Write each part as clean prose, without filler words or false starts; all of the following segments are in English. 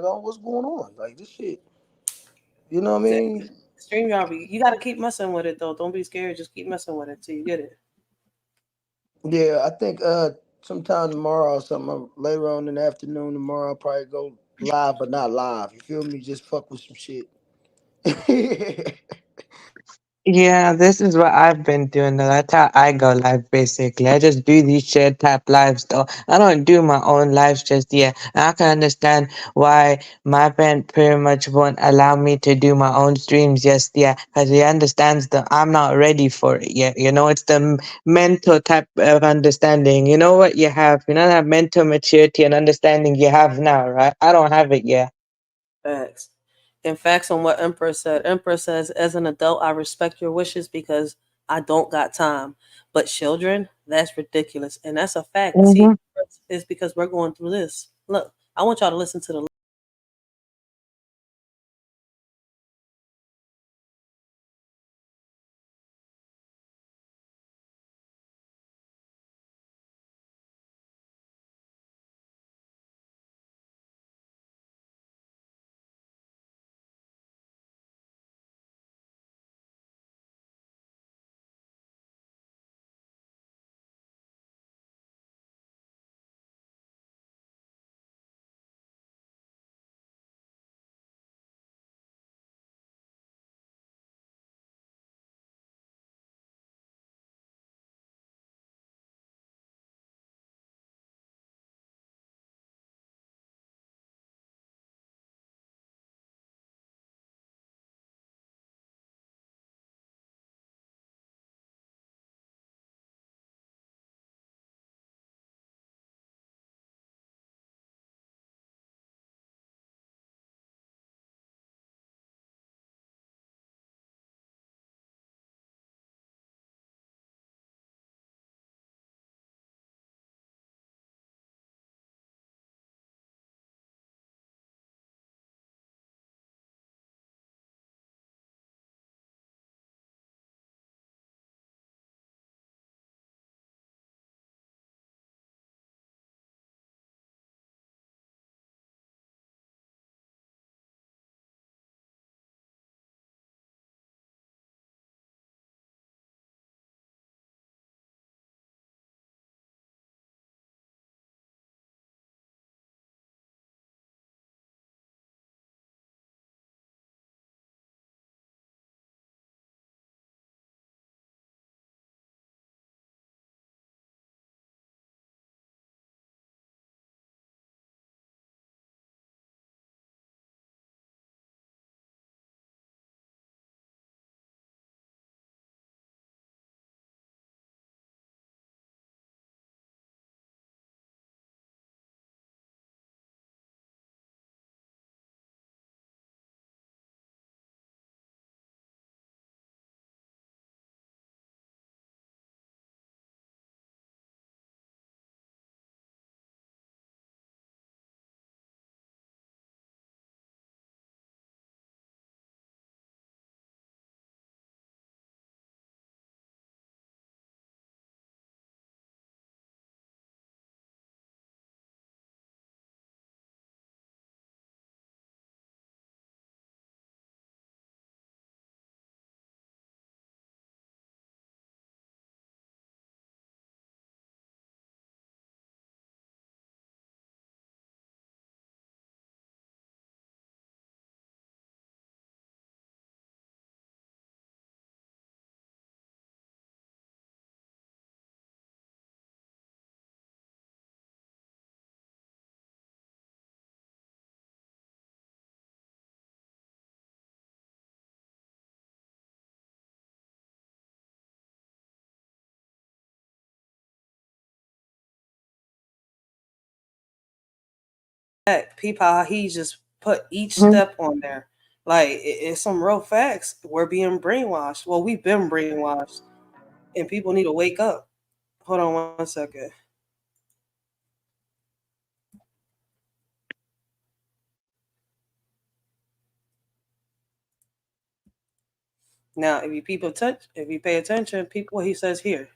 oh, what's going on? Like this shit, you know what I mean? StreamYard, you got to keep messing with it though. Don't be scared. Just keep messing with it till you get it. Yeah, I think sometime tomorrow or something later on in the afternoon tomorrow I'll probably go live, but not live. You feel me? Just fuck with some shit. Yeah, this is what I've been doing. That's how I go live basically. I just do these shared type lives though. I don't do my own lives just yet. And I can understand why my friend pretty much won't allow me to do my own streams just yet because he understands that I'm not ready for it yet. You know, it's the mental type of understanding. You know what you have. You know that mental maturity and understanding you have now, right? I don't have it yet. Facts. And facts on what Empress said. Empress says, as an adult, I respect your wishes because I don't got time. But children, that's ridiculous. And that's a fact. See, Mm-hmm. it's because we're going through this. Look, I want y'all to listen to the fact. Peep how he just put each step on there. Like, it's some real facts. We're being brainwashed. Well, we've been brainwashed. And people need to wake up. Hold on 1 second. Now, if you pay attention, people what he says here.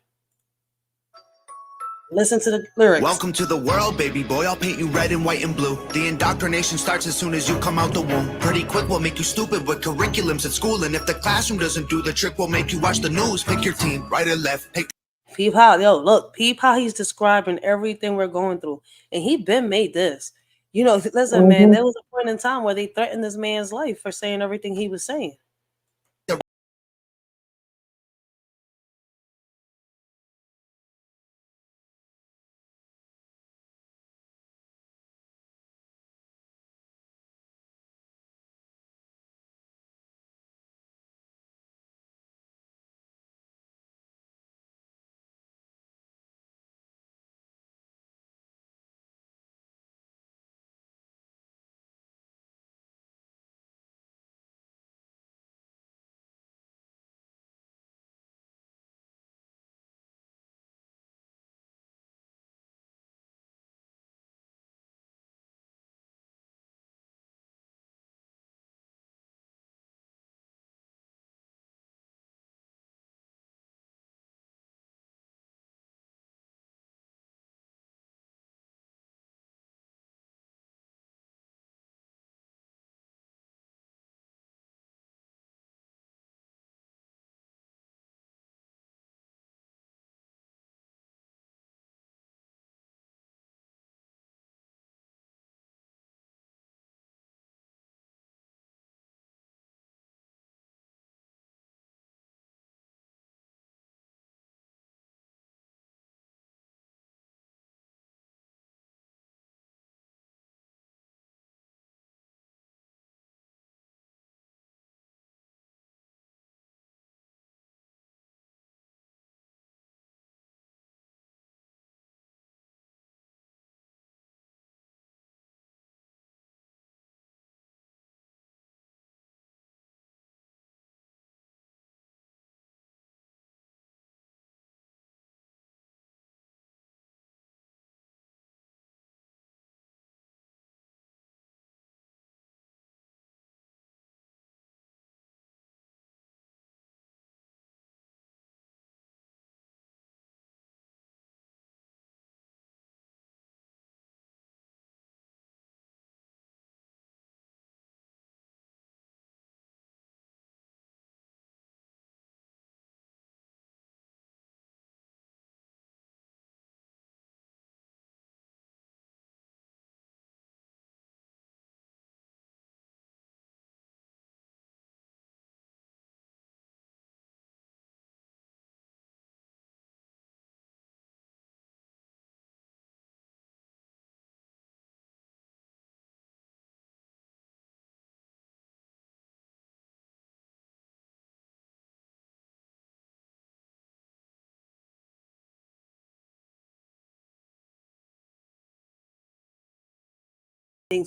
Listen to the lyrics. Welcome to the world, baby boy. I'll paint you red and white and blue. The indoctrination starts as soon as you come out the womb. Pretty quick, we'll make you stupid with curriculums at school. And if the classroom doesn't do the trick, we'll make you watch the news. Pick your team, right or left. Pick. Peep how, look, peep how he's describing everything we're going through. And he been made this. You know, listen, man, there was a point in time where they threatened this man's life for saying everything he was saying.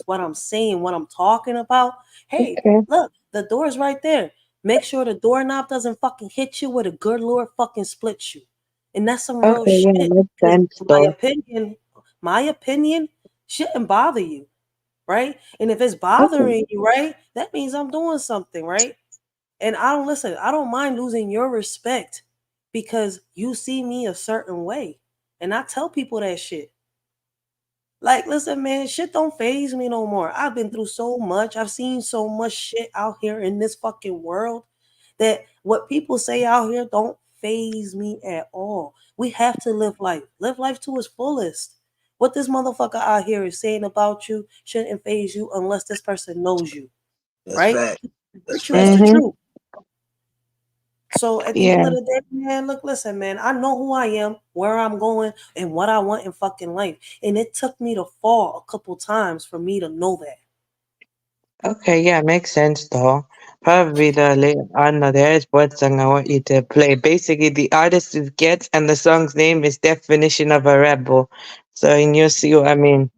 What I'm saying, what I'm talking about. Hey, look, the door's right there. Make sure the doorknob doesn't fucking hit you where the good Lord fucking splits you. And that's some real Okay, yeah, shit. makes 'Cause sense though. my opinion shouldn't bother you, right? And if it's bothering you, right, that means I'm doing something, right? And I don't mind losing your respect because you see me a certain way. And I tell people that shit. Like, listen, man, shit don't phase me no more. I've been through so much. I've seen so much shit out here in this fucking world that what people say out here don't phase me at all. We have to live life to its fullest. What this motherfucker out here is saying about you shouldn't phase you unless this person knows you, That's right? fact. That's The truth is the fact. truth. So at the end Yeah. of the day, man, look, listen, man, I know who I am, where I'm going, and what I want in fucking life. And it took me to fall a couple times for me to know that. Okay, yeah, makes sense though. Probably the later on, there is one song I want you to play. Basically, the artist is Get, and the song's name is Definition of a Rebel. So, and you'll see what I mean.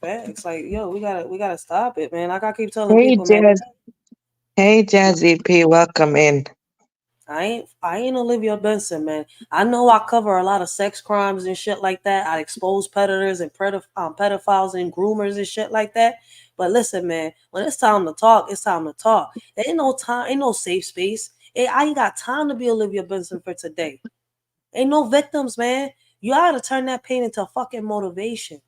Facts. Like, yo, we gotta stop it, man. Like I keep telling Hey, people, man, Jazz. Hey, Jazzy P, welcome in. I ain't Olivia Benson, man. I know I cover a lot of sex crimes and shit like that. I expose predators and pedophiles and groomers and shit like that. But listen, man, when it's time to talk, it's time to talk. There ain't no time, ain't no safe space. I ain't got time to be Olivia Benson for today. Ain't no victims, man. You gotta turn that pain into fucking motivation.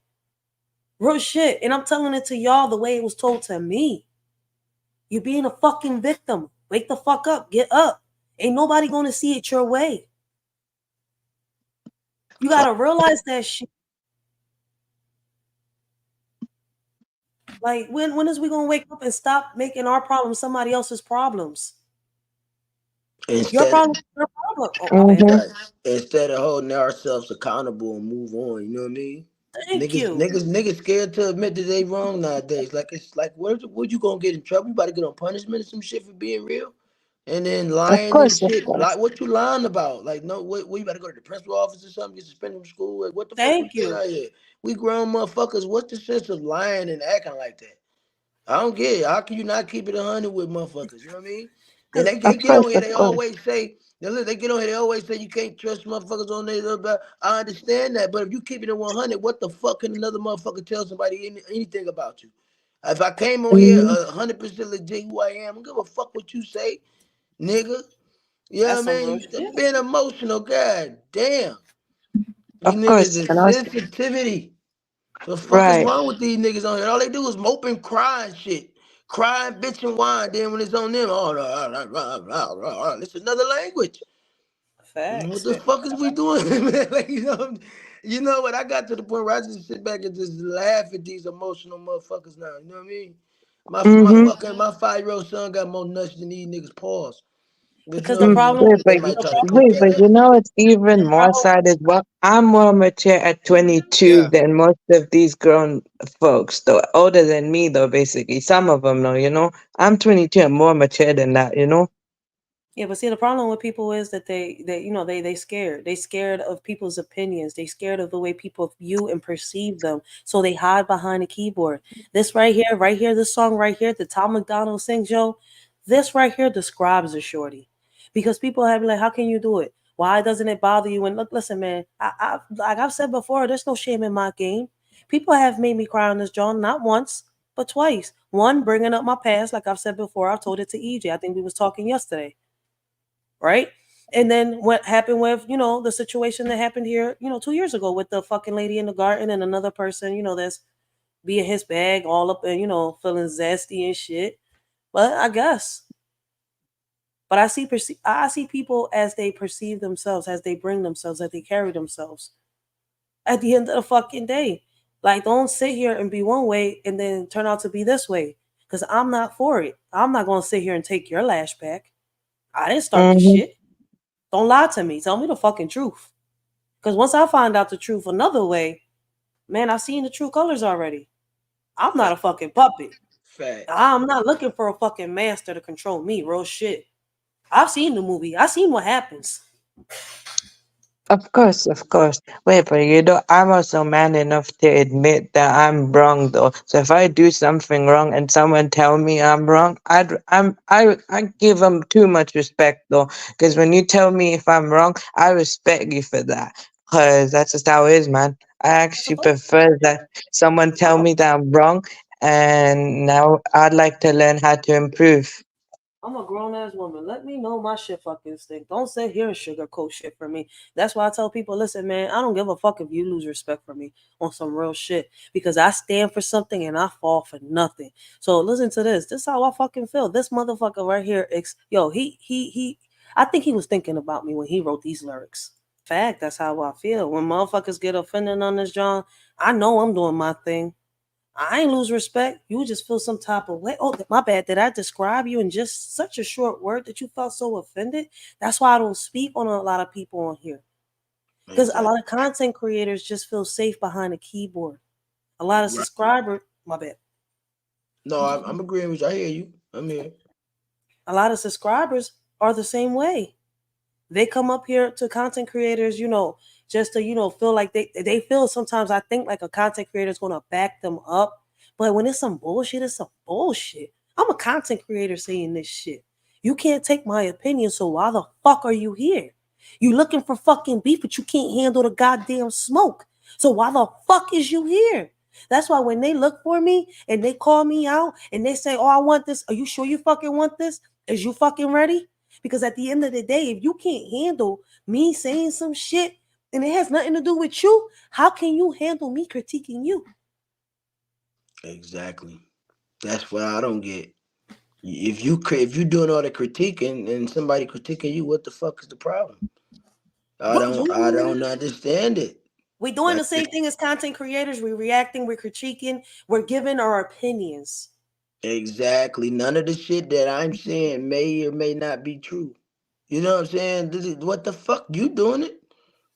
Real shit. And I'm telling it to y'all the way it was told to me. You're being a fucking victim. Wake the fuck up. Get up. Ain't nobody gonna see it your way. You gotta realize that shit. Like, when is we gonna wake up and stop making our problems somebody else's problems? Your Instead, problem is your problem. Oh, my bad. right. Instead of holding ourselves accountable and move on, you know what I mean? Thank you. Niggas scared to admit that they wrong nowadays. Like it's like, what you gonna get in trouble? You about to get on punishment or some shit for being real, and then Of lying and course, of shit. course. Like what you lying about? Like no, what you about to go to the principal office or something? Get suspended from school? Like what the fuck we Thank doing you. out here? We grown motherfuckers. What's the sense of lying and acting like that? I don't get it. How can you not keep it 100 with motherfuckers? You know what I mean? Then Cause they Of get course, on here. of They course. always say they get on here. They always say you can't trust motherfuckers on their little bit. I understand that, but if you keep it at 100, what the fuck can another motherfucker tell somebody anything about you? If I came on here Mhm. 100% legit who I am, I don't give a fuck what you say, nigga. You know that's what I some mean? real You shit. being emotional, god damn. You Of niggas course. is And also, sensitivity. The fuck is right. wrong with these niggas on here? All they do is mope and cry and shit. Crying, bitch, and whine. Then when it's on them, it's another language. What Facts. the fuck is we doing, man? Like, you know what? I got to the point where I just sit back and just laugh at these emotional motherfuckers now. You know what I mean? Mm-hmm. My 5-year-old son got more nuts than these niggas paws. But you Because know what I mean? Wait, They but, might try to wait, compare but us. it's even more sad as well. I'm more mature at 22 Yeah. than most of these grown folks, though. Older than me, though, basically. Some of them, though. I'm 22 and more mature than that. Yeah, but see, the problem with people is that they scared. They scared of people's opinions. They scared of the way people view and perceive them. So they hide behind a keyboard. This right here, this song right here that Tom McDonald sings, yo, this right here describes a shorty. Because people have been like, how can you do it? Why doesn't it bother you? And look, listen, man, like I've said before, there's no shame in my game. People have made me cry on this John, not once, but twice. One, bringing up my past, like I've said before, I've told it to EJ. I think we was talking yesterday, right? And then what happened with, the situation that happened here, 2 years ago with the fucking lady in the garden and another person, that's being his bag all up and, feeling zesty and shit. But I guess. But I see people as they perceive themselves, as they bring themselves, as they carry themselves. At the end of the fucking day. Like, don't sit here and be one way and then turn out to be this way. Because I'm not for it. I'm not going to sit here and take your lash back. I didn't start the Mm-hmm. shit. Don't lie to me. Tell me the fucking truth. Because once I find out the truth another way, man, I've seen the true colors already. I'm not a fucking puppet. Facts. I'm not looking for a fucking master to control me. Real shit. I've seen the movie. I've seen what happens. Of course, of course. Wait, but I'm also man enough to admit that I'm wrong, though. So if I do something wrong and someone tell me I'm wrong, I give them too much respect, though. Because when you tell me if I'm wrong, I respect you for that. Because that's just how it is, man. I That's a actually fact. prefer that someone tell me that I'm wrong, and now I'd like to learn how to improve. I'm a grown ass woman. Let me know my shit fucking stink. Don't sit here and sugarcoat shit for me. That's why I tell people, listen, man, I don't give a fuck if you lose respect for me on some real shit. Because I stand for something and I fall for nothing. So listen to this. This is how I fucking feel. This motherfucker right here, I think he was thinking about me when he wrote these lyrics. Fact, that's how I feel. When motherfuckers get offended on this John, I know I'm doing my thing. I ain't lose respect. You just feel some type of way. Oh, my bad. Did I describe you in just such a short word that you felt so offended? That's why I don't speak on a lot of people on here. Because a Exactly. lot of content creators just feel safe behind a keyboard. A lot of Right. subscribers, my bad. No, I'm agreeing with you. I hear you. I'm here. A lot of subscribers are the same way. They come up here to content creators, just to, feel like they feel sometimes I think like a content creator is gonna back them up. But when it's some bullshit, it's some bullshit. I'm a content creator saying this shit. You can't take my opinion, so why the fuck are you here? You looking for fucking beef, but you can't handle the goddamn smoke. So why the fuck is you here? That's why when they look for me and they call me out and they say, "Oh, I want this. Are you sure you fucking want this? Is you fucking ready?" Because at the end of the day, if you can't handle me saying some shit and it has nothing to do with you, how can you handle me critiquing you? Exactly. That's what I don't get. If you doing all the critiquing and somebody critiquing you, what the fuck is the problem? I don't understand it. We're doing Like the same thing as content creators. We're reacting, we're critiquing, we're giving our opinions. exactly, none of the shit that I'm saying may or may not be true. You know what I'm saying? This is what the fuck you doing it?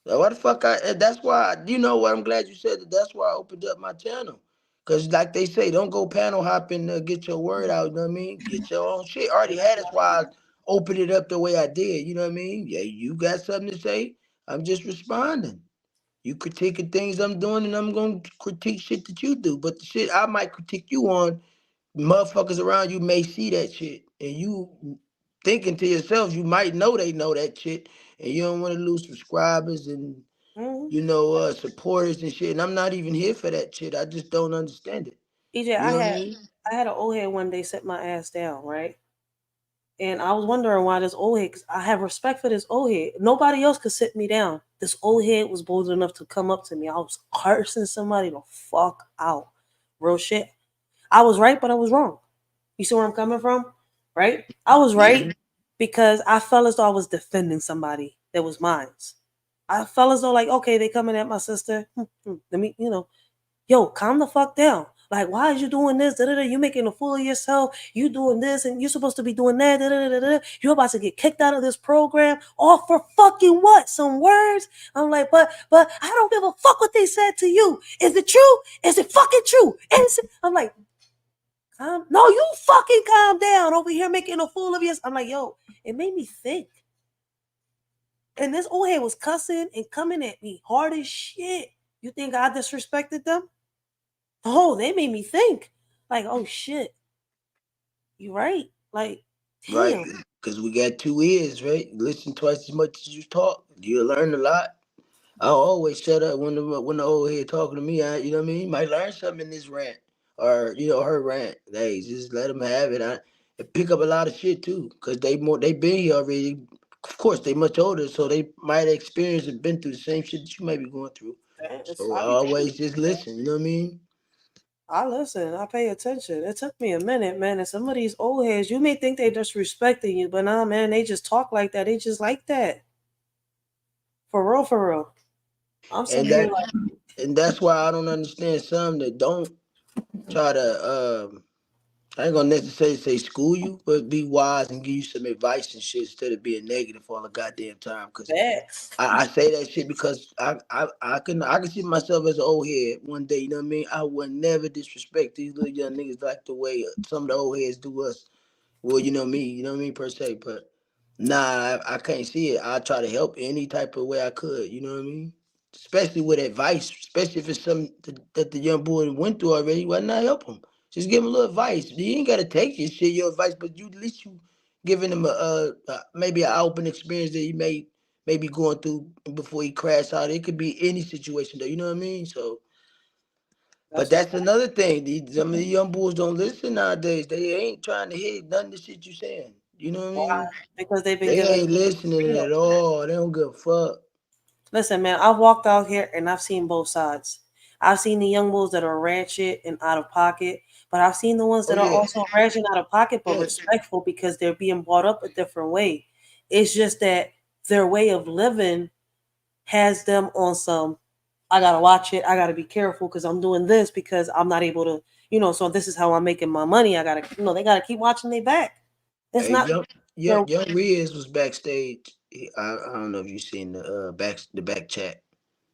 What the fuck that's why you know what, I'm glad you said that. That's why I opened up my channel. Cause like they say, don't go panel hopping to get your word out, you know what I mean? Get your own shit. I already had, that's why I opened it up the way I did, you know what I mean? Yeah, you got something to say. I'm just responding. You critiquing things I'm doing, and I'm gonna critique shit that you do. But the shit I might critique you on, motherfuckers around you may see that shit, and you thinking to yourself, you might know they know that shit, and you don't want to lose subscribers and Mm-hmm. supporters and shit. And I'm not even here for that shit. I just don't understand it. EJ, You know what I mean? I had an old head one day set my ass down, right? And I was wondering why this old head, because I have respect for this old head. Nobody else could sit me down. This old head was bold enough to come up to me. I was cursing somebody the fuck out. Real shit. I was right, but I was wrong. You see where I'm coming from? Right? I was Yeah. right because I felt as though I was defending somebody that was mine. I felt as though, like, okay, they coming at my sister. Let me, yo, calm the fuck down. Like, why is you doing this? Da-da-da. You making a fool of yourself. You doing this, and you're supposed to be doing that. Da-da-da-da-da. You're about to get kicked out of this program. All for fucking what? Some words? I'm like, but I don't give a fuck what they said to you. Is it true? Is it fucking true? I'm like, no, you fucking calm down over here making a fool of yourself. I'm like, yo, it made me think. And this old head was cussing and coming at me hard as shit. You think I disrespected them? Oh, they made me think. Like, oh shit. You right. Like, Right. damn. Because we got two ears, right? Listen twice as much as you talk. You'll learn a lot. I'll always shut up when the old head talking to me. You know what I mean? Might learn something in this rant or her rant. Hey, just let them have it. I pick up a lot of shit too, cause they been here already. Of course, they much older, so they might have experienced and been through the same shit that you might be going through. So I I be paying always just listen. You know what I mean? I listen, I pay attention. It took me a minute, man. And some of these old heads, you may think they disrespecting you, but nah, man, they just talk like that. They just like that. For real, for real. I'm And simply that like, and that's why I don't understand some that don't try to. I ain't gonna necessarily say school you, but be wise and give you some advice and shit instead of being negative all the goddamn time. Cause that. I say that shit because I can see myself as an old head one day. You know what I mean? I would never disrespect these little young niggas like the way some of the old heads do us. Well, you know me. You know what I mean per se, but nah, I can't see it. I try to help any type of way I could. You know what I mean? Especially with advice, especially if it's something that the young boy went through already. Why not help him? Just give him a little advice. You ain't gotta take your shit, your advice, but you at least you giving him maybe an open experience that he may be going through before he crash out. It could be any situation though. You know what I mean? So, but That's a that's fact. another thing. Some of the young bulls don't listen nowadays. They ain't trying to hear none of the shit you saying. You know what I Why? mean? Because they've been They given ain't listening freedom. at all. They don't give a fuck. Listen, man, I've walked out here and I've seen both sides. I've seen the young bulls that are ratchet and out of pocket, but I've seen the ones Oh that are yeah, also ratchet and out of pocket but yeah. respectful because they're being brought up a different way. It's just that their way of living has them on some, I gotta watch it, I gotta be careful because I'm doing this because I'm not able to, so this is how I'm making my money. I gotta, they gotta keep watching their back. It's Hey, not their young Riz was backstage. I don't know if you seen the back chat.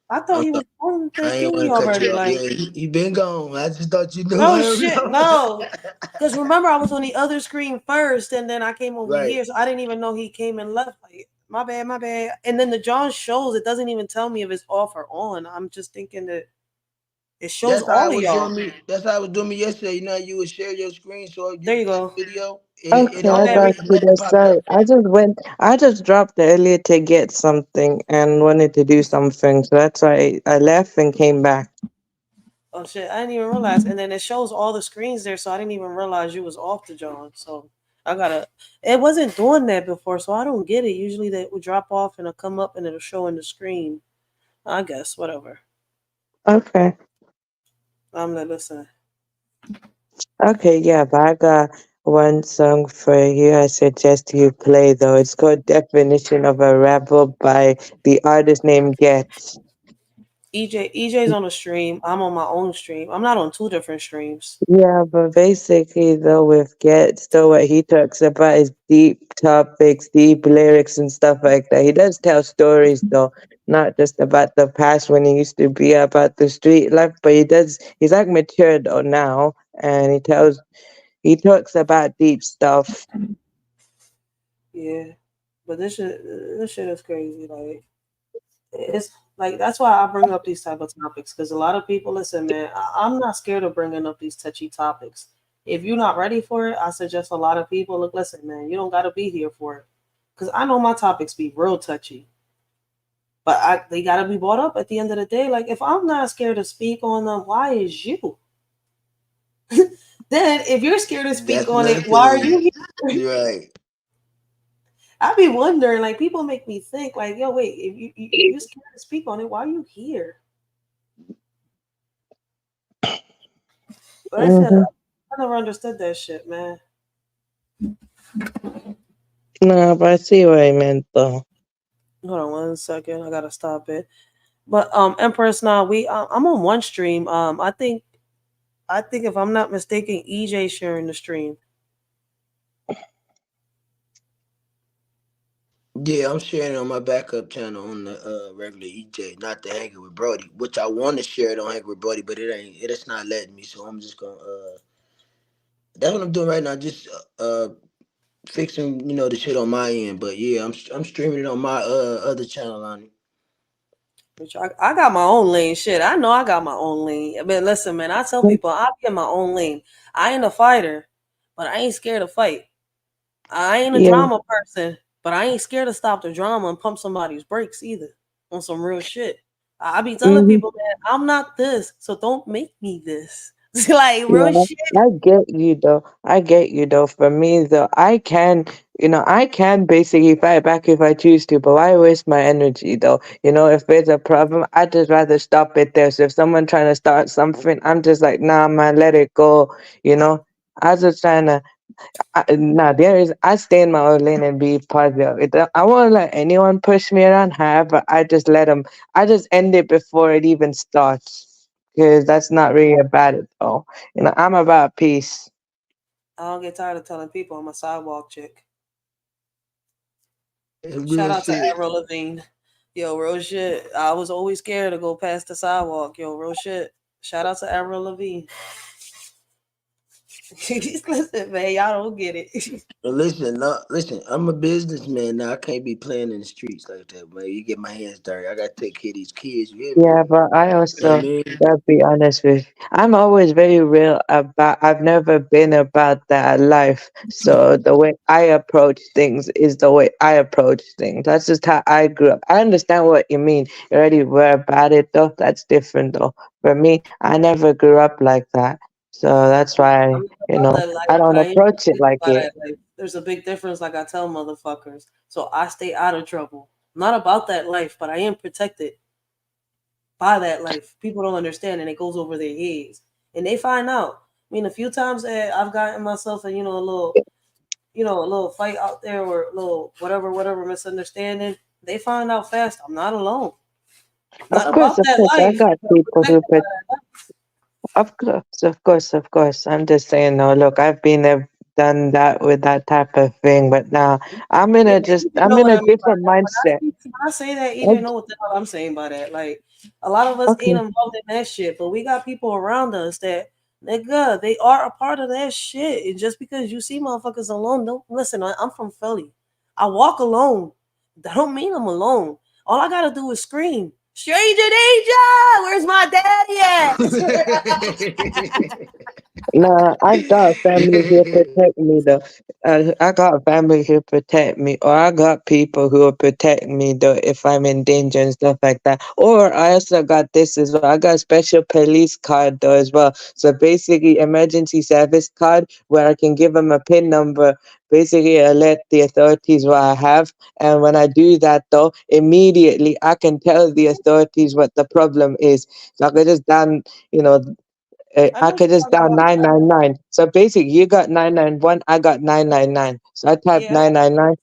I I thought he don't know. was on the I ain't thingy want to cut already. you off. Like, Yeah, he been gone. I just thought you knew. oh Hurry shit, up. no. Because remember, I was on the other screen first, and then I came over Right. here, so I didn't even know he came and left. Like, my bad, my bad. And then the John shows, it doesn't even tell me if it's off or on. I'm just thinking that it shows That's how all I of was y'all. doing me. That's how I was doing me yesterday. You know, how you would share your screen so you There can you see go. the video, and it Okay, My I bad. got you let it there. pop Sorry, up. I just dropped earlier to get something and wanted to do something, so that's why I left and came back. Oh shit, I didn't even realize. And then it shows all the screens there, so I didn't even realize you was off the John. So It wasn't doing that before, so I don't get it. Usually they would drop off and it'll come up and it'll show in the screen. I guess, whatever. Okay. I'm not listening. Okay, yeah, but I got one song for you. I suggest you play though. It's called Definition of a Rebel by the artist named Get. EJ's on a stream. I'm on my own stream. I'm not on two different streams. Yeah, but basically though with Get, so what he talks about is deep topics, deep lyrics and stuff like that. He does tell stories though, not just about the past when he used to be about the street life, but he's like mature though now and he talks about deep stuff. Yeah, but this shit is crazy. Like it's like that's why I bring up these type of topics because a lot of people listen, man. I'm not scared of bringing up these touchy topics. If you're not ready for it, I suggest a lot of people look. Listen, man, you don't got to be here for it because I know my topics be real touchy, but they got to be brought up at the end of the day. Like if I'm not scared to speak on them, why is you? Then if you're scared to speak That's on it, another why are thing. you here? You're right. I be wondering, like people make me think, like, yo, wait, if you're scared to speak on it, why are you here? But I said Hmm. I never understood that shit, man. No, but I see what I meant though. Hold on 1 second, I gotta stop it. But Empress, now I'm on one stream. I think if I'm not mistaken, EJ sharing the stream. Yeah, I'm sharing it on my backup channel on the regular EJ, not the Hanging with Brody, which I want to share it on Hanging with Brody, but it's not letting me. So I'm just gonna that's what I'm doing right now, just fixing the shit on my end. But yeah, I'm streaming it on my other channel on it. Which I got my own lane. Shit, I know I got my own lane. I mean, listen, man, I tell people I be in my own lane. I ain't a fighter, but I ain't scared to fight. I ain't a Yeah. drama person, but I ain't scared to stop the drama and pump somebody's brakes either. On some real shit. I be telling Hmm. people, man, I'm not this, so don't make me this. Like real Yeah, shit. I get you though. I get you though. For me though, I can basically fight back if I choose to, but why waste my energy though? If there's a problem, I'd just rather stop it there. So if someone trying to start something, I'm just like, nah, man, let it go. You know, I was just trying to. Nah, I stay in my own lane and be positive. I won't let anyone push me around. However, I just let them. I just end it before it even starts because that's not really about it though. I'm about peace. I don't get tired of telling people I'm a sidewalk chick. Shout Real out to shit. Avril Lavigne. Yo, real shit. I was always scared to go past the sidewalk. Yo, real shit. Shout out to Avril Lavigne. Listen, man, y'all don't get it. Listen, no, listen. I'm a businessman now. I can't be playing in the streets like that, man. You get my hands dirty. I gotta take care of these kids. You hear me? Yeah, but I You know what I also mean? gotta be honest with you. I'm always very real about I've never been about that life. So the way I approach things is the way I approach things. That's just how I grew up. I understand what you mean. You already were about it though. That's different though. For me, I never grew up like that. So that's why, I'm not about that I life, don't but I am approach it protected like by it. that life. There's a big difference, like I tell motherfuckers. So I stay out of trouble. I'm not about that life, but I am protected by that life. People don't understand, and it goes over their heads, and they find out. I mean, a few times that I've gotten myself in, a little fight out there or a little whatever misunderstanding. They find out fast. I'm not alone. Not about Of that course, I life, got but I'm people who protected by that life. Of course, of course, of course. I'm just saying, no, look, I've been there, done that with that type of thing, but now Yeah, you I'm know in what a I mean by different that. mindset. When I say that, Oh, EJ know what the hell I'm saying by that. Like a lot of us ain't okay, involved in that shit, but we got people around us that nigga, they are a part of that shit. And just because you see motherfuckers alone, don't listen. I'm from Philly. I walk alone. That don't mean I'm alone. All I gotta do is scream, "Stranger danger! Where's my daddy at?" Nah, I've got a family here protect me though. I got a family here protect me, or I got people who will protect me though if I'm in danger and stuff like that. Or I also got this as well. I got a special police card though as well. So basically, emergency service card where I can give them a PIN number. Basically, alert the authorities what I have, and when I do that though, immediately I can tell the authorities what the problem is. So I could just down, you know, I I know what could you're just talking dial about. 999. So basically, you got 991, I got 999. So I type Yeah, 999,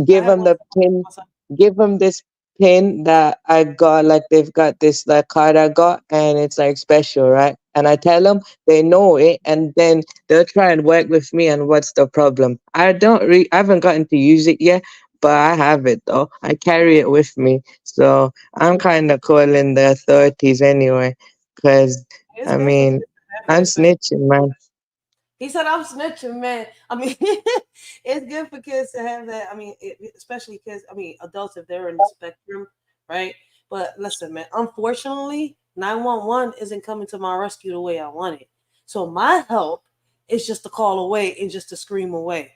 I give have them one the for pin, myself. give them this pin that I got, like they've got this like card I got, and it's like special, right? And I tell them they know it, and then they'll try and work with me. And what's the problem? I haven't gotten to use it yet, but I have it though. I carry it with me, so I'm kind of calling the authorities anyway, because It's I good for kids mean, to have that, I'm especially. snitching, man. He said, "I'm snitching, man." I mean, it's good for kids to have that. I mean, especially kids. I mean, adults if they're in the spectrum, right? But listen, man. Unfortunately, 911 isn't coming to my rescue the way I want it. So my help is just to call away and just to scream away.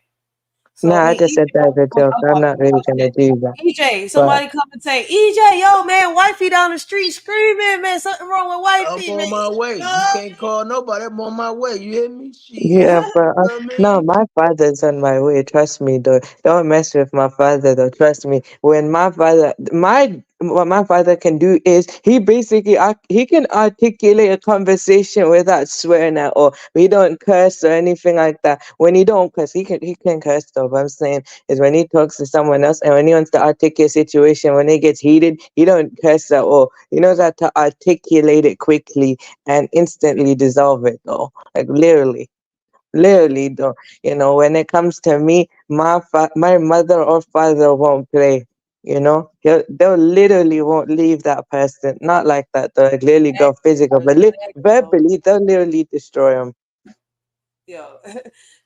So No, I I mean, just EJ said that as a knows joke. I'm I'm talking not really about gonna shit. do that. EJ, But somebody come and say, EJ, yo, man, wifey down the street screaming, man, something wrong with I'm wifey, man. on my way. Yo. You can't call nobody. I'm on my way. You hear me? Shit. yeah, You but know what I no, mean? my father's on my way. Trust me, though. Don't mess with my father, though. Trust me. When my father, what my father can do is he basically he can articulate a conversation without swearing at all. He don't curse or anything like that. When he don't curse, he can curse though. But I'm saying is when he talks to someone else and when he wants to articulate a situation, when it gets heated, he don't curse at all. He knows how to articulate it quickly and instantly dissolve it though. Like literally though, when it comes to me, my mother or father won't play. They'll literally won't leave that person. Not like that though. Like literally go physical, but Yo, verbally they'll literally destroy them. yo,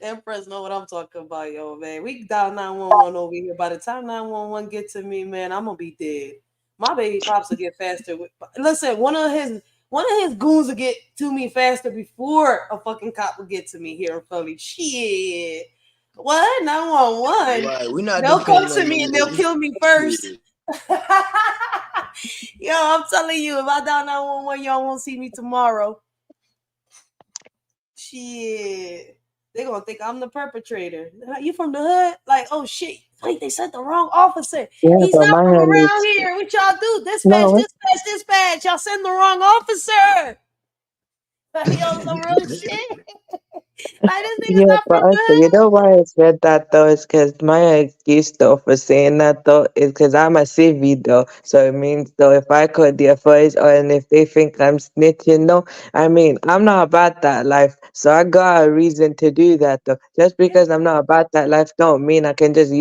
Empress know what I'm talking about, yo, man. We dial 911 over here. By the time 911 get to me, man, I'm gonna be dead. My baby pops will get faster. Listen, one of his goons will get to me faster before a fucking cop will get to me here in Philly. Shit. What? 911? Right. We're not They'll come depending to on me them and they'll niggas. kill me first. Shit. Yo, I'm telling you, if I dial 911, y'all won't see me tomorrow. Shit. They're gonna think I'm the perpetrator. They're like, you from the hood? Like, oh shit. Wait, they sent the wrong officer. Yeah, He's but not my from hand around is here. What y'all do? Dispatch, no. dispatch, dispatch. Y'all send the wrong officer. Yo, some real shit. Like this nigga's Yeah, not but from the also, you know why I said that though? Is because my excuse though for saying that though is because I'm a civvy though. So it means though if I call the authorities or and if they think I'm snitching, no, I mean I'm not about that life. So I got a reason to do that though. Just hood. because I'm not about that life don't mean I can just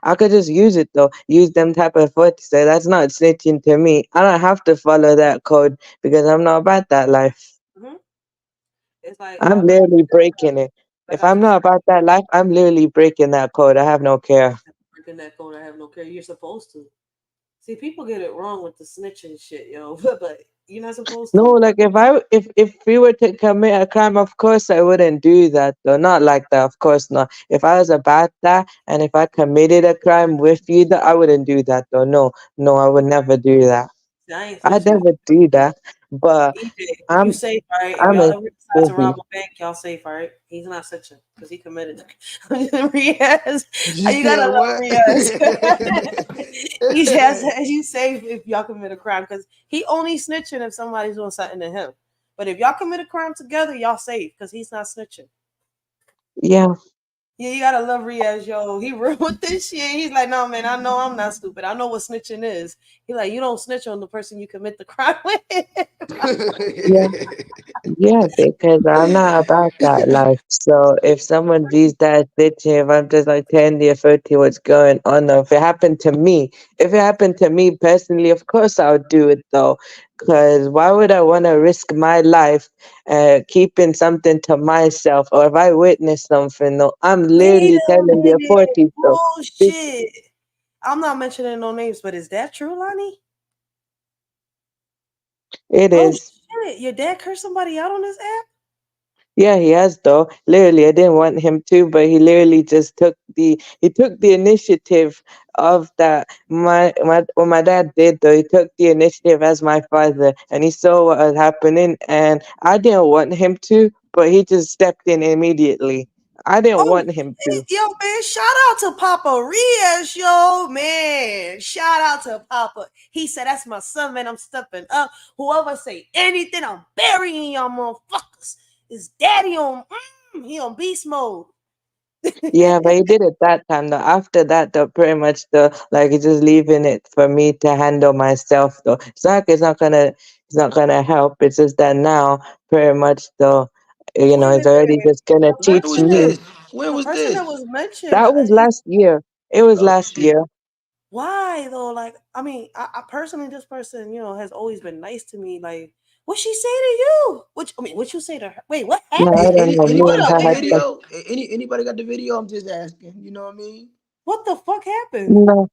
I could just use it though. Use them type of authorities. So that's not snitching to me. I don't have to follow that code because I'm not about that life. Mhm. It's I'm literally breaking it. like If I I'm just not about that life, I'm literally breaking that code. I have no care. breaking that code. I have no care. You're supposed to. See, people get it wrong with the snitching shit, yo. But you're not supposed No, to. like if we were to commit a crime, of course I wouldn't do that though. Not like that, of course not. If I was about that and if I committed a crime with you, I wouldn't do that though. No, no, I would never do that. See, I ain't I'd snitching with never do that. But EJ. You I'm safe, all right? If I'm y'all a ever decide to rob civvy. a bank, y'all safe, all right? He's not snitching because he committed. Riaz, You you said gotta love what? Riaz. EJ says you safe if y'all commit a crime because he only snitching if somebody's doing something to him. But if y'all commit a crime together, y'all safe because he's not snitching. Yeah. Yeah, you gotta love Riaz, yo. He real with this shit. He's like, no, man, I know I'm not stupid. I know what snitching is. He like, you don't snitch on the person you commit the crime with. Yeah. Yeah, because I'm not about that life. So if someone views that as bitching, if I'm just like telling the authority what's going on, or if it happened to me personally, of course I would do it though. Because why would I want to risk my life keeping something to myself? Or if I witness something, though, I'm Wait literally a telling the minute. authorities though. Be- Bullshit. I'm not mentioning no names, but is that true, Lonnie? It Oh is. shit. Your dad cursed somebody out on this app? Yeah, he has though. Literally, I didn't want him to, but he literally just took the initiative of that. My what my dad did though, he took the initiative as my father, and he saw what was happening, and I didn't want him to, but he just stepped in immediately. I didn't Oh, want him shit. to. Yo, man, shout out to Papa Riaz, yo, man. Shout out to Papa. He said, that's my son, man. I'm stepping up. Whoever say anything, I'm burying y'all motherfuckers. Is daddy on, he on beast mode. Yeah, but he did it that time though. After that though, pretty much though, like he's just leaving it for me to handle myself though. It's not like it's not gonna help. It's just that now pretty much though, Wait, he's wait, already wait. just gonna The When teach was person that me. this? When the was person that this? was mentioned, That was last year. It was Oh last shit. year. why though? Like, I mean, I personally, this person, has always been nice to me. Like, what she say to you? What you say to her? Wait, what No, I happened? don't know. Me Hold Anybody and up, got her the had wait. some. video? Anybody got the video? I'm just asking. You know what I mean? What the fuck happened? No,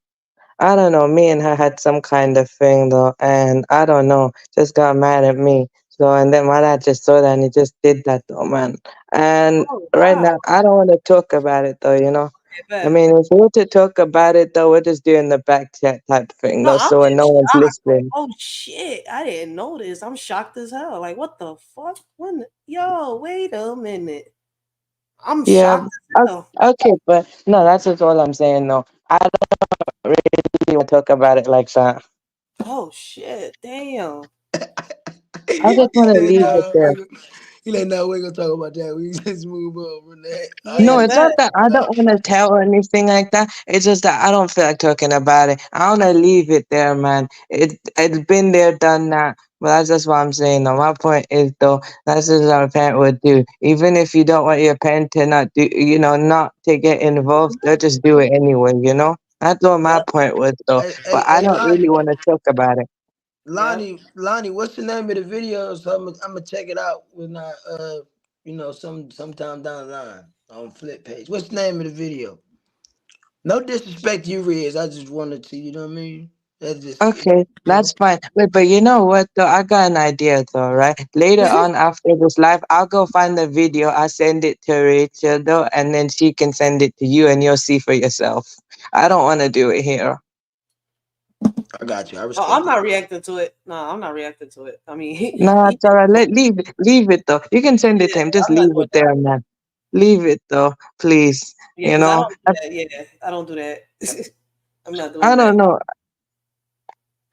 I don't know. Me and her had some kind of thing though, and I don't know. Just got mad at me. So and then my dad just saw that and he just did that though, man. And Oh right wow. now, I don't want to talk about it though. Okay, I bet. mean, if we were to talk about it though, we're just doing the back chat type thing No, though, I'm so when no just one's shocked. Like, listening. oh shit, I didn't know this. I'm shocked as hell. Like, what the fuck? Yo, wait a minute. I'm Yeah. shocked as hell. Okay, but no, that's just all I'm saying though. I don't really want to talk about it like that. Oh shit, damn. I What just He want to the said, leave fuck? it "No, there. he like, no, we ain't gonna talk about that. We just move on from that." I No, Yeah, it's just, bet. not that I don't want to tell or anything like that. It's just that I don't feel like talking about it. I want to leave it there, man. It's been there, done that. But that's just what I'm saying. Though. My point is, though, that's just what a parent would do. Even if you don't want your parent to not do, not to get involved, they'll just do it anyway. That's what my Yep, point was, though. hey, But hey, I hey, don't really want to talk about it. yep. Lonnie, what's the name of the video? So I'm gonna check it out when I, sometime down the line on Flip page. What's the name of the video? No disrespect to you, Riz. I just wanted to, you know what I mean? That's just, Okay, you know. that's fine. Wait, but you know what though? I got an idea though, right? Later on after this live, I'll go find the video, I'll send it to Rachel though, and then she can send it to you and you'll see for yourself. I don't want to do it here. I got you. I Oh, respect I'm it. not reacting to it. No, I'm not reacting to it. I mean, No, he it's alright. Leave it though. You can send it yeah, to him. Just I'm not leave doing it that. there, man. Leave it though, please. Yeah, You because I know, don't do I, that. Yeah, I don't do that. I'm not I doing don't that. know.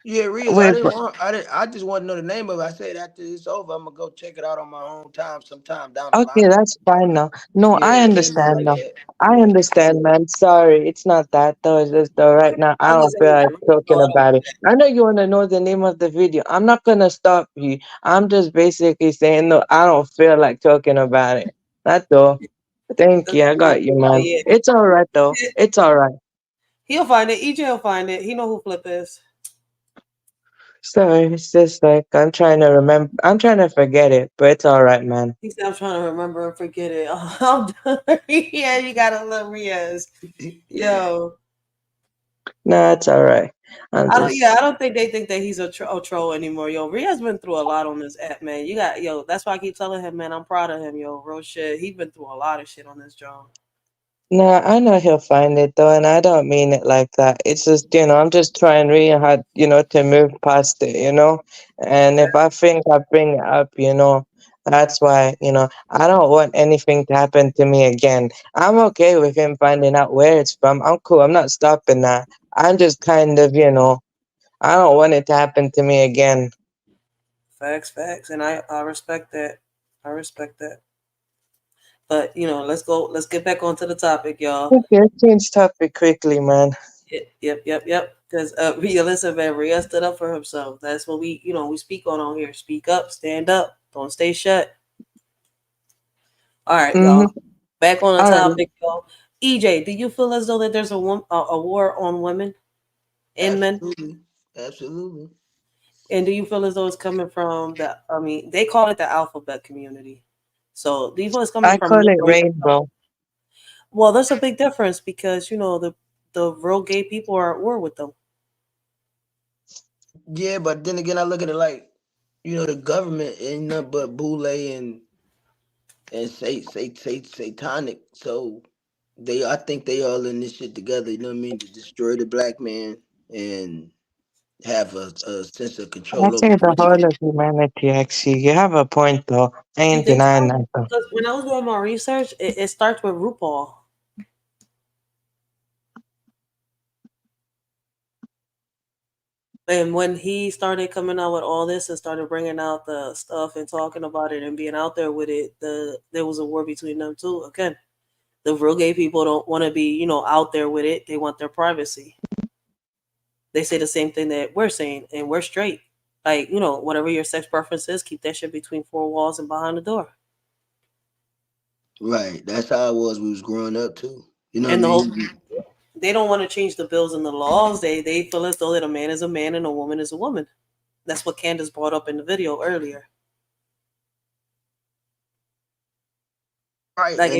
Yeah, Riz, I Wait, didn't but want I just want to know the name of it. I said after it's over, I'm gonna go check it out on my own time sometime down the okay, line. that's fine now. No, Yeah, I it ain't nothing understand like now. that. I Yeah. understand, man. Sorry, it's not that though. It's just though right now I I don't wasn't feel like even. No, talking I don't about do it. I know you want to know the name of the video. I'm not gonna stop you. I'm just basically saying no, I don't feel like talking about it. That's all. Thank that. you. I got you, man. Yeah, It's all right though. yeah. It's all right. He'll find it. EJ will find it. He know who Flip is. Sorry, it's just like I'm trying to remember. I'm trying to forget it, but it's all right, man. He said, "I'm trying to remember and forget it." Oh, I'm done. Yeah, you gotta love Riaz. Yo, No, it's all right. I'm I don't. just Yeah, I don't think they think that he's a troll anymore. Yo, Riaz been through a lot on this app, man. You got yo. That's why I keep telling him, man. I'm proud of him, yo. Real shit. He been through a lot of shit on this job. No, I know he'll find it though, and I don't mean it like that. It's just, I'm just trying really hard, to move past it, And if I think I bring it up, that's why, I don't want anything to happen to me again. I'm okay with him finding out where it's from. I'm cool. I'm not stopping that. I'm just kind of, I don't want it to happen to me again. Facts, and I respect that. I respect that. But let's go. Let's get back onto the topic, y'all. Okay, let's change topic quickly, man. Yep. Because Rhea, listen, man, Rhea stood up for himself. That's what we speak on here. Speak up, stand up, don't stay shut. All right, Mm-hmm. y'all. Back on the All right. topic, y'all. EJ, do you feel as though that there's a war on women and men? Absolutely. Absolutely. And do you feel as though it's coming from I mean, they call it the alphabet community. So do you feel it's coming I from call men it or rainbow. well, there's a big difference because the real gay people are at war with them. Yeah, but then again I look at it like, the government ain't nothing but Boule and and say satanic. So I think they all in this shit together. You know what I mean? To destroy the black man and have a sense of I control over say the people. whole of humanity, actually. You have a point, though. I You ain't think denying so? that, though. Because when I was doing my research, it starts with RuPaul. And when he started coming out with all this and started bringing out the stuff and talking about it and being out there with it, there was a war between them too. Again, the real gay people don't want to be, out there with it. They want their privacy. They say the same thing that we're saying, and we're straight. Like, whatever your sex preference is, keep that shit between four walls and behind the door. Right. That's how it was. We was growing up too. You know what I And the whole mean? they don't want to change the bills and the laws. They feel as though that a man is a man and a woman is a woman. That's what Candace brought up in the video earlier. Right. Like,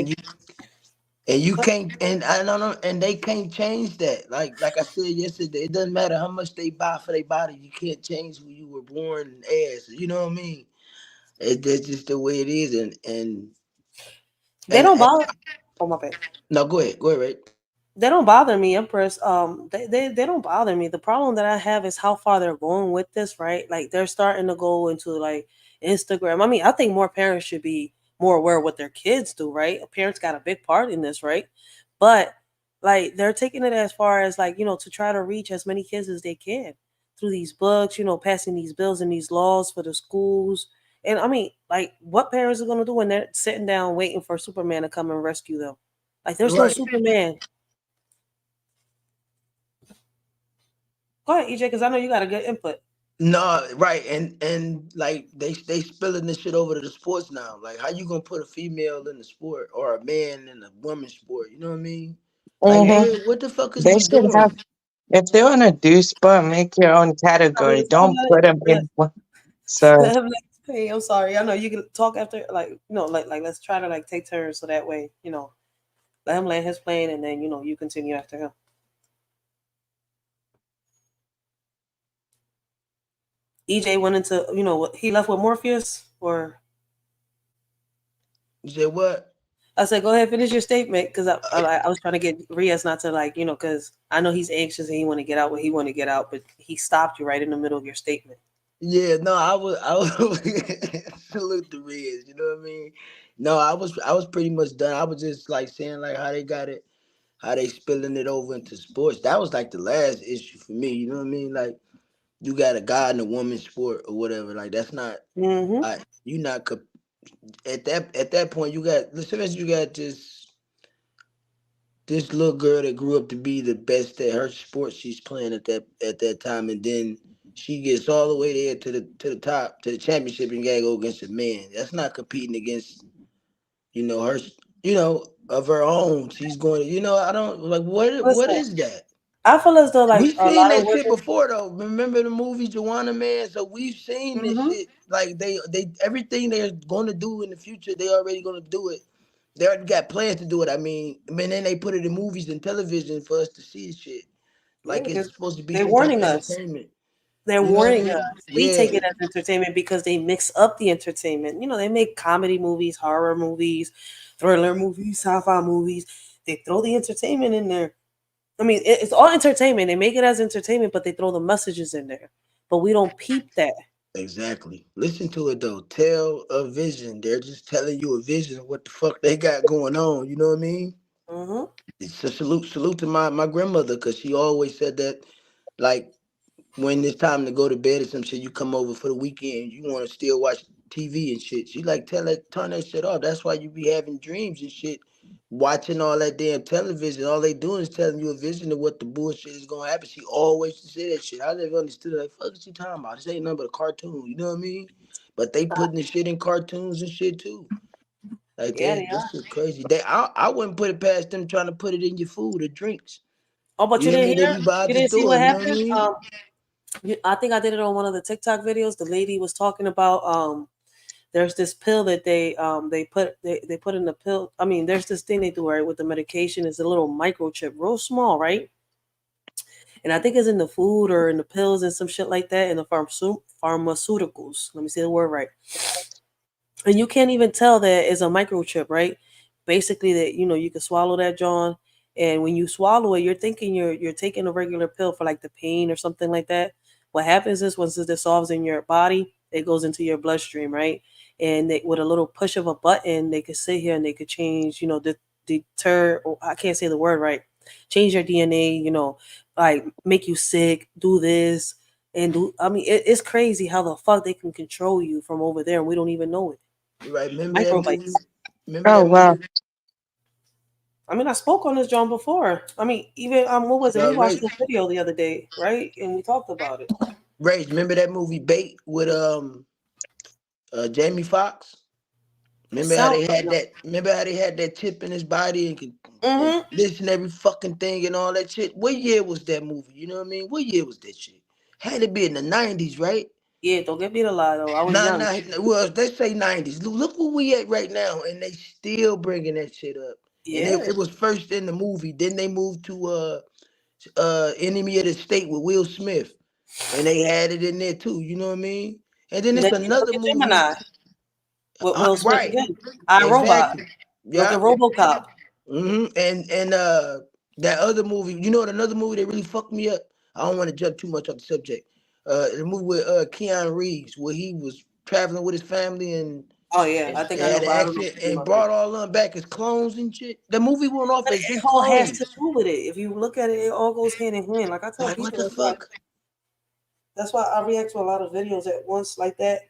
And you can't, and I don't know, and they can't change that. Like I said yesterday, it doesn't matter how much they buy for their body. You can't change who you were born as. You know what I mean? That's just the way it is. they And, don't and bother. Oh my bad. no, go ahead, right? They don't bother me, Empress. They don't bother me. The problem that I have is how far they're going with this, right? Like they're starting to go into like Instagram. I mean, I think more parents should be more aware of what their kids do, right? Parents got a big part in this, right? But like they're taking it as far as like, to try to reach as many kids as they can through these books, passing these bills and these laws for the schools. And I mean, like what parents are gonna do when they're sitting down waiting for Superman to come and rescue them? Like there's no Right. Superman. Go ahead, EJ, because I know you got a good input. No, right, and like they spilling this shit over to the sports now. Like, how you gonna put a female in the sport or a man in a woman's sport? You know what I mean? Like, Mm-hmm. what the fuck is They we should have, doing? if they want to do sport, make your own I mean, category. let him Don't put them let, in one. So, let him let, hey, I'm sorry. I know you can talk after, like, like let's try to like take turns so that way, let him land his plane and then you continue after him. EJ went into he left with Morpheus, or You said what? I said go ahead finish your statement because I was trying to get Riaz not to like because I know he's anxious and he want to get out what he want to get out, but he stopped you right in the middle of your statement. Yeah, no, I was salute the Reds. You know what I mean? No, I was pretty much done. I was just like saying like how they got it, how they spilling it over into sports. That was like the last issue for me. You know what I mean? Like you got a guy in a woman's sport or whatever. Like that's not. Mm-hmm. You not at that point. You got listen. You got this little girl that grew up to be the best at her sport she's playing at that time, and then she gets all the way there to the top to the championship and gotta go against a man. That's not competing against her of her own. She's going to I don't like what Listen, is that? I feel as though like We've a seen lot of that shit women. before though. Remember the movie Joanna Man? So we've seen this Mm-hmm. shit. Like they everything they're gonna do in the future, they already gonna do it. They already got plans to do it. I mean, then they put it in movies and television for us to see the shit. Yeah, Like it's supposed to be they're some type warning of us. entertainment. They're You know what I warning us. mean? We Yeah, take it as entertainment because they mix up the entertainment. They make comedy movies, horror movies, thriller movies, sci-fi movies. They throw the entertainment in there. I mean, it's all entertainment. They make it as entertainment, but they throw the messages in there. But we don't peep that. exactly. Listen to it though. Tell a vision. They're just telling you a vision of what the fuck they got going on. You know what I mean? Mm-hmm. It's a salute to my grandmother because she always said that like when it's time to go to bed or some shit, you come over for the weekend, you want to still watch TV and shit. She like turn that shit off. That's why you be having dreams and shit, watching all that damn television. All they doing is telling you a vision of what the bullshit is gonna happen. She always used to say that shit. I never understood like fuck is she talking about? This ain't nothing but a cartoon. You know what I mean? But they putting the shit in cartoons and shit too. Like Yeah, they they this are. shit crazy. I wouldn't put it past them trying to put it in your food or drinks. Oh, but You you hear didn't me? They hear? be by You the didn't see store. what You know what I happened? mean? I think I did it on one of the TikTok videos. The lady was talking about there's this pill that they put in the pill. I mean, there's this thing they do right with the medication. It's a little microchip, real small, right? And I think it's in the food or in the pills and some shit like that in the pharmaceuticals. Let me say the word right. and you can't even tell that it's a microchip, right? Basically, that you can swallow that, John, and when you swallow it, you're thinking you're taking a regular pill for like the pain or something like that. What happens is once it dissolves in your body, it goes into your bloodstream, right? And with a little push of a button, they could sit here and they could change, deter. Or I can't say the word right. Change your DNA, like make you sick, do this, and do. I mean, it's crazy how the fuck they can control you from over there, and we don't even know it. Right? Remember that movie? Microbites. Remember Oh that wow. movie? I mean, I spoke on this, John, before. I mean, even what was it? We watched Ray, this video the other day, right? And we talked about it. Ray, remember that movie Bait with Jamie Foxx? Remember how Sound. they had that? Remember how they had that chip in his body and could and Mm-hmm. listen to every fucking thing and all that shit? What year was that movie? You know what I mean? What year was that shit? Had to be in the 90s, right? Yeah, don't get me to lie though. I was Nah, young. nah. Well, they say 90s. Look where we at right now, and they still bringing that shit up. And Yeah. it was first in the movie. Then they moved to Enemy of the State with Will Smith, and they had it in there too. You know what I mean? And then Then it's you look another at movie. Gemini with Will Smith Right? again. I Robot. Exactly. Look Yeah. at RoboCop. And that other movie. You know what? Another movie that really fucked me up. I don't want to jump too much off the subject. The movie with Keanu Reeves, where he was traveling with his family and Oh yeah, I think I know, had an but I don't know accident what you're and talking about. brought all of them back as clones and shit. The movie went off But as it just all has to clones. do with it. If you look at it, it all goes hand in hand. Like I tell Like what people, the fuck? that's why I react to a lot of videos at once like that,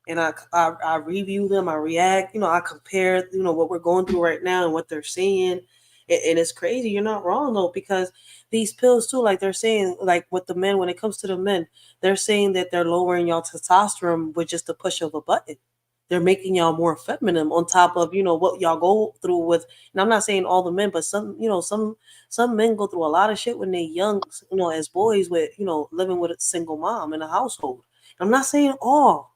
and I review them. I react. I compare. What we're going through right now and what they're saying, and it's crazy. You're not wrong though, because these pills too, like they're saying, like with the men, when it comes to the men, they're saying that they're lowering y'all testosterone with just the push of a button. They're making y'all more feminine on top of what y'all go through with. And I'm not saying all the men, but some men go through a lot of shit when they're young, as boys with living with a single mom in a household. I'm not saying all,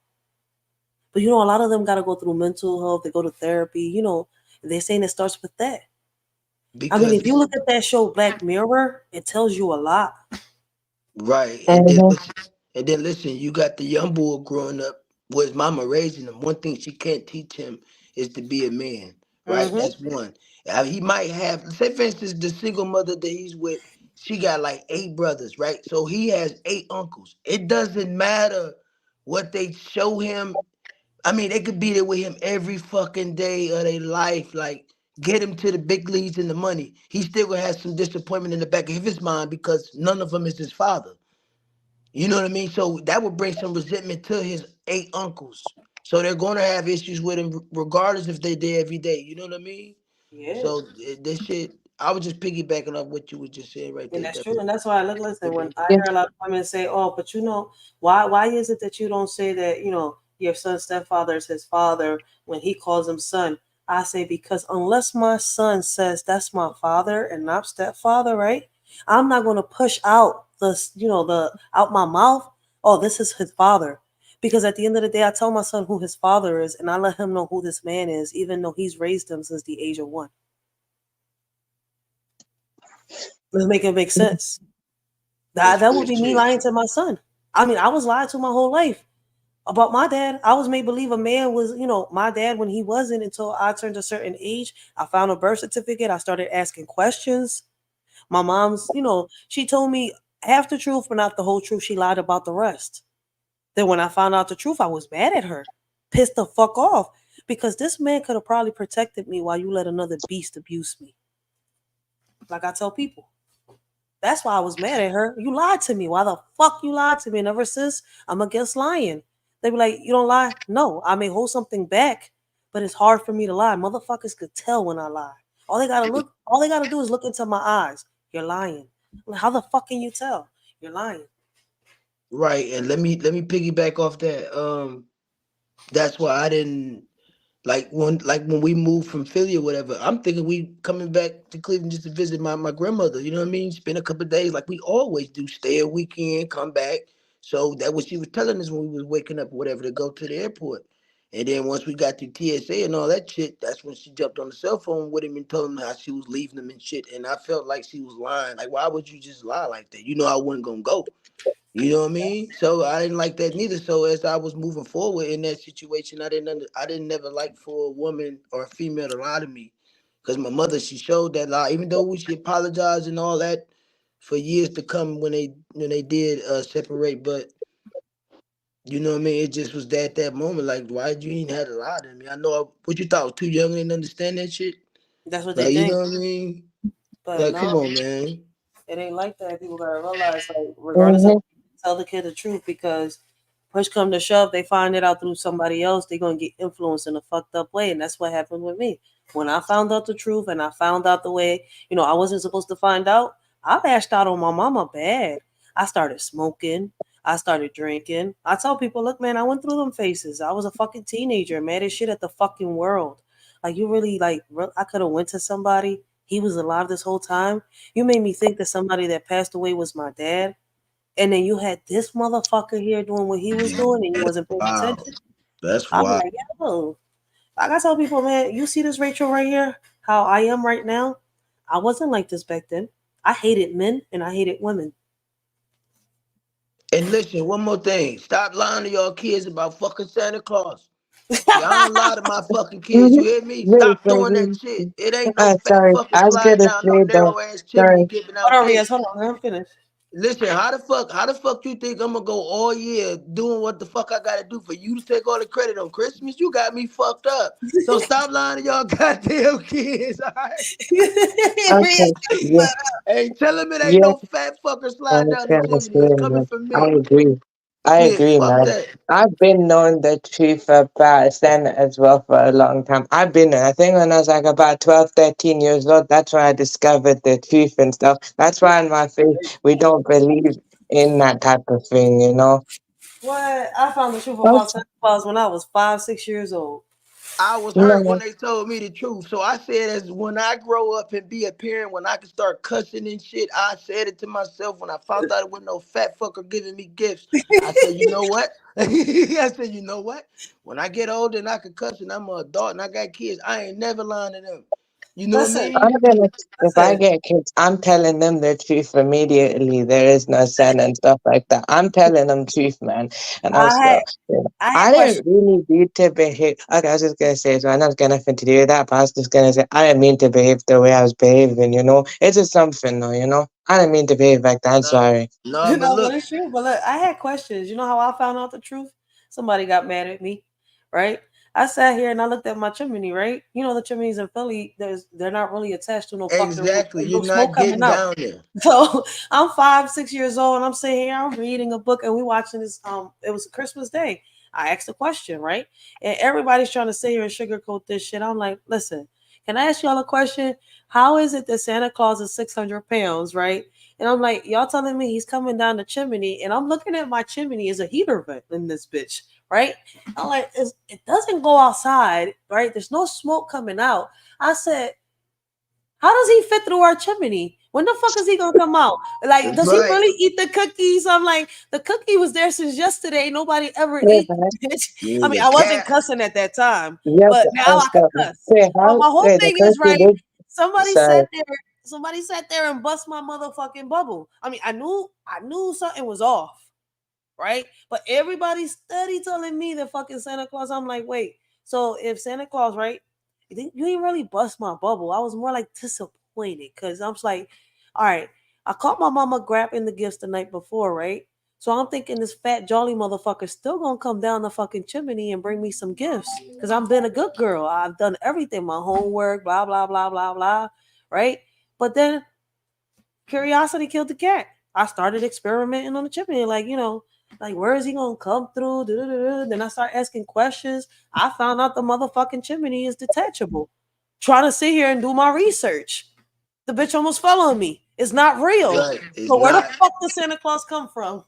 but a lot of them got to go through mental health. They go to therapy. They're saying it starts with that. I mean, Because if you look at that show Black Mirror, it tells you a lot. right, Mhm. and then listen, you got the young boy growing up with his mama raising him. One thing she can't teach him is to be a man. Right, Mm-hmm. that's one. He might have, say for instance, the single mother that he's with. She got like 8 brothers, right? So he has 8 uncles. It doesn't matter what they show him. I mean, they could be there with him every fucking day of their life. Like, get him to the big leagues and the money. He still gonna have some disappointment in the back of his mind because none of them is his father. You know what I mean? So that would bring some resentment to his 8 uncles. So they're gonna have issues with him regardless if they're there every day. You know what I mean? Yeah. So this shit, I was just piggybacking off what you were just saying right And there. that's true, Definitely. and that's why I listen when I Yeah. hear a lot of women say, "Oh, but why is it that you don't say that your son's stepfather is his father when he calls him son?" I say because unless my son says that's my father and not stepfather, right? I'm not going to push out the out my mouth. Oh, this is his father, because at the end of the day, I tell my son who his father is, and I let him know who this man is, even though he's raised him since the age of 1. Let's make it make sense. That That's that real would be me shit. lying to my son. I mean, I was lied to my whole life about my dad. I was made believe a man was, my dad when he wasn't until I turned a certain age. I found a birth certificate. I started asking questions. My mom's, she told me half the truth, but not the whole truth. She lied about the rest. Then when I found out the truth, I was mad at her, pissed the fuck off, because this man could have probably protected me while you let another beast abuse me. Like I tell people. That's why I was mad at her. You lied to me. Why the fuck you lied to me? And ever since, I'm against lying. They be like, you don't lie? No, I may hold something back, but it's hard for me to lie. Motherfuckers could tell when I lie. All they gotta do is look into my eyes. You're lying. Like, how the fuck can you tell? You're lying. Right, and let me piggyback off that. That's why I didn't like when we moved from Philly or whatever. I'm thinking we coming back to Cleveland just to visit my grandmother. You know what I mean? Spend a couple of days like we always do. Stay a weekend, come back. So that what she was telling us when we was waking up or whatever to go to the airport. And then once we got through TSA and all that shit, that's when she jumped on the cell phone with him and told him how she was leaving him and shit. And I felt like she was lying. Like, why would you just lie like that? You know I wasn't gonna go. You know what I mean? So I didn't like that neither. So as I was moving forward in that situation, I didn't never like for a woman or a female to lie to me, because my mother, she showed that lie. Even though she apologized and all that for years to come when they did separate, but you know what I mean. It just was that moment. Like, why did you even have to lie to me? I know what you thought I was too young and didn't understand that shit. That's what they Like, you think. know what I mean? But Like, come no, on, man. it ain't like that. People gotta realize, like, regardless of Mm-hmm. tell the kid the truth, because push come to shove, they find it out through somebody else, they're gonna get influenced in a fucked up way. And that's what happened with me. When I found out the truth and I found out the way, I wasn't supposed to find out, I lashed out on my mama bad. I started smoking. I started drinking. I tell people, look, man, I went through them phases. I was a fucking teenager, mad as shit at the fucking world. Like, you really, like, I could have went to somebody. He was alive this whole time. You made me think that somebody that passed away was my dad. And then you had this motherfucker here doing what he was doing and you wasn't paying Wow. attention. That's I'm wild. like, yo, like I tell people, man, you see this Rachel right here, how I am right now? I wasn't like this back then. I hated men and I hated women. And listen, one more thing. Stop lying to y'all kids about fucking Santa Claus. See, I don't lie to my fucking kids. Mm-hmm. You hear me? Wait, Stop doing that baby. shit. It ain't no fat Sorry, fucker I was sliding gonna down no say though. narrow ass chimney Sorry. giving Hold out on, Riaz, cake. hold on, I'm finished. Listen, how the fuck you think I'm gonna go all year doing what the fuck I gotta do for you to take all the credit on Christmas? You got me fucked up. So stop lying to y'all goddamn kids, all right? Riaz, Okay. Yeah. Hey, tell them it ain't Yeah. no fat fucker I sliding was down the gonna chimney. say, It's coming man. from I me. agree. I Yeah, agree, fuck man. that. I've been knowing the truth about Senate as well for a long time. I think when I was like about 12, 13 years old, that's when I discovered the truth and stuff. That's why in my faith, we don't believe in that type of thing, you know? what? I found the truth about Okay. Santa Claus when I was 5, 6 years old. I was hurt when No. they told me the truth. So I said, as when I grow up and be a parent, when I can start cussing and shit, I said it to myself when I found out it wasn't no fat fucker giving me gifts. I said, you know what? I said, you know what? When I get older and I can cuss and I'm an adult and I got kids, I ain't never lying to them. You know what I Listen, I'm mean? gonna, if I listen. get kids, I'm telling them the truth immediately. There is no sin and stuff like that. I'm telling them truth, man. And I also, had you know, I had I didn't questions. really need to behave. Okay, I was just gonna say, so I know it's got nothing to do with that, but I was just gonna say, I didn't mean to behave the way I was behaving, you know? It's just something, though, you know? I didn't mean to behave like that. I'm No, sorry. no, but No, but look, it's true. But look, I had questions. You know how I found out the truth? Somebody got mad at me, right? I sat here and I looked at my chimney, right? You know the chimneys in Philly, they're not really attached to no fucking roof. exactly. There's You're no smoke not coming getting out. down there. So I'm 5, 6 years old, and I'm sitting here, I'm reading a book, and we watching this. It was a Christmas day. I asked a question, right? And everybody's trying to sit here and sugarcoat this shit. I'm like, listen, can I ask y'all a question? How is it that Santa Claus is 600 pounds, right? And I'm like, y'all telling me he's coming down the chimney, and I'm looking at my chimney as a heater vent in this bitch, right? I'm like, it doesn't go outside, right? There's no smoke coming out. I said, how does he fit through our chimney? When the fuck is he gonna come out? Like, does he Right. really eat the cookies? I'm like, the cookie was there since yesterday. Nobody ever Yeah, ate the bitch. I You're mean, the I wasn't cat. cussing at that time, yeah, but but now I can also, cuss. wait, But how, my whole wait, the thing is cookie right. did, Somebody sorry. sat there. Somebody sat there and bust my motherfucking bubble. I mean, I knew something was off, right? But everybody's steady telling me that fucking Santa Claus. I'm like, wait. So if Santa Claus, right? You ain't really bust my bubble. I was more like disappointed because I'm just like, all right. I caught my mama grabbing the gifts the night before, right? So I'm thinking this fat jolly motherfucker still gonna come down the fucking chimney and bring me some gifts because I've been a good girl. I've done everything, my homework, blah blah blah blah blah, right? But then curiosity killed the cat. I started experimenting on the chimney, like, like where is he gonna come through? Da-da-da-da. Then I start asking questions. I found out the motherfucking chimney is detachable. Trying to sit here and do my research. The bitch almost fell on me. It's not real. Right. It's So where the not. fuck does Santa Claus come from?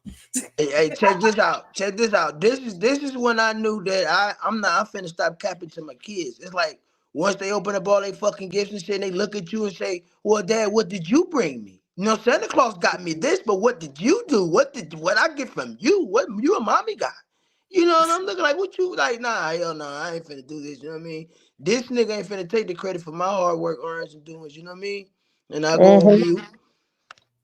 Hey, check this out. Check this out. This is when I knew that I'm finna stop capping to my kids. It's like once they open up all their fucking gifts and shit, and they look at you and say, "Well, Dad, what did you bring me? You know, Santa Claus got me this, but what did you do? What I get from you? What you and mommy got? You know, and I'm looking like, what you like? Nah, hell no, I ain't finna do this. You know what I mean? This nigga ain't finna take the credit for my hard work, earns and doings. You know what I mean? And I go on Mm-hmm. mute.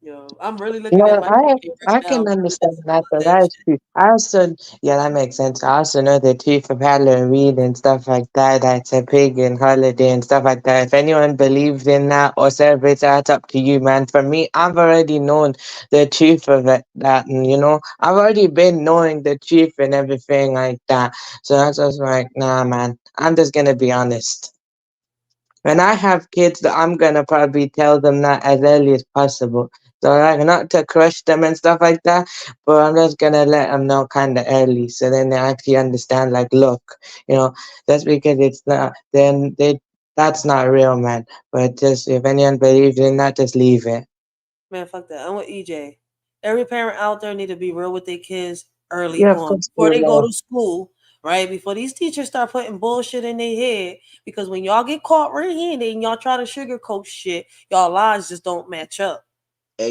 Yo, I'm really looking at No, my kid right I now, can understand reminiscing that. about So that that's shit. true. I also, yeah, that makes sense. I also know the truth of Halloween and stuff like that. That's a pagan holiday and stuff like that. If anyone believes in that or celebrates that, it's up to you, man. For me, I've already known the truth of it. That, and I've already been knowing the truth and everything like that. So that's just like, nah, man. I'm just gonna be honest. When I have kids, I'm gonna probably tell them that as early as possible. So like not to crush them and stuff like that, but I'm just gonna let them know kind of early, so then they actually understand. Like, look, just because it's not, then that's not real, man. But just if anyone believes in that, just leave it. Man, fuck that. I'm with EJ. Every parent out there need to be real with their kids early Yeah, of on course before they they go will. to school, right? Before these teachers start putting bullshit in their head. Because when y'all get caught red-handed and y'all try to sugarcoat shit, y'all lies just don't match up,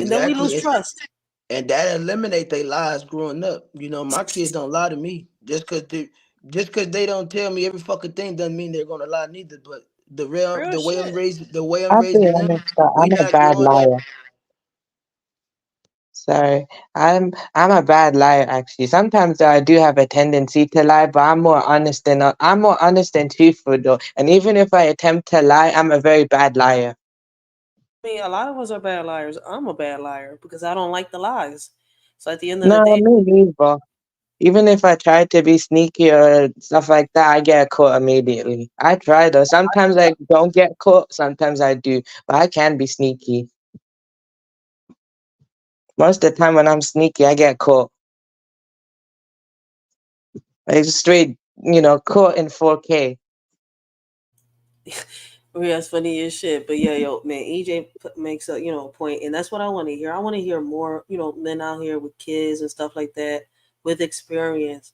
and then we lose Exactly. trust. And that eliminate their lies growing up. You know, my kids don't lie to me. Just cause they don't tell me every fucking thing doesn't mean they're gonna lie neither. But Real shit. the way I'm I'll be raising them, honest, though, we I'm a not bad growing up. liar. Sorry, I'm a bad liar actually. Sometimes I do have a tendency to lie, but I'm more honest than truthful though. And even if I attempt to lie, I'm a very bad liar. I mean, a lot of us are bad liars. I'm a bad liar because I don't like the lies. So at the end of the No, day, me neither. Even if I try to be sneaky or stuff like that, I get caught immediately. I try though. Sometimes I don't get caught, sometimes I do, but I can be sneaky. Most of the time when I'm sneaky, I get caught. Like straight, caught in 4K. yeah, it's funny as shit. But yeah, yo, man, EJ makes a point, and that's what I want to hear. I want to hear more, men out here with kids and stuff like that, with experience,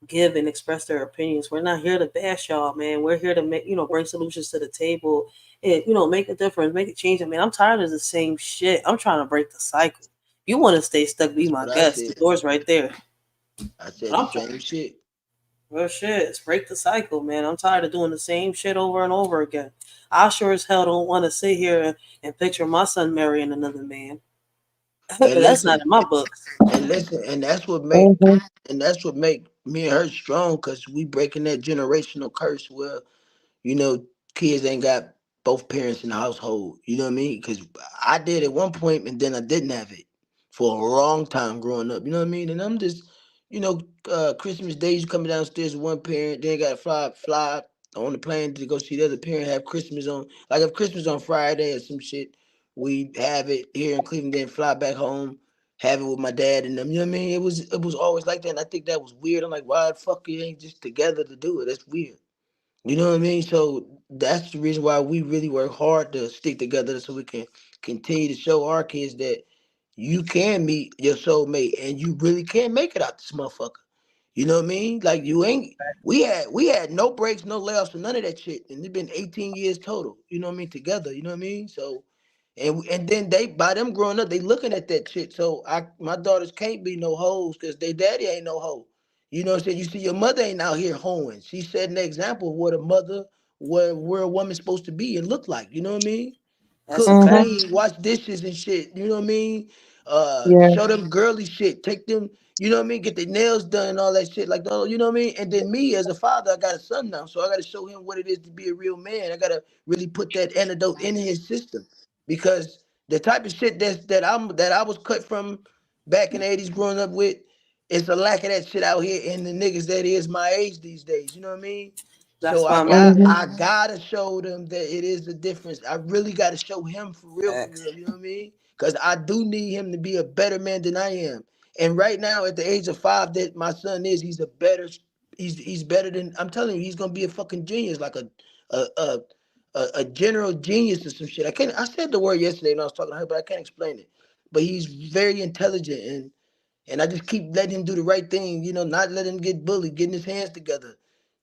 give and express their opinions. We're not here to bash y'all, man. We're here to make bring solutions to the table and make a difference, make a change. I mean, I'm tired of the same shit. I'm trying to break the cycle. You want to stay stuck? Be That's my what I guest. The said. door's right there. I But said the I'm trying. same shit. Well, shit, it's break the cycle, man. I'm tired of doing the same shit over and over again. I sure as hell don't want to sit here and picture my son marrying another man. And That's not listen, in my books. and Hmm. that's what make me and her strong, cause we breaking that generational curse where you know, kids ain't got both parents in the household. You know what I mean? Because I did at one point, and then I didn't have it for a long time growing up. You know what I mean? And I'm just, Christmas Day, you coming downstairs with one parent, then got to fly on the plane to go see the other parent. Have Christmas on, like if Christmas on Friday or some shit, we have it here in Cleveland, then fly back home. Have it with my dad and them. You know what I mean? It was always like that, and I think that was weird. I'm like, why the fuck you ain't just together to do it? That's weird. You know what I mean? So that's the reason why we really work hard to stick together so we can continue to show our kids that you can meet your soulmate and you really can make it out this motherfucker. You know what I mean? Like you ain't we had no breaks, no layoffs, or none of that shit. And it's been 18 years total, you know what I mean, together. You know what I mean? So and then they by them growing up, they looking at that shit. So my daughters can't be no hoes because their daddy ain't no hoe. You know what I'm saying? You see, your mother ain't out here hoeing. She set an example of what a mother, where a woman's supposed to be and look like. You know what I mean? That's a Cook, fact. Hmm. clean, wash dishes and shit. You know what I mean? Yeah. Show them girly shit. Take them, you know what I mean? Get their nails done and all that shit. Like, you know what I mean? And then me as a father, I got a son now, so I got to show him what it is to be a real man. I got to really put that antidote in his system because the type of shit that I was cut from back in the 80s growing up with, it's a lack of that shit out here in the niggas that is my age these days. You know what I mean? So That's I why I'm got Hmm. I gotta show them that it is a difference. I really gotta show him for facts. real, you know what I mean? Because I do need him to be a better man than I am. And right now, at the age of 5 that my son is, he's better than I'm telling you, he's gonna be a fucking genius, like a a a general genius or some shit. I said the word yesterday when I was talking to her, but I can't explain it. But he's very intelligent and I just keep letting him do the right thing, not letting him get bullied, getting his hands together.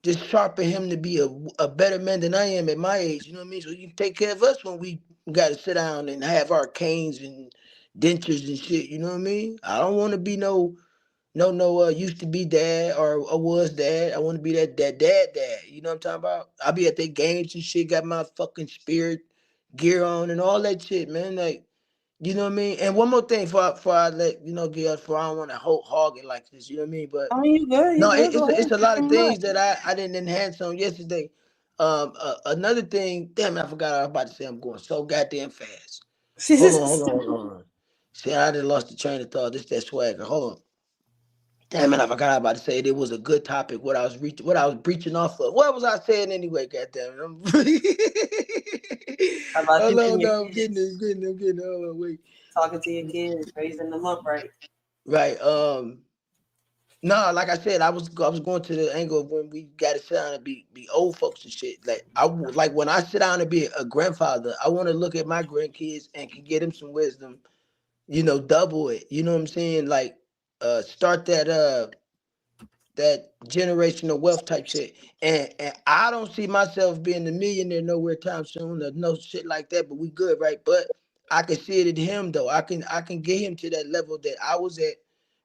Just sharpen him to be a better man than I am at my age, you know what I mean? So you can take care of us when we gotta sit down and have our canes and dentures and shit, you know what I mean? I don't wanna be no used to be dad or was dad. I want to be that dad. You know what I'm talking about? I'll be at their games and shit, got my fucking spirit gear on and all that shit, man. Like, you know what I mean? And one more thing for I let get for I don't want to hog it like this, you know what I mean? But I mean, you good, no, go ahead. it's a Keep lot of in mind. things that I didn't enhance on yesterday. Another thing, damn it, I forgot what I was about to say. I'm going so goddamn fast. Hold on. See, I just lost the train of thought. This that swagger. Hold on. Damn it, I forgot about to say it. It was a good topic. What I was breaching off of. What was I saying anyway? Goddamn it. About you Hold and on, your no, kids, I'm getting. Hold on, wait. talking to your kids, raising them up right. Right. No, like I said, I was going to the angle of when we got to sit down and be old folks and shit. Like like when I sit down and be a grandfather, I want to look at my grandkids and can get them some wisdom. Double it. You know what I'm saying? Like, start that generational wealth type shit. And I don't see myself being a millionaire nowhere time soon or no shit like that, but we good, right? But I can see it in him though. I can get him to that level that I was at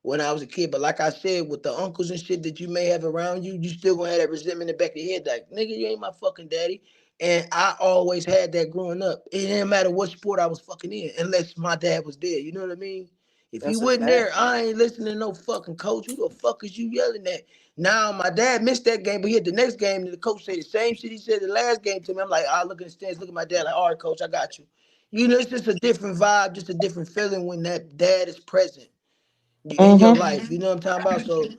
when I was a kid. But like I said, with the uncles and shit that you may have around you, you still gonna have that resentment in the back of your head, like, nigga, you ain't my fucking daddy. And I always had that growing up. It didn't matter what sport I was fucking in, unless my dad was there. You know what I mean? If he That's a wasn't fact. there, I ain't listening to no fucking coach. Who the fuck is you yelling at? Now my dad missed that game, but he hit the next game, and the coach said the same shit he said the last game to me. I'm like, I look in the stands, look at my dad, like, all right, coach, I got you. It's just a different vibe, just a different feeling when that dad is present in your Mm-hmm. life. You know what I'm talking about? So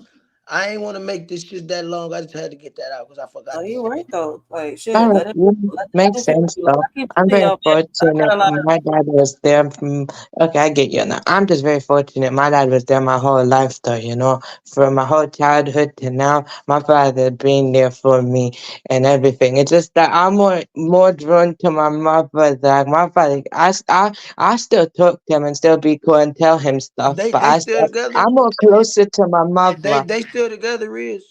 I ain't want to make this shit that long. I just had to get that out because I No, forgot to you're say right it. though. Like All shit, right, yeah, let makes them sense continue. though. I keep I'm telling very y'all, man. I fortunate. got a lot of My dad was there. Okay, I get you now. I'm just very fortunate. My dad was there my whole life, though. From my whole childhood to now. My father being there for me and everything. It's just that I'm more drawn to my mother. Like my father, I still talk to him and still be cool and tell him stuff. They But they still together. I'm more closer to my They mother. they still together, Riz.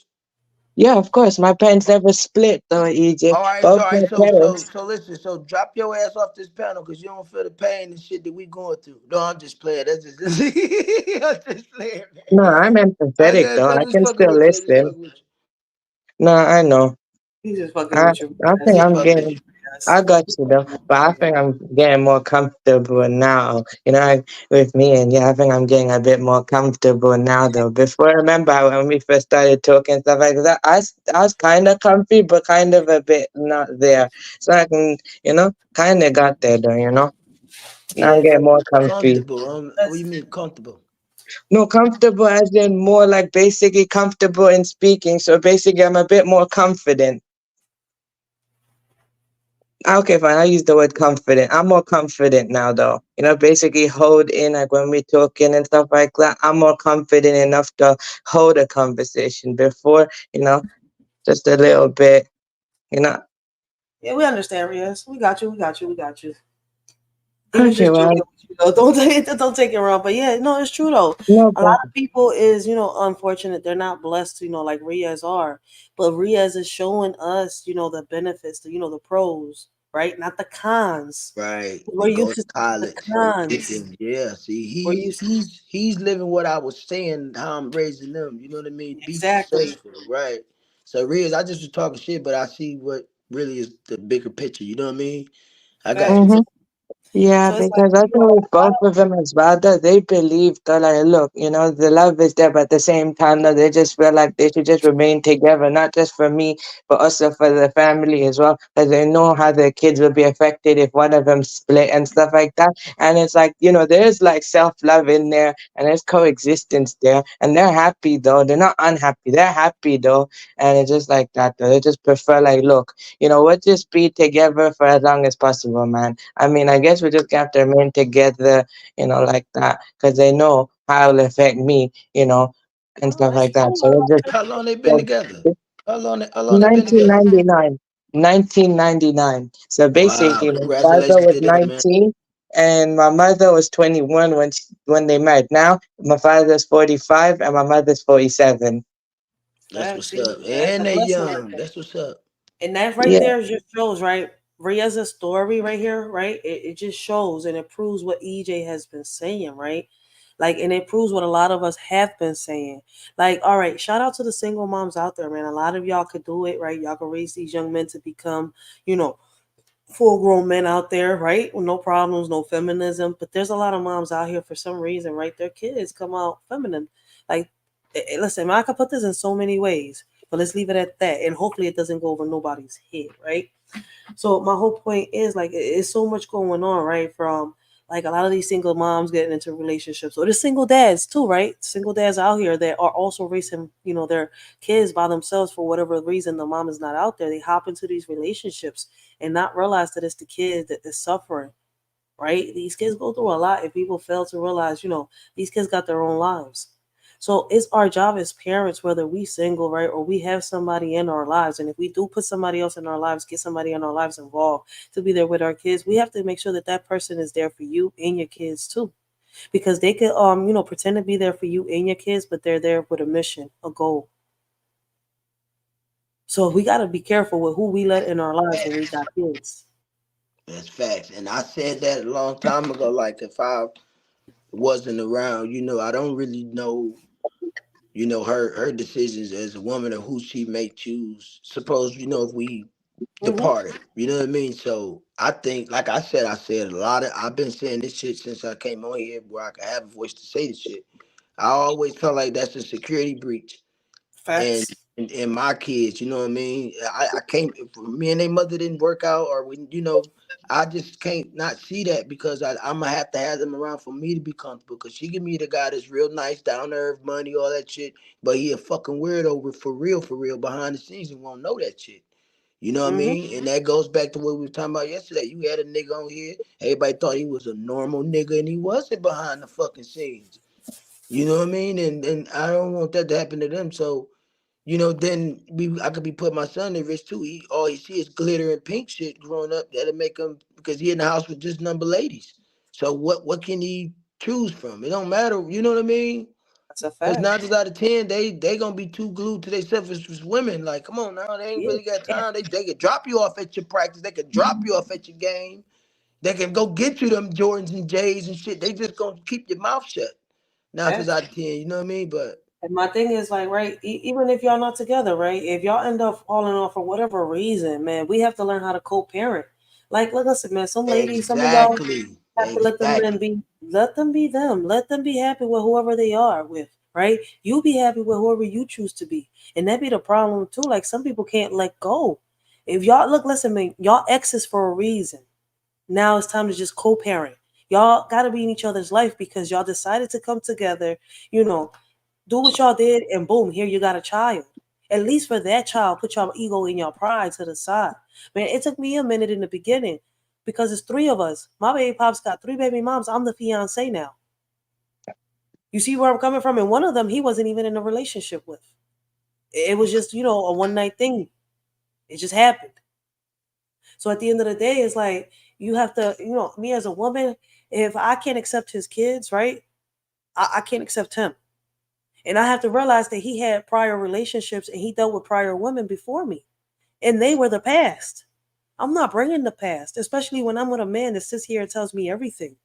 Yeah, of course. My parents never split, though, EJ. All Both right, my so so parents. so listen, so drop your ass off this panel because you don't feel the pain and shit that we going through. No, I'm just playing. That's just I'm just playing, No, man. I'm empathetic though. I'm I just can fucking still with you. I'm just listen. fucking with you. No, I know. he's just fucking I with you. I I'm think Yes. just I'm fucking with getting. you. I Yes. got He's you though, fucking with but I you. think I'm getting more comfortable now. With me, and yeah, I think I'm getting a bit more comfortable now though. Before, remember when we first started talking stuff like that, I was kind of comfy, but kind of a bit not there. So I can, kind of got there though. Now I'm Yeah, getting more comfy. Comfortable. What do that's you mean comfortable? No, comfortable as in more like basically comfortable in speaking. So basically, I'm a bit more confident. Okay, fine. I use the word confident. I'm more confident now, though. Basically hold in, like when we talking and stuff like that. I'm more confident enough to hold a conversation. Before, just a little bit, you know. yeah. We understand, Riaz. We got you. We got you. We got you. He was Okay, just well, joking with you though. Don't take it wrong. But yeah, no, it's true though. no, A but lot of people is unfortunate. They're not blessed, like Riaz are. But Riaz is showing us, the benefits, the pros, right? Not the cons. Right. We're Go used to to seeing the college. Get cons. them. Yeah. See, We're he's used he's he's living what I was saying. How I'm raising them. You know what I mean? Be exactly. successful. Right. So, Riz, I just was talking shit, but I see what really is the bigger picture. You know what I mean? I got you. Facts. mhm. Yeah, So it's like because I think with a lot both of them as well, that they believe that, like, look, the love is there, but at the same time, that they just feel like they should just remain together, not just for me, but also for the family as well, because they know how their kids will be affected if one of them split and stuff like that. And it's like, there's like self-love in there, and there's coexistence there, and they're happy though. They're not unhappy. They're happy though, and it's just like that though. They just prefer, like, look, we'll just be together for as long as possible, man. I mean, I guess we just have to remain together, like that, because they know how it'll affect me, and no, stuff it's like that. true. So it's How long they been just together? How long they been together? 1999. 1999. So Wow. basically, my father Congratulations was to them, man. 19 and my mother was 21 when they met. Now, my father's 45 and my mother's 47. That's Facts. what's See, up. that's And a they blessing right young. there. That's what's up. And that right Yeah. there just shows, right? Ria's story right here, right? It just shows and it proves what EJ has been saying, right? Like, and it proves what a lot of us have been saying. Like, all right, shout out to the single moms out there, man. A lot of y'all could do it, right? Y'all can raise these young men to become, full grown men out there, right? With no problems, no feminism. But there's a lot of moms out here for some reason, right? Their kids come out feminine. Like, listen, I could put this in so many ways, but let's leave it at that. And hopefully it doesn't go over nobody's head, right? So my whole point is like it's so much going on, right? From like a lot of these single moms getting into relationships, or the single dads too, right? Single dads out here that are also raising, their kids by themselves for whatever reason the mom is not out there. They hop into these relationships and not realize that it's the kid that is suffering, right? These kids go through a lot, and people fail to realize, these kids got their own lives. So it's our job as parents, whether we single, right, or we have somebody in our lives. And if we do put somebody else in our lives, get somebody in our lives involved to be there with our kids, we have to make sure that that person is there for you and your kids too. Because they could, pretend to be there for you and your kids, but they're there with a mission, a goal. So we got to be careful with who we let in our lives when we Facts. got kids. That's facts. And I said that a long time ago. Like if I wasn't around, I don't really know, her decisions as a woman or who she may choose. Suppose, if we Mm-hmm. departed, you know what I mean? So I think, like I said a lot of I've been saying this shit since I came on here where I could have a voice to say this shit. I always felt like that's a security breach. and Facts. and my kids, you know what I mean? I can't. If me and their mother didn't work out, or when I just can't not see that because I'm gonna have to have them around for me to be comfortable. Because she give me the guy that's real nice, down to earth, money, all that shit, but he a fucking weirdo for real behind the scenes and won't know that shit. You know what I Mm-hmm. mean? And that goes back to what we were talking about yesterday. You had a nigga on here. Everybody thought he was a normal nigga, and he wasn't behind the fucking scenes. You know what I mean? And I don't want that to happen to them. So then I could be putting my son at risk too. All he see is glitter and pink shit growing up. That'll make him because he in the house with just number ladies. So what can he choose from? It don't matter. You know what I mean? That's a Because fact. 9 out of 10, they gonna be too glued to themselves as women. Like, come on now, they ain't Yeah. really got time. They could drop you off at your practice. They could drop you off at your game. They can go get you them Jordans and J's and shit. They just gonna keep your mouth shut. 9 Facts. out of 10. You know what I mean? But And my thing is like, right, even if y'all not together, right, if y'all end up falling off for whatever reason, man, we have to learn how to co-parent. Like, look, listen, man, some ladies, some of y'all exactly, have to exactly. let them be them, let them be happy with whoever they are with, right? You be happy with whoever you choose to be, and that be the problem too. Like some people can't let go. If y'all look, listen, man, y'all exes for a reason. Now it's time to just co-parent. Y'all got to be in each other's life because y'all decided to come together, you know, do what y'all did, and boom, here you got a child. At least for that child, put your ego and your pride to the side. Man, it took me a minute in the beginning because it's three of us. My baby pops got three baby moms. I'm the fiance now. You see where I'm coming from? And one of them, he wasn't even in a relationship with. It was just, a one night thing. It just happened. So at the end of the day, it's like you have to, me as a woman, if I can't accept his kids, right? I can't accept him. And I have to realize that he had prior relationships and he dealt with prior women before me. And they were the past. I'm not bringing the past, especially when I'm with a man that sits here and tells me everything.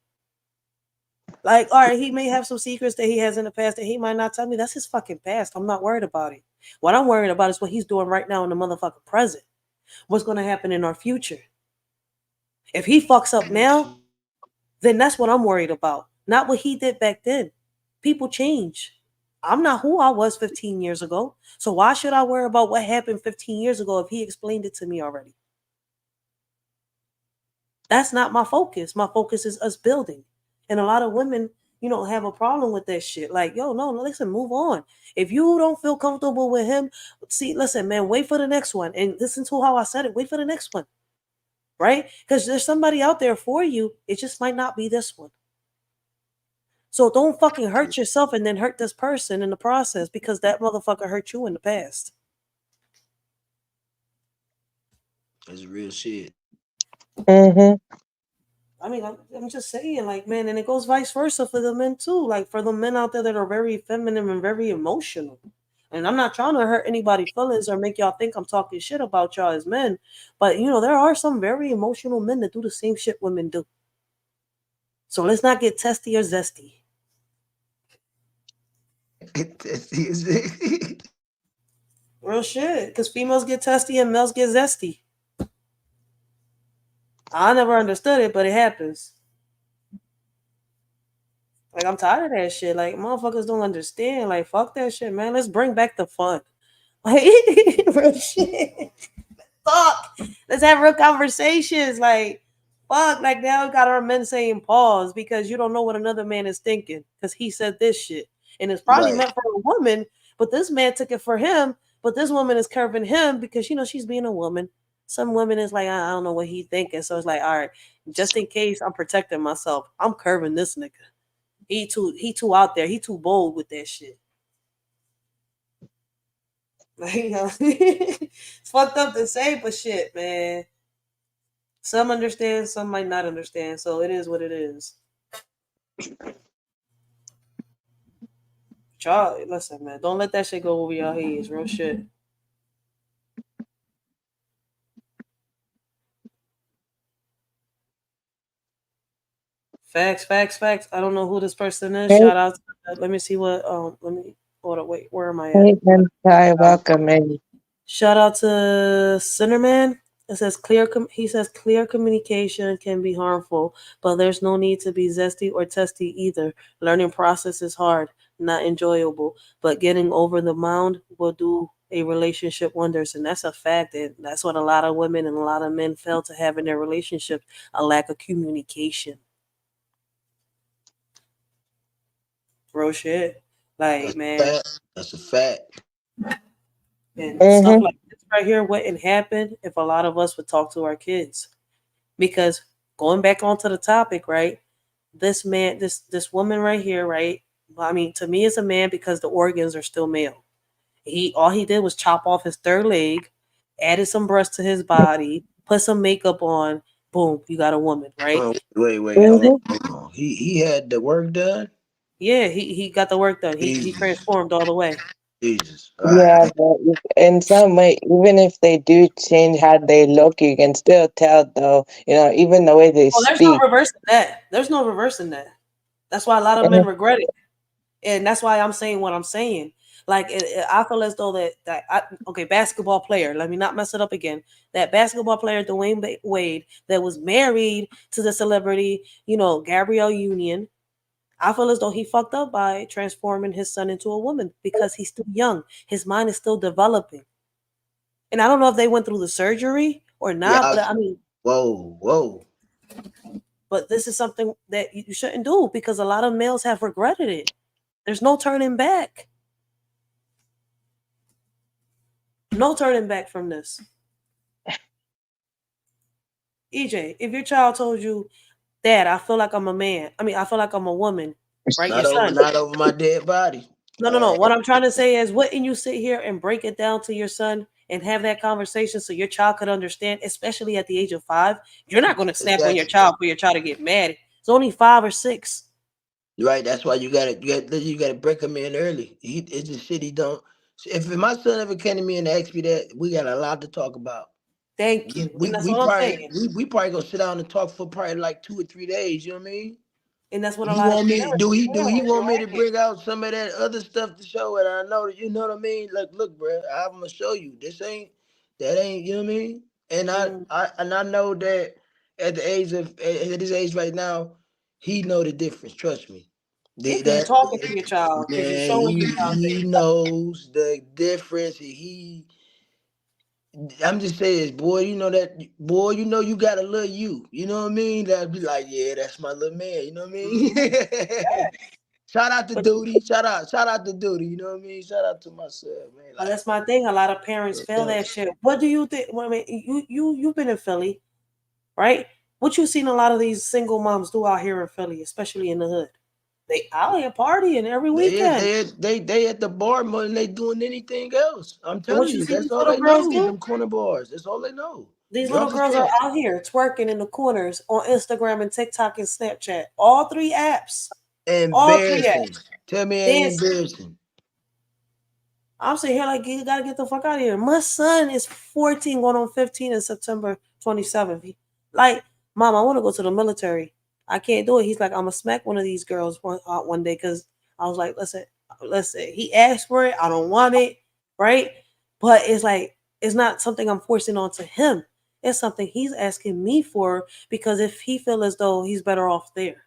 Like, all right, he may have some secrets that he has in the past that he might not tell me. That's his fucking past. I'm not worried about it. What I'm worried about is what he's doing right now in the motherfucking present. What's going to happen in our future? If he fucks up now, then that's what I'm worried about. Not what he did back then. People change. I'm not who I was 15 years ago. So why should I worry about what happened 15 years ago if he explained it to me already? That's not my focus. My focus is us building. And a lot of women, have a problem with that shit. Like, yo, no, listen, move on. If you don't feel comfortable with him, see, listen, man, wait for the next one. And listen to how I said it. Wait for the next one. Right? Because there's somebody out there for you. It just might not be this one. So don't fucking hurt yourself and then hurt this person in the process because that motherfucker hurt you in the past. That's real shit. Mm-hmm. I mean, I'm just saying, like, man, and it goes vice versa for the men too. Like for the men out there that are very feminine and very emotional. And I'm not trying to hurt anybody's feelings or make y'all think I'm talking shit about y'all as men. But there are some very emotional men that do the same shit women do. So let's not get testy or zesty. Testy is Real shit. Because females get testy and males get zesty. I never understood it, but it happens. Like, I'm tired of that shit. Like, motherfuckers don't understand. Like, fuck that shit, man. Let's bring back the fun. Like, real shit. Fuck. Let's have real conversations. Like, fuck. Like, now we got our men saying pause because you don't know what another man is thinking because he said this shit. And it's probably Right. meant for a woman, but this man took it for him. But this woman is curving him because, she's being a woman. Some women is like, I don't know what he thinking. So it's like, all right, just in case I'm protecting myself, I'm curving this nigga. He too out there. He too bold with that shit. Like, it's fucked up to say, but shit, man. Some understand, some might not understand. So it is what it is. Y'all, listen, man. Don't let that shit go over your heads. Real shit. Facts. I don't know who this person is. Hey, Shout out. Let me see what. Let me. Hold on. Wait. Where am I hey, at? Hentai, welcome in. Shout out to Cinnamon. It says he says clear communication can be harmful, but there's no need to be zesty or testy either. Learning process is hard, not enjoyable, but getting over the mound will do a relationship wonders, and that's a fact. And that's what a lot of women and a lot of men fail to have in their relationship: a lack of communication. Real shit. Like, man, That's a fact. and stuff Mm-hmm. like this right here wouldn't happen if a lot of us would talk to our kids. Because going back onto the topic, right? This man, this woman right here, right? I mean, to me, it's a man because the organs are still male. All he did was chop off his third leg, added some breasts to his body, put some makeup on. Boom, you got a woman, right? Wait, hold Mm-hmm. on. He had the work done. Yeah, he got the work done. He Jesus, transformed all the way. Jesus. Yeah, but in some way, even if they do change how they look, you can still tell, though, even the way they Oh, there's no speak. reversing that. There's no reversing that. That's why a lot of men regret it. And that's why I'm saying what I'm saying. Like, I feel as though okay, basketball player. Let me not mess it up again. That basketball player, Dwayne Wade, that was married to the celebrity, Gabrielle Union. I feel as though he fucked up by transforming his son into a woman because he's still young. His mind is still developing. And I don't know if they went through the surgery or not, Yeah. but I mean, Whoa. but this is something that you shouldn't do because a lot of males have regretted it. There's no turning back. No turning back from this. EJ, if your child told you, Dad, I feel like I'm a man. I mean, I feel like I'm a woman, right? Your son. Not over my dead body. No. What I'm trying to say is, wouldn't you sit here and break it down to your son and have that conversation so your child could understand, especially at the age of 5? You're not going to snap on your child for your child to get mad. It's only 5 or 6. Right. That's why you gotta break him in early. It's the shit he don't. If my son ever came to me and asked me that, we got a lot to talk about. Thank you. And that's We what I'm probably saying. we probably gonna sit down and talk for probably like 2 or 3 days. You know what I mean? And that's what a He lot of want me parents do he do. want me to bring out some of that other stuff to show it? I know that, you know what I mean. Look, bro, I'm gonna show you. That ain't, you know what I mean. And I know that at his age right now, he know the difference. Trust me. Yeah, because you're talking to your child, because you're Man, showing your child he things. knows the difference. I'm just saying, boy, you know you got a little you. You know what I mean? That'd be like, yeah, that's my little man. You know what I mean? Shout out to But Duty. Shout out to Duty. You know what I mean? Shout out to myself, man. Like, that's my thing. A lot of parents fail that shit. What do you think? Well, I mean, you've been in Philly, right? What you seen a lot of these single moms do out here in Philly, especially in the hood? They out here partying every weekend. they at the bar more than they doing anything else. I'm And what telling you you, see that's these all little they girls know. do? Them corner bars. That's all they know. These little Drunk as girls are fuck. out here twerking in the corners on Instagram and TikTok and Snapchat. All 3 apps. All 3 Embarrassing. apps. Tell me it ain't Dancing. embarrassing. I'm sitting here like, you gotta get the fuck out of here. My son is 14 going on 15 in September 27th. Like, Mom, I want to go to the military. I can't do it. He's like, I'm gonna smack one of these girls one day because I was like, listen, listen, he asked for it. I don't want it, right? But it's like it's not something I'm forcing onto him. It's something he's asking me for because if he feel as though he's better off there.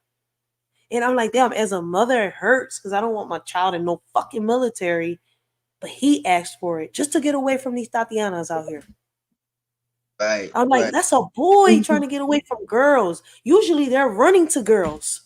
And I'm like, damn, as a mother, it hurts because I don't want my child in no fucking military. But he asked for it just to get away from these Tatianas out here. Right, I'm like, right. that's a boy trying to get away from girls. Usually they're running to girls.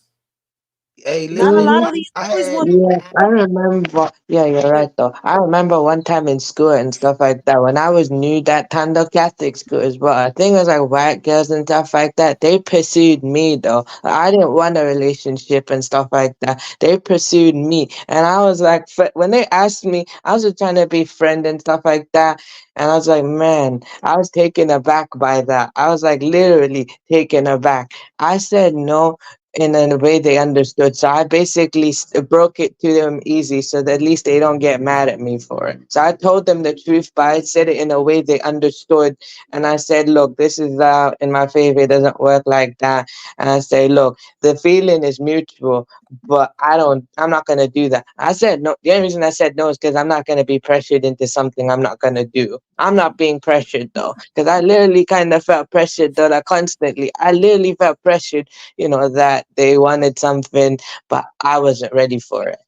Hey, Not a listen, lot Mhm. of these I boys had want Yeah, I remember. Yeah, you're to. right though. I remember one time in school and stuff like that when I was new that Tando Catholic school as well. I think it was like white girls and stuff like that. They pursued me though. I didn't want a relationship and stuff like that. They pursued me, and I was like, when they asked me, I was just trying to be friend and stuff like that. And I was like, man, I was taken aback by that. I was like literally taken aback. I said no in a way they understood. So I basically broke it to them easy so that at least they don't get mad at me for it. So I told them the truth, but I said it in a way they understood. And I said, look, this is in my favor. It doesn't work like that. And I say, look, the feeling is mutual, but I'm not going to do that. I said no. The only reason I said no is because I'm not going to be pressured into something I'm not going to do. I'm not being pressured though, because I literally kind of felt pressured though, like constantly. I literally felt pressured, that they wanted something, but I wasn't ready for it.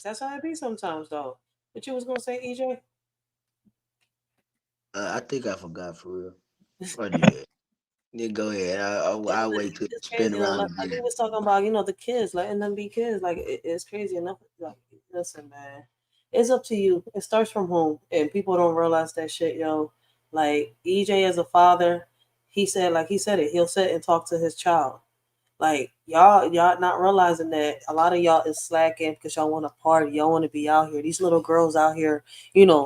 That's how it be sometimes, though. What you was gonna say, EJ? I think I forgot for real. Or did it? Yeah, go ahead. I'll wait till you It's spin crazy. around Like we again. was talking about, the kids, letting them be kids. Like it's crazy enough. Like, listen, man, it's up to you. It starts from home, and people don't realize that shit, yo. Like EJ as a father, he said it. He'll sit and talk to his child. Like y'all not realizing that a lot of y'all is slacking because y'all want to party, y'all want to be out here. These little girls out here,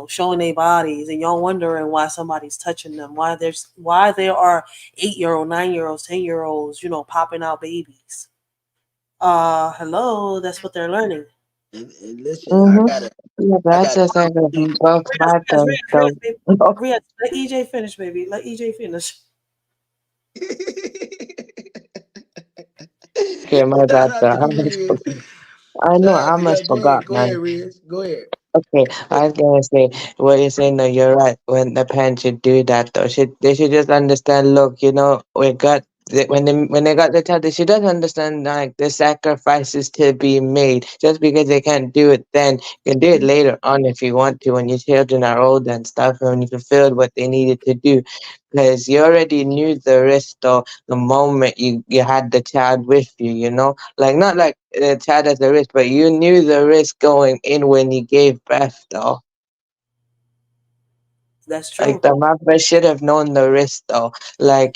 showing their bodies, and y'all wondering why somebody's touching them. Why there are 8-year-old, 9-year-olds, 10-year-olds, popping out babies. Hello, that's what they're learning. And listen, I Mm-hmm. gotta, Yeah, I that's gotta. just like a both Riaz, matters. Riaz, So, baby. Riaz, let EJ finish, baby. Let EJ finish. okay, my Shout bad. out Sir. to you, Riz. I know Shout out I to must you. forgot, Go ahead, man. Riz. Go ahead. Okay, I was gonna say what you're saying. No, you're right. When the parents should do that, though, they should just understand. Look, when they got the child, they should just understand like the sacrifices to be made. Just because they can't do it then, you can do it later on if you want to, when your children are old and stuff, and when you fulfilled what they needed to do. Because you already knew the risk, though, the moment you had the child with you. Like not like the child has the risk, but you knew the risk going in when you gave birth, though. That's Like true. the mother should have known the risk, though. Like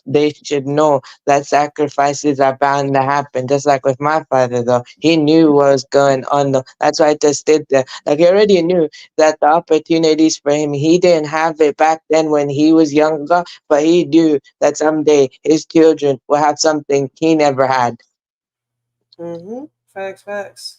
they should know that sacrifices are bound to happen. Just like with my father, though, he knew what was going on. Though that's why I just did that. Like he already knew that the opportunities for him, he didn't have it back then when he was younger, but he knew that someday his children will have something he never had. Mm-hmm. Facts.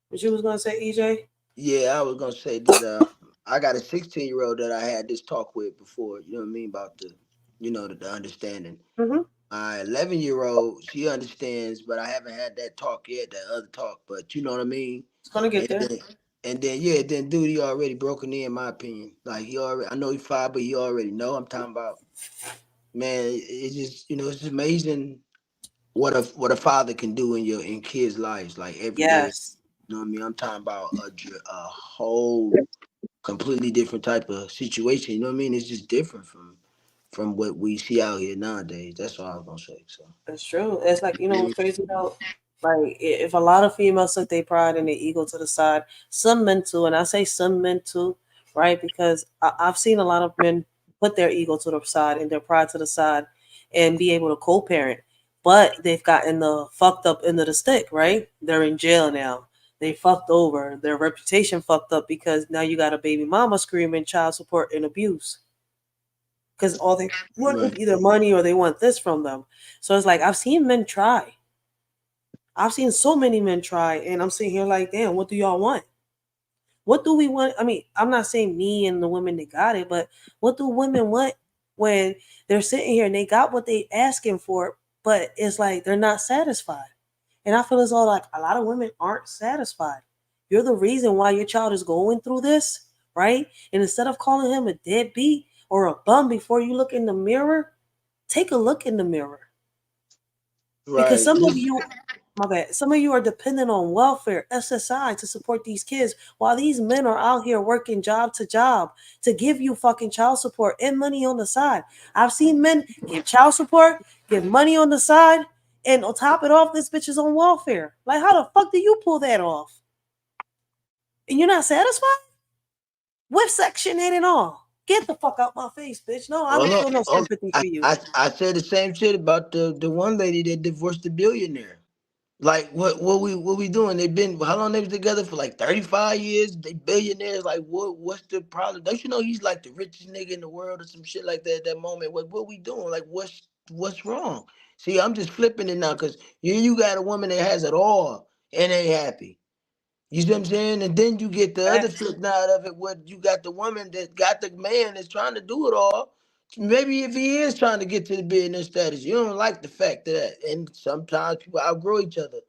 What you was gonna say, EJ? Yeah, I was gonna say that. I got a 16-year-old that I had this talk with before. You know what I mean about the understanding. Mm-hmm. My 11-year-old, she understands, but I haven't had that talk yet. That other talk, but you know what I mean. It's gonna get And there. then, yeah, then dude, he already broken in my opinion. Like he already, I know he's 5, but he already know. I'm talking about, man. It's just it's just amazing what a father can do in kids' lives, like every day. Yes. You know what I mean? I'm talking about a whole completely different type of situation. You know what I mean? It's just different from what we see out here nowadays. That's all I was gonna say. So That's true. It's like, yeah, what's crazy though? Like, if a lot of females took their pride and their ego to the side, some men too, and I say some men too, right? Because I've seen a lot of men put their ego to the side and their pride to the side and be able to co parent. But they've gotten the fucked up end of the stick, right? They're in jail now. They fucked over. Their reputation fucked up because now you got a baby mama screaming child support and abuse because all they want is right. either money or they want this from them. So it's like I've seen men try. I've seen so many men try, and I'm sitting here like, damn, what do y'all want? What do we want? I mean, I'm not saying me and the women that got it, but what do women want when they're sitting here and they got what they asking for, but it's like they're not satisfied. And I feel as though like a lot of women aren't satisfied. you're the reason why your child is going through this, right? And instead of calling him a deadbeat or a bum before you look in the mirror, take a look in the mirror. Because Right. some of you are dependent on welfare, SSI to support these kids while these men are out here working job to job to give you fucking child support and money on the side. I've seen men give child support, give money on the side, and on top it off, this bitch is on welfare. Like, how the fuck do you pull that off? And you're not satisfied? With Section 8 and all. Get the fuck out my face, bitch. No, I don't feel no sympathy for you. I said the same shit about the one lady that divorced the billionaire. Like what we doing? They've been how long they was together for like 35 years. They billionaires. Like what's the problem? Don't you know he's like the richest nigga in the world or some shit like that at that moment? What we doing? Like what's wrong? See, I'm just flipping it now because you got a woman that has it all and ain't happy. You see what I'm saying? And then you get the other flip side of it where you got the woman that got the man that's trying to do it all. Maybe if he is trying to get to the billionaire status, you don't like the fact of that. And sometimes people outgrow each other.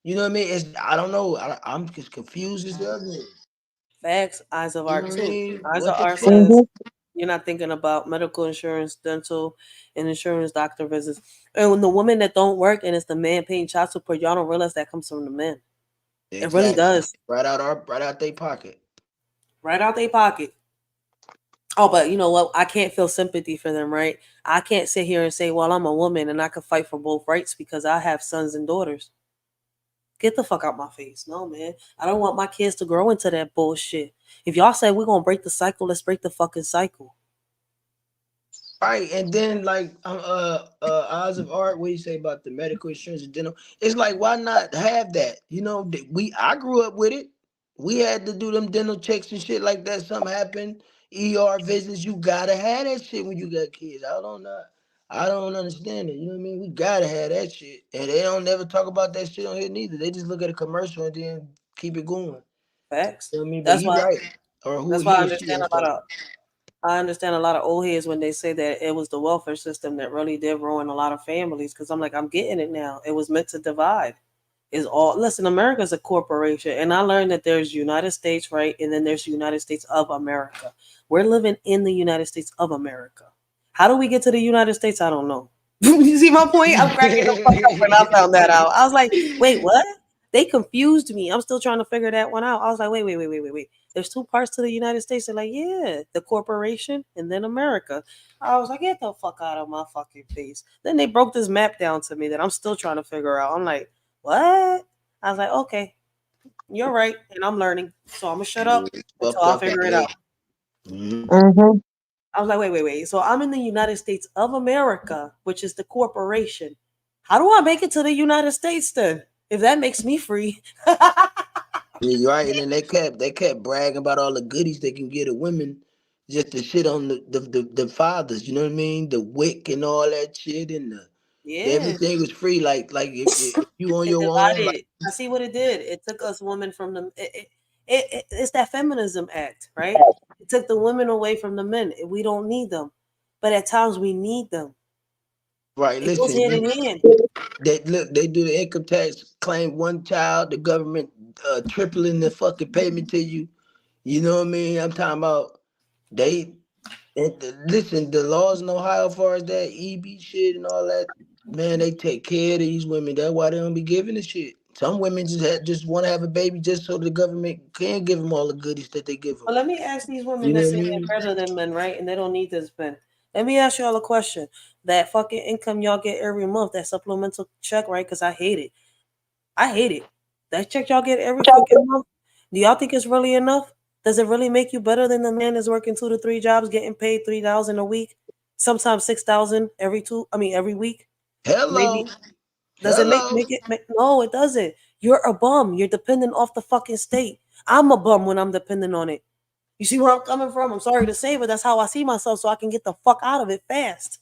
You know what I mean? I don't know. I'm just confused as the other. Facts, eyes of You know art what I too. mean? Eyes What of the art fuck? says you're not thinking about medical insurance, dental, and insurance, doctor visits. And when the women that don't work and it's the man paying child support, y'all don't realize that comes from the men. It really does. Right out their pocket. Right out their pocket. Oh, but you know what? I can't feel sympathy for them, right? I can't sit here and say, well, I'm a woman and I can fight for both rights because I have sons and daughters. Get the fuck out my face. No, man. I don't want my kids to grow into that bullshit. If y'all say we're going to break the cycle, let's break the fucking cycle. Right, and then like Eyes of Art, what do you say about the medical insurance and dental? It's like why not have that? You know, I grew up with it. We had to do them dental checks and shit like that. Something happened, ER visits. You gotta have that shit when you got kids. I don't understand it. You know what I mean? We gotta have that shit, and they don't never talk about that shit on here neither. They just look at a commercial and then keep it going. Facts. You know what I mean? But That's he why. right, or who That's why he or she else talking. I understand a lot of old heads when they say that it was the welfare system that really did ruin a lot of families. Because I'm like, I'm getting it now. It was meant to divide. Is all listen. America's a corporation, and I learned that there's United States, right, and then there's United States of America. We're living in the United States of America. How do we get to the United States? I don't know. You see my point? I'm cracking the fuck up when I found that out. I was like, wait, what? They confused me. I'm still trying to figure that one out. I was like, wait. There's two parts to the United States. They're like, yeah, the corporation and then America. I was like, get the fuck out of my fucking face. Then they broke this map down to me that I'm still trying to figure out. I'm like, what? I was like, okay, you're right, and I'm learning, so I'm gonna shut up until I figure it out. Mm-hmm. I was like, wait. So I'm in the United States of America, which is the corporation. How do I make it to the United States then? If that makes me free. Yeah, you're right. And then they kept bragging about all the goodies they can get of women just to shit on the fathers, you know what I mean? The wick and all that shit and Yeah. everything was free. Like if you on It your own, like, divided. I see what it did. It took us women from the. It's that feminism act, right? It took the women away from the men. We don't need them, but at times we need them. right, It goes listen, hand in hand. they do the income tax, claim one child, the government tripling the fucking payment to you. You know what I mean? I'm talking about they listen, the laws in Ohio as far as that EB shit and all that, man, they take care of these women. That's why they don't be giving the shit. Some women just want to have a baby just so the government can give them all the goodies that they give them. Well, let me ask these women You know that what say I they're mean? better than men, right? And they don't need this pen. Let me ask y'all a question. That fucking income y'all get every month, that supplemental check, right? Because I hate it. I hate it. That check y'all get every fucking month. Do y'all think it's really enough? Does it really make you better than the man that's working 2 to 3 jobs, getting paid $3,000 a week, sometimes 6,000 every week? Hello. Maybe does it Hello. no, it doesn't. You're a bum. You're dependent off the fucking state. I'm a bum when I'm dependent on it. You see where I'm coming from? I'm sorry to say, but that's how I see myself, so I can get the fuck out of it fast.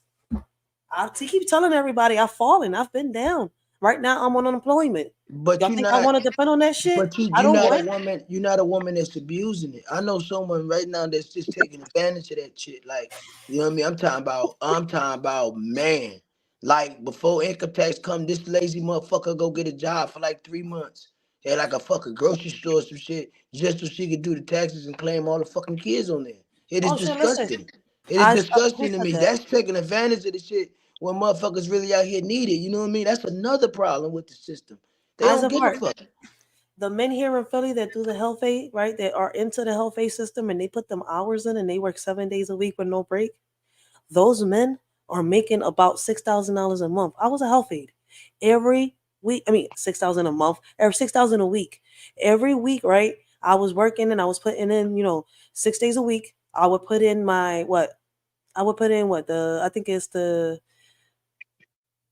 I keep telling everybody I've fallen. I've been down. Right now, I'm on unemployment. But Y'all you're think I not want to depend on that shit? but you I you're don't not a want. woman, you're not a woman that's abusing it. I know someone right now that's just taking advantage of that shit. Like, you know what I mean? I'm talking about man. Like before income tax come, this lazy motherfucker go get a job for like 3 months. at like a fucking grocery store or some shit, just so she could do the taxes and claim all the fucking kids on there. It is Oh shit, listen. disgusting. It is Who disgusting to said me. that? That's taking advantage of the shit when motherfuckers really out here need it. You know what I mean? That's another problem with the system. They don't give a Mark, fuck. the men here in Philly that do the health aid, right? That are into the health aid system and they put them hours in and they work 7 days a week with no break. Those men are making about $6,000 a month. I was a health aide every week. I mean, 6,000 a month, or 6,000 a week. Every week, right? I was working and I was putting in, 6 days a week. I would put in my what? I would put in what the I think it's the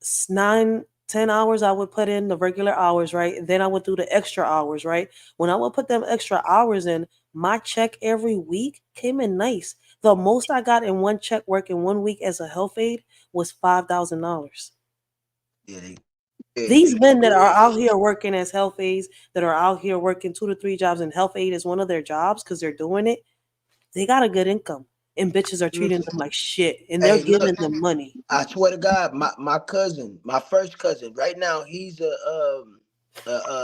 9-10 hours. I would put in the regular hours, right? And then I would do the extra hours, right? When I would put them extra hours in, my check every week came in nice. The most I got in one check working 1 week as a health aide was $5,000. Yeah, These men that are out here working as health aides, that are out here working 2 to 3 jobs, and health aid is one of their jobs because they're doing it, they got a good income. And bitches are treating them like shit. And they're Hey, look, giving them money. I swear to God, my cousin, my first cousin, right now he's a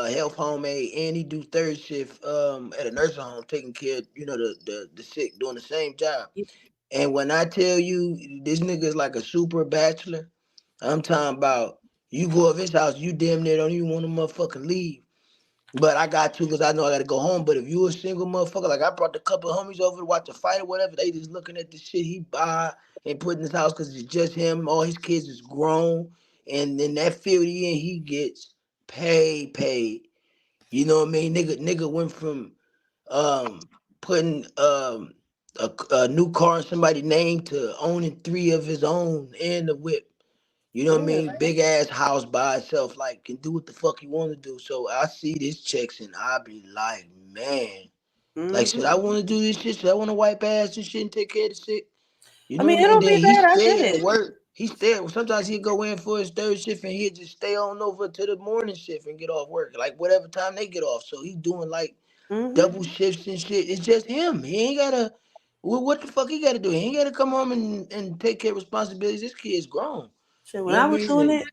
health home aide and he do third shift at a nursing home taking care of, the sick, doing the same job. And when I tell you this nigga is like a super bachelor, I'm talking about you go of his house, you damn near don't even want to motherfucking leave. But I got to because I know I got to go home. But if you a single motherfucker, like I brought a couple of homies over to watch a fight or whatever, they just looking at the shit he buy and put in his house because it's just him. All his kids is grown. And then that field he gets paid. You know what I mean? Nigga went from putting a new car in somebody's name to owning 3 of his own and the whip. You know what I mean? Big ass house by itself, like can do what the fuck you want to do. So I see this checks and I be like, man, like should I want to do this shit? Should I want to wipe ass and shit and take care of the sick? You I know mean, what I it mean? don't be Then he bad. I did stay at it. work. He stay. Sometimes he'd go in for his third shift and he'd just stay on over to the morning shift and get off work, like whatever time they get off. So he's doing like double shifts and shit. It's just him. He ain't gotta. What the fuck he gotta do? He ain't gotta come home and take care of responsibilities. This kid's grown. Shit, You when know I what I was mean? doing And, it,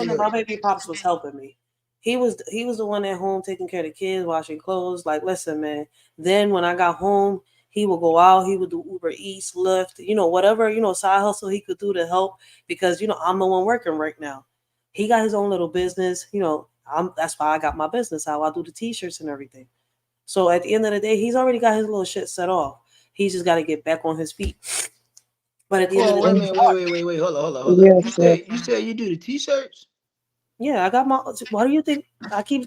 man, my look. baby pops was helping me. He was the one at home taking care of the kids, washing clothes. Like, listen, man. Then when I got home, he would go out. He would do Uber Eats, Lyft, whatever side hustle he could do to help because I'm the one working right now. He got his own little business. That's why I got my business. How I do the t-shirts and everything. So at the end of the day, he's already got his little shit set off. He's just got to get back on his feet. But at the end of Well, the wait a day, minute, wait, hold up. Yes, sir. You said you do the t-shirts? yeah, I got my. What do you think? I keep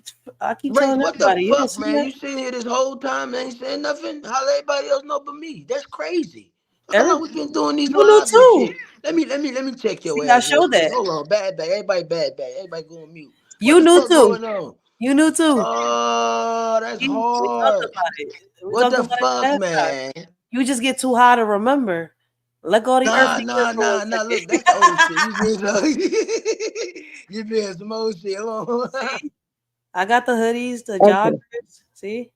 Race, telling what the everybody. You don't fuck, see man? that? You sitting here this whole time and ain't saying nothing? How everybody else know but me? That's crazy. Look how Every long we been doing these You knew lives and too. shit. Let me check your See, I ass real showed quick. that. Hold on, bad bag. Everybody bad bag. Everybody go on mute. What You the knew fuck too. going on? You knew too. Oh, that's We talked hard. about it. We What talked the about it fuck, last time. man? You just get too high to remember. Let go of the earthly shit for 1 Nah. second. Look, that's old shit. You been some old shit. Hold on. See, I got the hoodies, the Okay. joggers. See,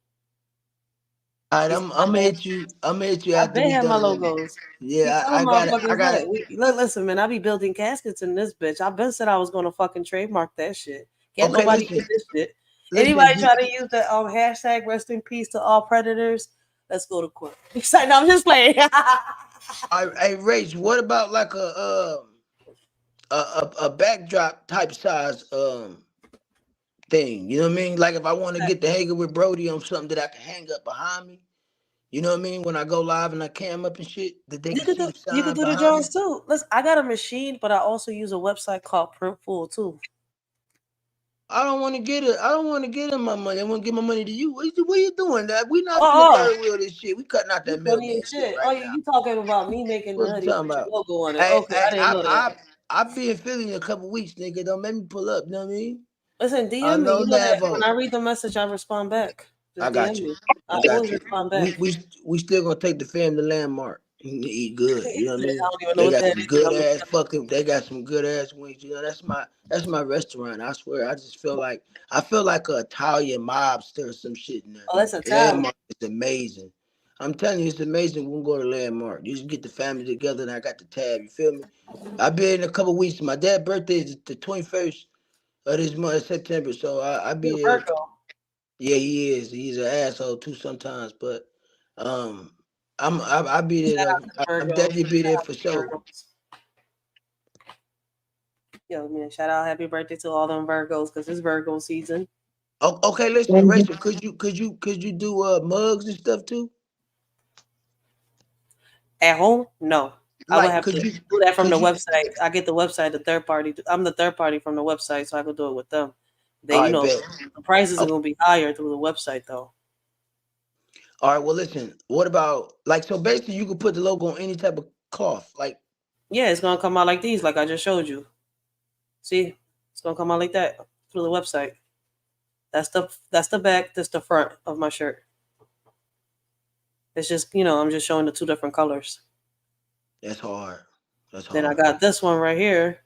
All right, you see I'm my gonna man. hit you. I'm gonna hit you I after been we had my done. logos. Keep Yeah, telling I got it. I motherfuckers got that. it. Listen, man. I be building caskets in this bitch. I been said I was gonna fucking trademark that shit. Can't Okay, nobody listen. get this shit. Listen, Anybody try to use the hashtag rest in peace to all predators? Let's go to court. No, I'm just playing. hey, Rach, what about like a backdrop type size thing? You know what I mean? Like if I want to get the hanging with Brody on something that I can hang up behind me. You know what I mean? When I go live and I cam up and shit, that they can see the You could sign do the behind me. drawings too. Listen, I got a machine, but I also use a website called Printful too. I don't want to get it. I don't want to get him my money. I want to give my money to you. What you doing? That we not finna Oh, third wheel this shit. We cutting out you that funny middleman as shit shit. Oh, right now. you talking about me making the What you hoodie talking with your about? logo on it? Hey, Okay, hey, I didn't know that. I be in Philly in a couple weeks, nigga. Don't make me pull up. You know what I mean? Listen, I DM me. know You know that when Navo. I read the message, I respond back. I Just got DM you. me. I I got always you. respond back. We still gonna take the fam to Landmark and eat good. You know what I I mean? don't even know They what got that some is, but good I'm ass excited. fucking. They got some good ass wings. You know that's my restaurant. I swear. I just feel like I feel like a Italian mobster or some shit in there. Oh, that's Italian. Landmark is amazing. I'm telling you, it's amazing. We'll go to Landmark. You just get the family together, and I got the tab. You feel me? I've been in a couple weeks. My dad's birthday is the 21st of this month, September. So I You're be a there. Virgo. Yeah, he is. He's an asshole too sometimes, but um, I'll be there Shout out though. to the I'm Virgos. definitely be Shout there out for to the sure. Virgos. Yo, man, shout out, happy birthday to all them Virgos because it's Virgo season. Oh, okay, listen, Mhm. Rachel, could you do mugs and stuff too? At home, no. I would Like, have to could you do that from could the you? website. I get the website, the third party. I'm the third party from the website, so I could do it with them. They, All you right, know, bet. the prices are Oh, gonna be higher through the website though. all right. Well, listen. What about like so? Basically, you could put the logo on any type of cloth. Like, Yeah, it's gonna come out like these, like I just showed you. See, it's gonna come out like that through the website. That's the back. That's the front of my shirt. It's just I'm just showing the two different colors. that's hard. That's Then I hard. got this one right here.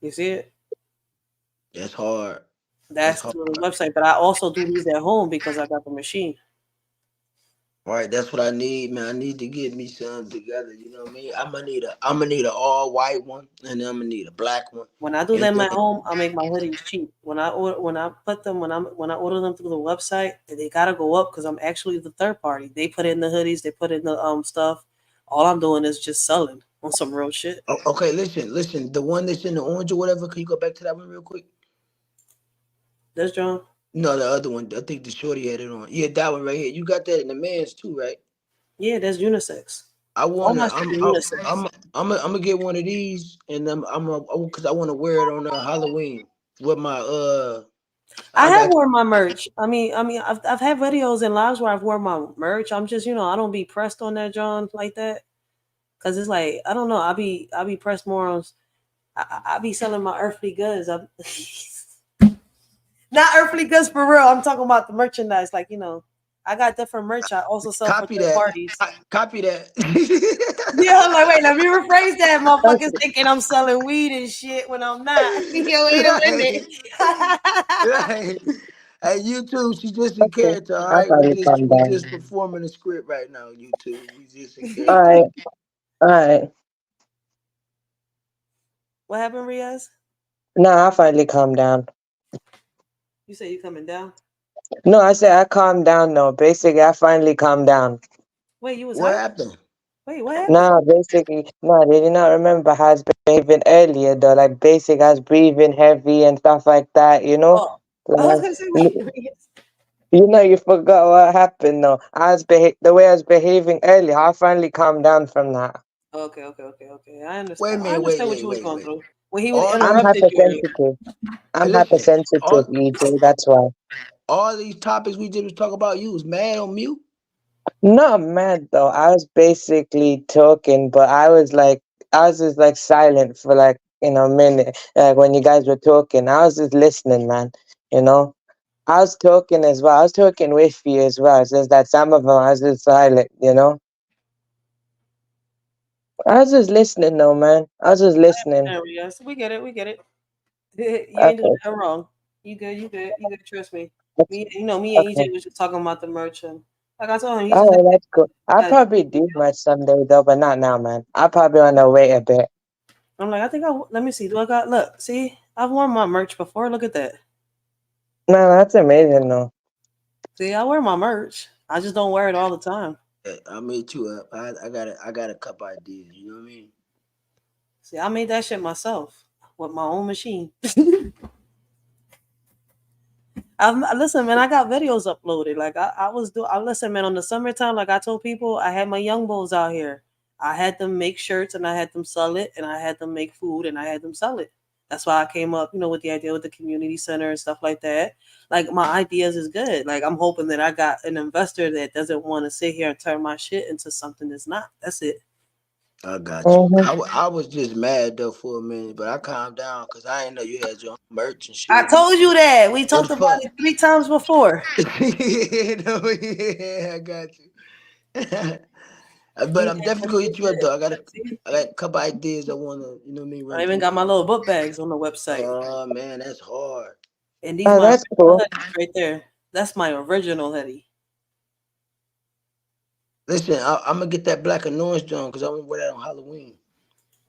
You see it? That's hard. That's That's hard. through the website. But I also do these at home because I got the machine. All right, that's what I need, man. I need to get me some together. You know what I mean? I'm gonna need an all white one, and then I'm gonna need a black one. When I do And them then at home, I make my hoodies cheap. When I order them through the website, they gotta go up because I'm actually the third party. They put in the hoodies, they put in the stuff. All I'm doing is just selling on some real shit. okay, listen. The one that's in the orange or whatever. Can you go back to that one real quick? This John. No, the other one. I think the shorty had it on. Yeah, that one right here. You got that in the man's too, right? Yeah, that's unisex. I All wanna. my shit is unisex. I'm gonna get one of these, and because I want to wear it on Halloween with my I I have got worn my merch. I've had videos and lives where I've worn my merch. I'm just, I don't be pressed on that, John, like that. Cause it's like I don't know. I be pressed more on. I be selling my earthly goods. I'm not earthly goods for real. I'm talking about the merchandise. Like I got different merch. I also sell for copy third that. parties. Copy that. Yeah, I'm like, wait, let me rephrase that. Motherfuckers Okay. thinking I'm selling weed and shit when I'm not. Yo, wait a minute. Right. Right. Hey, you too. She just in Okay. character. All I'll right, we probably just calm we down. just performing the script right now. You two, we just in All character. right. All right. What happened, Riaz? No, I'll finally calm down. You say you coming down? No, I said I calmed down though. Basically, I finally calmed down. Wait, you was What high? happened? Wait, what happened? No, basically, no, did you not remember how I was behaving earlier though? Like, basic, I was breathing heavy and stuff like that, you know? Oh, I was Like, gonna say, wait, Riaz. you forgot what happened though. The way I was behaving earlier, I finally calmed down from that. Okay. I Wait a understand. I minute. Wait, understand what wait, you was wait, going wait. through when he All I'm these, interrupted you earlier. hypersensitive. I'm listen. hypersensitive, All EJ, that's why. all these topics we just talk about. You was mad on mute. Not mad though. I was basically talking, but I was just like silent for like, a minute. Like when you guys were talking, I was just listening, man. You know, I was talking as well. I was talking with you as well. It's just that some of them I was just silent, you know. I was just listening though, man. I was just listening. There we go. So we get it. We get it. You ain't doing Okay, that wrong. You good. You good. You good. Trust me. that's Me and okay. EJ was just talking about the merch, and like I told him, he All just right, that's cool. I'll got. probably do much someday though, but not now, man. I probably wanna wait a bit. I'm like, I think let me see. Do I got? Look, see, I've worn my merch before. Look at that. No, that's amazing though. See, I wear my merch. I just don't wear it all the time. I made you up. I got a couple ideas. You know what I mean? See, I made that shit myself with my own machine. Listen, man. I got videos uploaded. Like I was doing. I listen, man. On the summertime, like I told people, I had my young bulls out here. I had them make shirts and I had them sell it, and I had them make food and I had them sell it. That's why I came up, with the idea with the community center and stuff like that. Like my ideas is good. Like I'm hoping that I got an investor that doesn't want to sit here and turn my shit into something that's not. That's it. I got you. Hmm. I was just mad though for a minute, but I calmed down because I didn't know you had your own merch and I shit. told you that. We What talked the about fuck? it 3 times before. Yeah, I got you. But You I'm had definitely them gonna hit shit you up good. though. I got a, See? I got a couple ideas I wanna, I run even through. got my little book bags on the website. Oh man, that's hard. And these Oh, my that's original cool. hoodies right there. That's my original hoodie. Listen, I'm gonna get that black and orange John because I want to wear that on Halloween.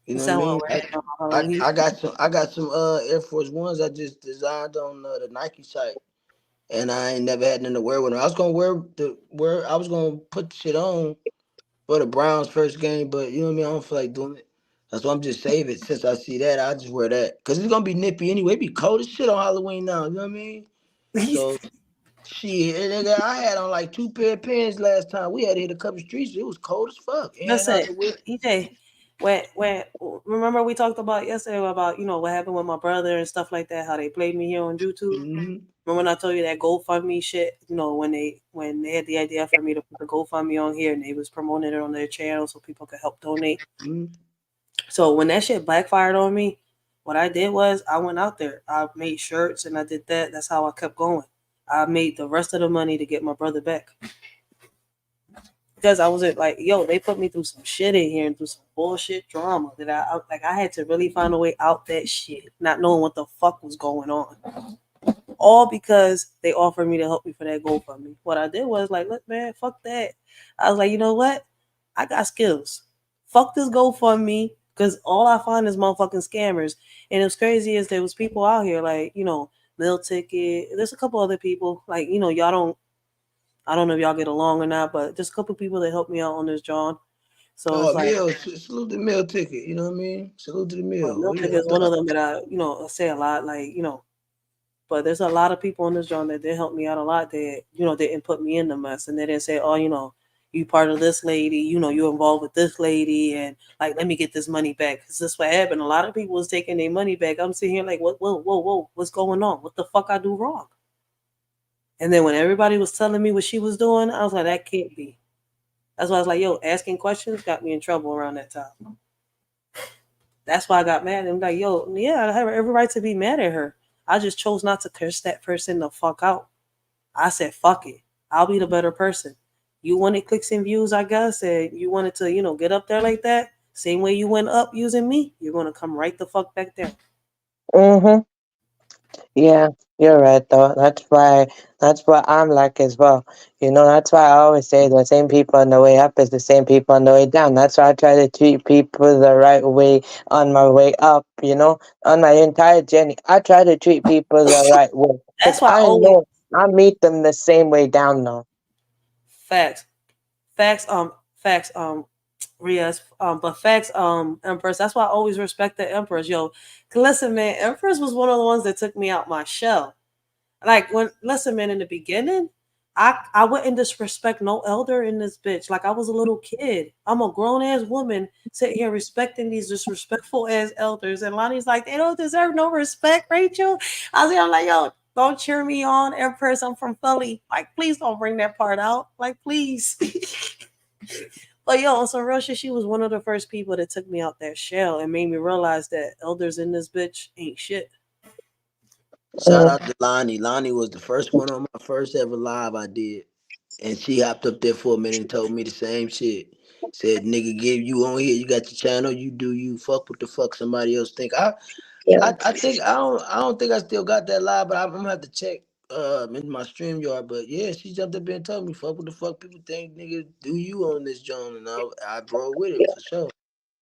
You You know what I sound mean? what we're having on Halloween. I got some Air Force Ones I just designed on the Nike site, and I ain't never had nothing to wear with them. I was gonna wear I was gonna put the shit on for the Browns first game, but you know what I mean. I don't feel like doing it. That's why I'm just saving it. Since I see that, I just wear that because it's gonna be nippy anyway. It be cold as shit on Halloween now. You know what I mean? So shit, nigga, I had on like two pair of pants last time. We had to hit a couple streets. It was cold as fuck. And I Listen, had to wear. EJ, when remember we talked about yesterday about what happened with my brother and stuff like that, how they played me here on YouTube. Mm-hmm, Remember when I told you that GoFundMe shit? When they had the idea for me to put the GoFundMe on here and they was promoting it on their channel so people could help donate. mm-hmm. So when that shit backfired on me, what I did was I went out there. I made shirts and I did that. That's how I kept going. I made the rest of the money to get my brother back. Because I was like, yo, they put me through some shit in here and through some bullshit drama that I had to really find a way out that shit, not knowing what the fuck was going on. All because they offered me to help me for that GoFundMe. What I did was like, look, man, fuck that. I was like, you know what? I got skills. Fuck this GoFundMe, because all I find is motherfucking scammers. And what's crazy is there was people out here like, Lil Ticket. There's a couple other people like, y'all don't. I don't know if y'all get along or not, but there's a couple people that helped me out on this, John. So it's Oh, like, meal, salute the meal ticket. You know what I mean? Salute to the meal. Lil Oh Ticket yeah, I is one thought. of them that I say a lot, but there's a lot of people on this John that did help me out a lot that, didn't put me in the mess and they didn't say, oh, you part of this lady, you involved with this lady and like, let me get this money back. Because this what happened. A lot of people was taking their money back. I'm sitting here like, what, whoa, what's going on? What the fuck I do wrong? And then when everybody was telling me what she was doing, I was like, that can't be. That's why I was like, yo, asking questions got me in trouble around that time. That's why I got mad. I'm like, yo, yeah, I have every right to be mad at her. I just chose not to curse that person the fuck out. I said, fuck it. I'll be the better person. You wanted clicks and views, I guess, and you wanted to, get up there like that. Same way you went up using me, you're going to come right the fuck back down. Mm-hmm. Yeah, you're right though. That's what I'm like as well. That's why I always say the same people on the way up is the same people on the way down. That's why I try to treat people the right way on my way up. On my entire journey. I try to treat people the right way. Because That's why I I always know I meet them the same way down now. facts, facts, Riaz, but facts, Empress. That's why I always respect the Empress. Yo, listen, man, Empress was one of the ones that took me out my shell. Like listen, man, in the beginning, I wouldn't disrespect no elder in this bitch. Like I was a little kid. I'm a grown ass woman sitting here respecting these disrespectful ass elders, and Lonnie's like, they don't deserve no respect, Rachel. I'm like, yo, don't cheer me on, Empress. I'm from Philly. Like, please don't bring that part out. Like, please. But yo, on some real shit, she was one of the first people that took me out that shell and made me realize that elders in this bitch ain't shit. Shout out to Lonnie. Lonnie was the first one on my first ever live I did. And she hopped up there for a minute and told me the same shit. Said, nigga, give you on here, you got your channel, you do you, fuck what the fuck somebody else think. I think I don't think I still got that live, but I'm gonna have to check in my stream yard. But yeah, she jumped up there and told me, fuck what the fuck people think, nigga, do you on this joint, and I rolled with it for sure.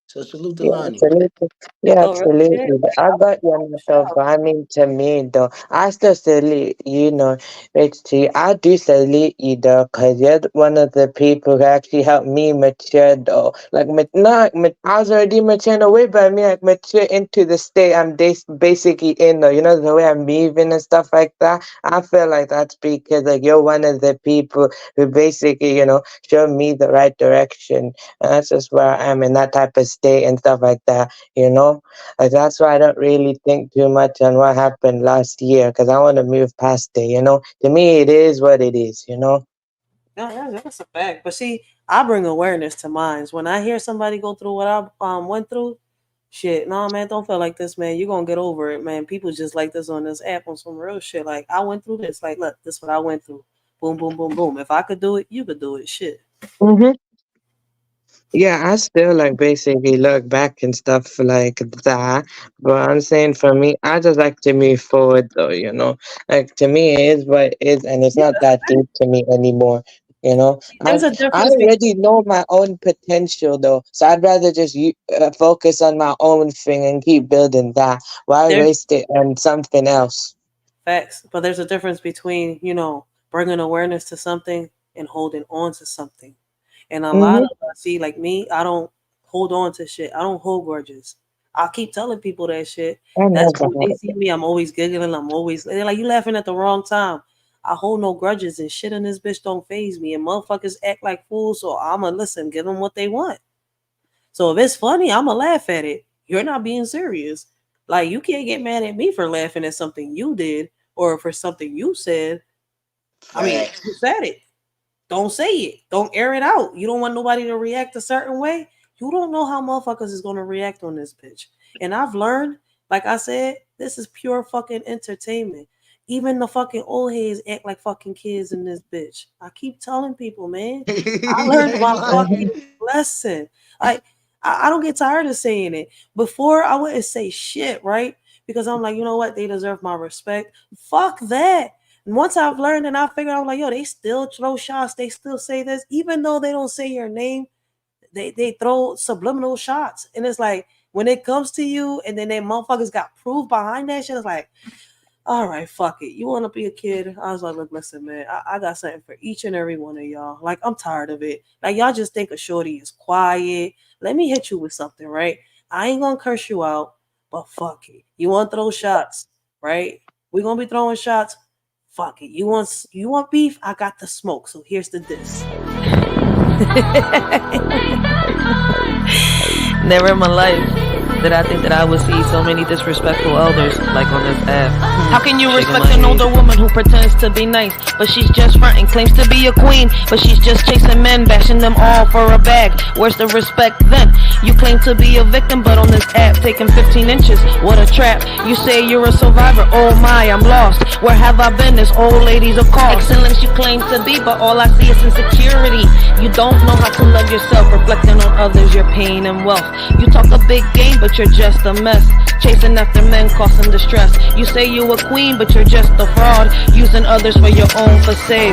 So salute to Yeah, Lonnie. absolutely. Yeah, So real shit. absolutely. I got you myself, but I mean, to me, though, I still salute, HT. I do salute you, though, because you're one of the people who actually helped me mature, though. Like, I was already maturing away, but I mean, like, mature into the state I'm basically in, though. The way I'm moving and stuff like that. I feel like that's because, like, you're one of the people who basically, showed me the right direction. And that's just where I am in that type of state and stuff like that, Like that's why I don't really think too much on what happened last year because I want to move past it. To me, it is what it is. No, that's a fact. But see, I bring awareness to minds. When I hear somebody go through what I went through, shit, no man, don't feel like this, man. You're gonna get over it, man. People just like this on this app on some real shit. Like I went through this. Like, look, this is what I went through. Boom, boom, boom, boom. If I could do it, you could do it. Shit. hmm Yeah, I still like basically look back and stuff like that. But I'm saying for me, I just like to move forward though. Like to me, it is what it is, and it's Yeah, not that's that deep to me anymore. You know, There's a I difference between already know my own potential though, so I'd rather just focus on my own thing and keep building that. Why there's waste it on something else? facts, but there's a difference between, bringing awareness to something and holding on to something. And a lot Mm-hmm. of us, see, like me, I don't hold on to shit. I don't hold grudges. I keep telling people that shit. I That's never why when they had. see me, I'm always giggling. They're like, you laughing at the wrong time. I hold no grudges and shit in this bitch don't phase me. And motherfuckers act like fools, so I'ma listen, give them what they want. So if it's funny, I'ma laugh at it. You're not being serious. Like, you can't get mad at me for laughing at something you did or for something you said. I mean, you Facts. said it. Don't say it. Don't air it out. You don't want nobody to react a certain way. You don't know how motherfuckers is gonna react on this bitch. And I've learned, like I said, this is pure fucking entertainment. Even the fucking old heads act like fucking kids in this bitch. I keep telling people, man. I You learned ain't my lying. fucking lesson. Like, I don't get tired of saying it. Before, I wouldn't say shit, right? Because I'm like, you know what? They deserve my respect. Fuck that. And once I've learned and I figured out, like, yo, they still throw shots. They still say this. Even though they don't say your name, they throw subliminal shots. And it's like, when it comes to you and then they motherfuckers got proof behind that shit, it's like, all right, fuck it. You want to be a kid? I was like, look, listen, man, I got something for each and every one of y'all. Like, I'm tired of it. Like, y'all just think a shorty is quiet. Let me hit you with something, right? I ain't gonna curse you out, but fuck it. You want to throw shots, right? We're gonna be throwing shots. Fuck it. You want beef? I got the smoke. So here's the diss. Never in my life did I think that I would see so many disrespectful elders like on this app. How can you Shaking respect my an head. older woman who pretends to be nice, but she's just fronting, claims to be a queen, but she's just chasing men, bashing them all for a bag? Where's the respect then? You claim to be a victim, but on this app taking 15 inches. What a trap. You say you're a survivor. Oh my, I'm lost. Where have I been? This old lady's a call. Excellence you claim to be, but all I see is insecurity. You don't know how to love yourself, reflecting on others, your pain and wealth. You talk a big game, but you're just a mess. Chasing after men, causing distress. You say you a queen, but you're just a fraud. Using others for your own facade.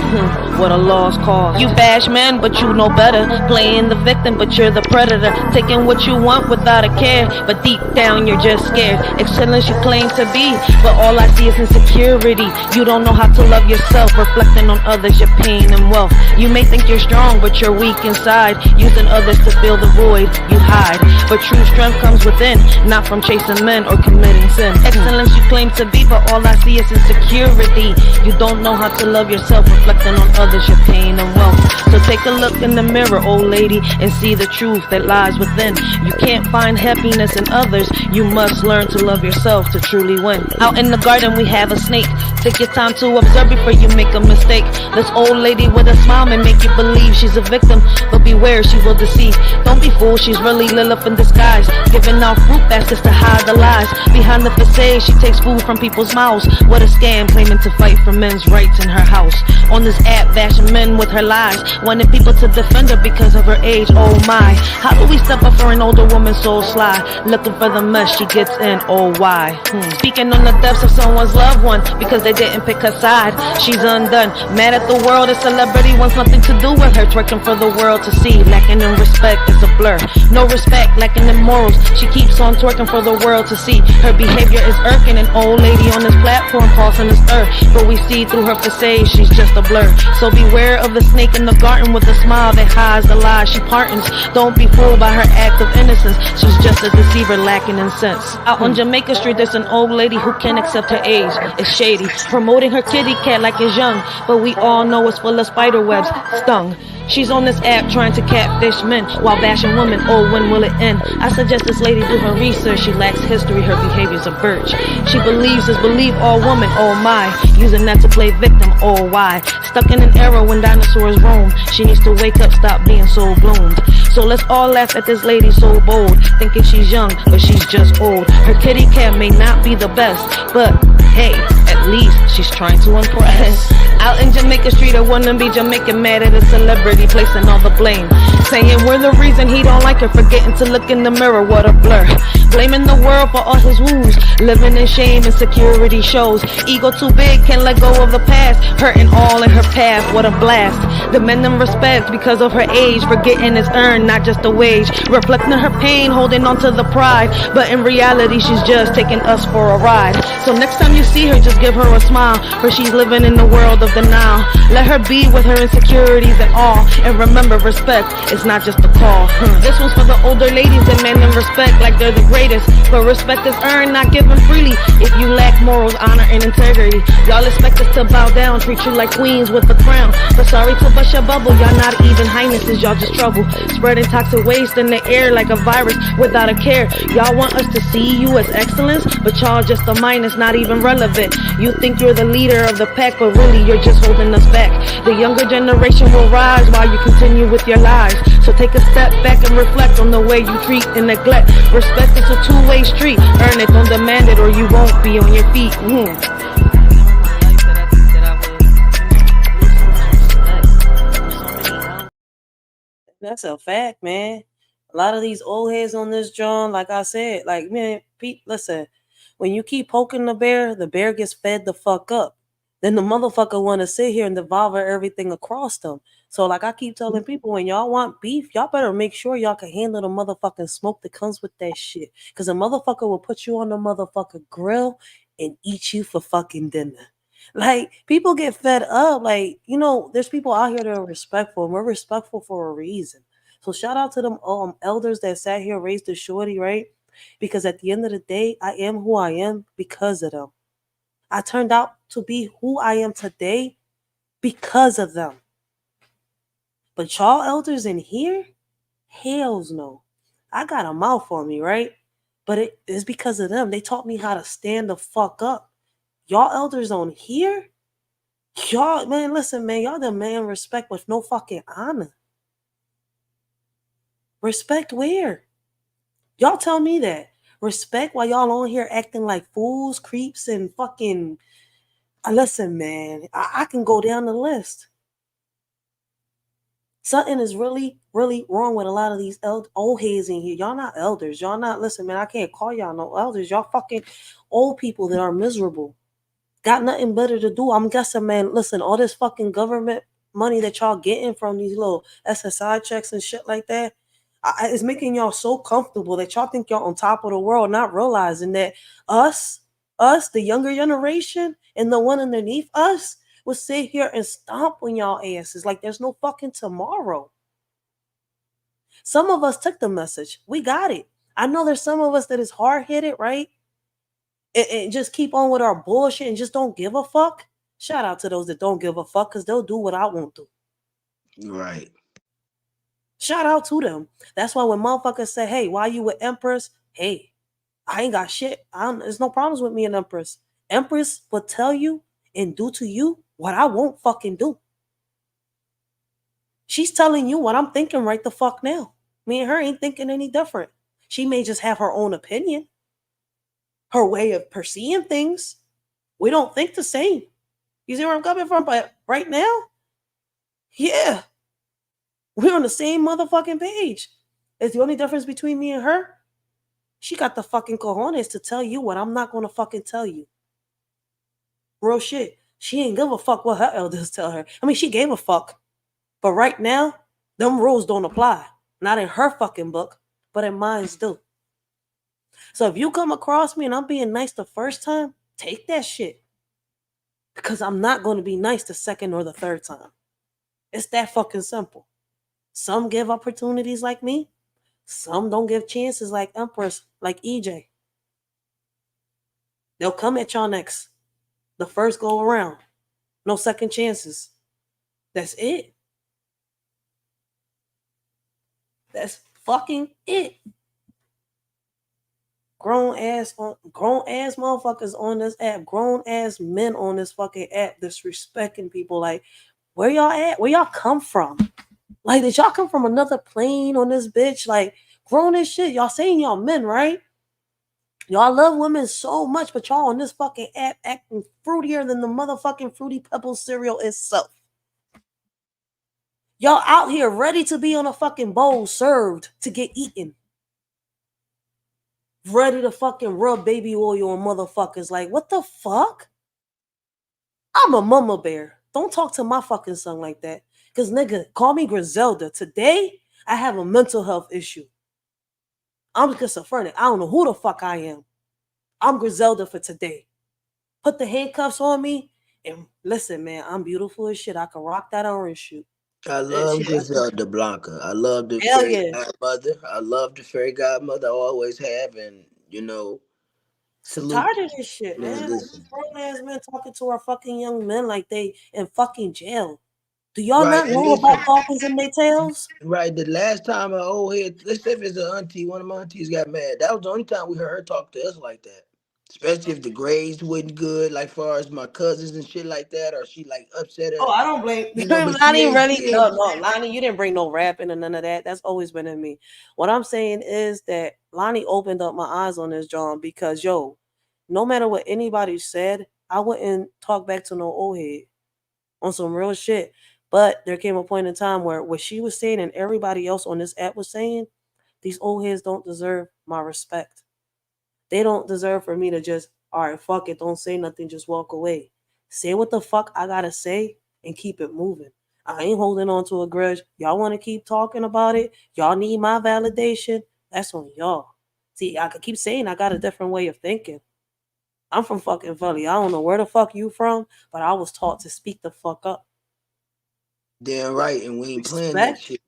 What a lost cause. You bash men, but you know better. Playing the victim, but you're the predator. Taking what you want without a care, but deep down you're just scared. Excellence you claim to be, but all I see is insecurity. You don't know how to love yourself, reflecting on others, your pain and wealth. You may think you're strong, but you're weak inside. Using others to fill the void you hide. But true strength comes within, not from chasing men or committing sin. Excellence you claim to be, but all I see is insecurity. You don't know how to love yourself, reflecting on others, your pain and wealth. So take a look in the mirror, old lady, and see the truth that lies within. You can't find happiness in others. You must learn to love yourself to truly win. Out in the garden we have a snake. Take your time to observe before you make a mistake. This old lady with a smile may make you believe she's a victim, but beware, she will deceive. Don't be fooled, she's really Lilith in disguise, giving out fruit baskets to hide the lies. Behind the facade, she takes food from people's mouths. What a scam, claiming to fight for men's rights in her house. On this app, bashing men with her lies, wanting people to defend her because of her age. Oh my, how do we step up for an older woman so sly, looking for the mess she gets in? Oh why? Speaking on the deaths of someone's loved one because they didn't pick her side. She's undone, mad at the world. A celebrity wants nothing to do with her, twerking for the world to see. Lacking in respect, it's a blur. No respect, lacking in morals. She keeps on twerking for the world to see. Her behavior is irking. An old lady on this platform crossing this earth, but we see through her facade she's just a blur. So beware of the snake in the garden with a smile that hides the lies she partons. Don't be fooled by her act of innocence. She's just a deceiver lacking in sense. Out on Jamaica Street there's an old lady who can't accept her age. It's shady, promoting her kitty cat like it's young, but we all know it's full of spider webs. Stung. She's on this app trying to catfish men while bashing women. Oh, when will it end? I suggest this lady do her research. She lacks history, her behavior's a birch. She believes is believe all woman. Oh my, using that to play victim. Oh why? Stuck in an era when dinosaurs roam. She needs to wake up, stop being so bloomed. So let's all laugh at this lady so bold, thinking she's young, but she's just old. Her kitty cat may not be the best, but hey, at At least she's trying to impress. Out in Jamaica Street, a wannabe Jamaican mad at a celebrity, placing all the blame, saying we're the reason he don't like her, forgetting to look in the mirror. What a blur. Blaming the world for all his woes, living in shame, insecurity shows. Ego too big, can't let go of the past, hurting all in her path. What a blast. Demanding respect because of her age, forgetting it's earned, not just a wage. Reflecting her pain, holding on to the pride, but in reality she's just taking us for a ride. So next time you see her, just give her a smile, for she's living in the world of denial. Let her be with her insecurities and all, and remember, respect is not just a call. This one's for the older ladies demanding respect like they're the greatest, but respect is earned, not given freely. If you lack morals, honor, and integrity, y'all expect us to bow down, treat you like queens with a crown. But sorry to bust your bubble, y'all not even highnesses, y'all just trouble, spreading toxic waste in the air like a virus without a care. Y'all want us to see you as excellence, but y'all just a minus, not even relevant. You think you're the leader of the pack, but really you're just holding us back. The younger generation will rise while you continue with your lies. So take a step back and reflect on the way you treat and neglect. Respect is a two-way street. Earn it, don't demand it, or you won't be on your feet. That's a fact, man. A lot of these old heads on this John, like I said, like, man, Pete, listen, when you keep poking the bear gets fed the fuck up. Then the motherfucker want to sit here and devour everything across them. So, like I keep telling people, when y'all want beef, y'all better make sure y'all can handle the motherfucking smoke that comes with that shit. Because a motherfucker will put you on the motherfucking grill and eat you for fucking dinner. Like, people get fed up. Like, you know, there's people out here that are respectful, and we're respectful for a reason. So shout out to them elders that sat here, raised the shorty, right? Because at the end of the day, I am who I am because of them. I turned out to be who I am today because of them. But y'all elders in here, hells no. I got a mouth on me, right? But it is because of them. They taught me how to stand the fuck up. Y'all elders on here, y'all, man, listen, man, y'all demand respect with no fucking honor. Respect where? Y'all tell me that. Respect while y'all on here acting like fools, creeps, and fucking... Listen, man, I can go down the list. Something is really, really wrong with a lot of these old heads in here. Y'all not elders. Y'all not, listen, man, I can't call y'all no elders. Y'all fucking old people that are miserable. Got nothing better to do. I'm guessing, man, listen, all this fucking government money that y'all getting from these little SSI checks and shit like that, it's making y'all so comfortable that y'all think y'all on top of the world, not realizing that us, the younger generation, and the one underneath us will sit here and stomp on y'all asses like there's no fucking tomorrow. Some of us took the message. We got it. I know there's some of us that is hard-headed, right? And just keep on with our bullshit and just don't give a fuck. Shout out to those that don't give a fuck, because they'll do what I want to. Right. Shout out to them. That's why when motherfuckers say, hey, why you with Empress? Hey, I ain't got shit. There's no problems with me and Empress. Empress will tell you and do to you what I won't fucking do. She's telling you what I'm thinking right the fuck now. Me and her ain't thinking any different. She may just have her own opinion, her way of perceiving things. We don't think the same. You see where I'm coming from? But right now, yeah, we're on the same motherfucking page. It's the only difference between me and her. She got the fucking cojones to tell you what I'm not going to fucking tell you. Real shit. She ain't give a fuck what her elders tell her. I mean, she gave a fuck. But right now, them rules don't apply. Not in her fucking book, but in mine's do. So if you come across me and I'm being nice the first time, take that shit. Because I'm not going to be nice the second or the third time. It's that fucking simple. Some give opportunities like me. Some don't give chances like Empress, like EJ. They'll come at y'all next. The first go around. No second chances. That's it. That's fucking it. Grown ass motherfuckers on this app, grown ass men on this fucking app disrespecting people. Like, where y'all at? Where y'all come from? Like, did y'all come from another plane on this bitch? Like, grown as shit. Y'all saying y'all men, right? Y'all love women so much, but y'all on this fucking app acting fruitier than the motherfucking Fruity Pebbles cereal itself. Y'all out here ready to be on a fucking bowl served to get eaten. Ready to fucking rub baby oil on motherfuckers. Like, what the fuck? I'm a mama bear. Don't talk to my fucking son like that. Because, nigga, call me Griselda. Today, I have a mental health issue. I'm schizophrenic. I don't know who the fuck I am. I'm Griselda for today. Put the handcuffs on me and listen, man, I'm beautiful as shit. I can rock that orange shoe. I love Griselda Blanca. I love the Hell fairy yeah. godmother. I love the fairy godmother. I always have, and I'm salute. tired of this shit, Man, man. listen. Grown ass men talking to our fucking young men like they in fucking jail. Do y'all Right, not and know listen. about dolphins in their tails? Right, the last time an old head, let's say if it's an auntie, one of my aunties got mad. That was the only time we heard her talk to us like that. Especially if the grades wasn't good, like far as my cousins and shit like that, or she like upset Oh, her, I don't blame but she Lonnie. ain't, Really? she No, ain't. no, Lonnie. You didn't bring no rapping or none of that. That's always been in me. What I'm saying is that Lonnie opened up my eyes on this, John, because no matter what anybody said, I wouldn't talk back to no old head on some real shit. But there came a point in time where what she was saying and everybody else on this app was saying, these old heads don't deserve my respect. They don't deserve for me to just, all right, fuck it, don't say nothing, just walk away. Say what the fuck I gotta say and keep it moving. I ain't holding on to a grudge. Y'all want to keep talking about it? Y'all need my validation? That's on y'all. See, I could keep saying I got a different way of thinking. I'm from fucking Philly. I don't know where the fuck you from, but I was taught to speak the fuck up. Damn right, and we ain't playing that Respect. shit.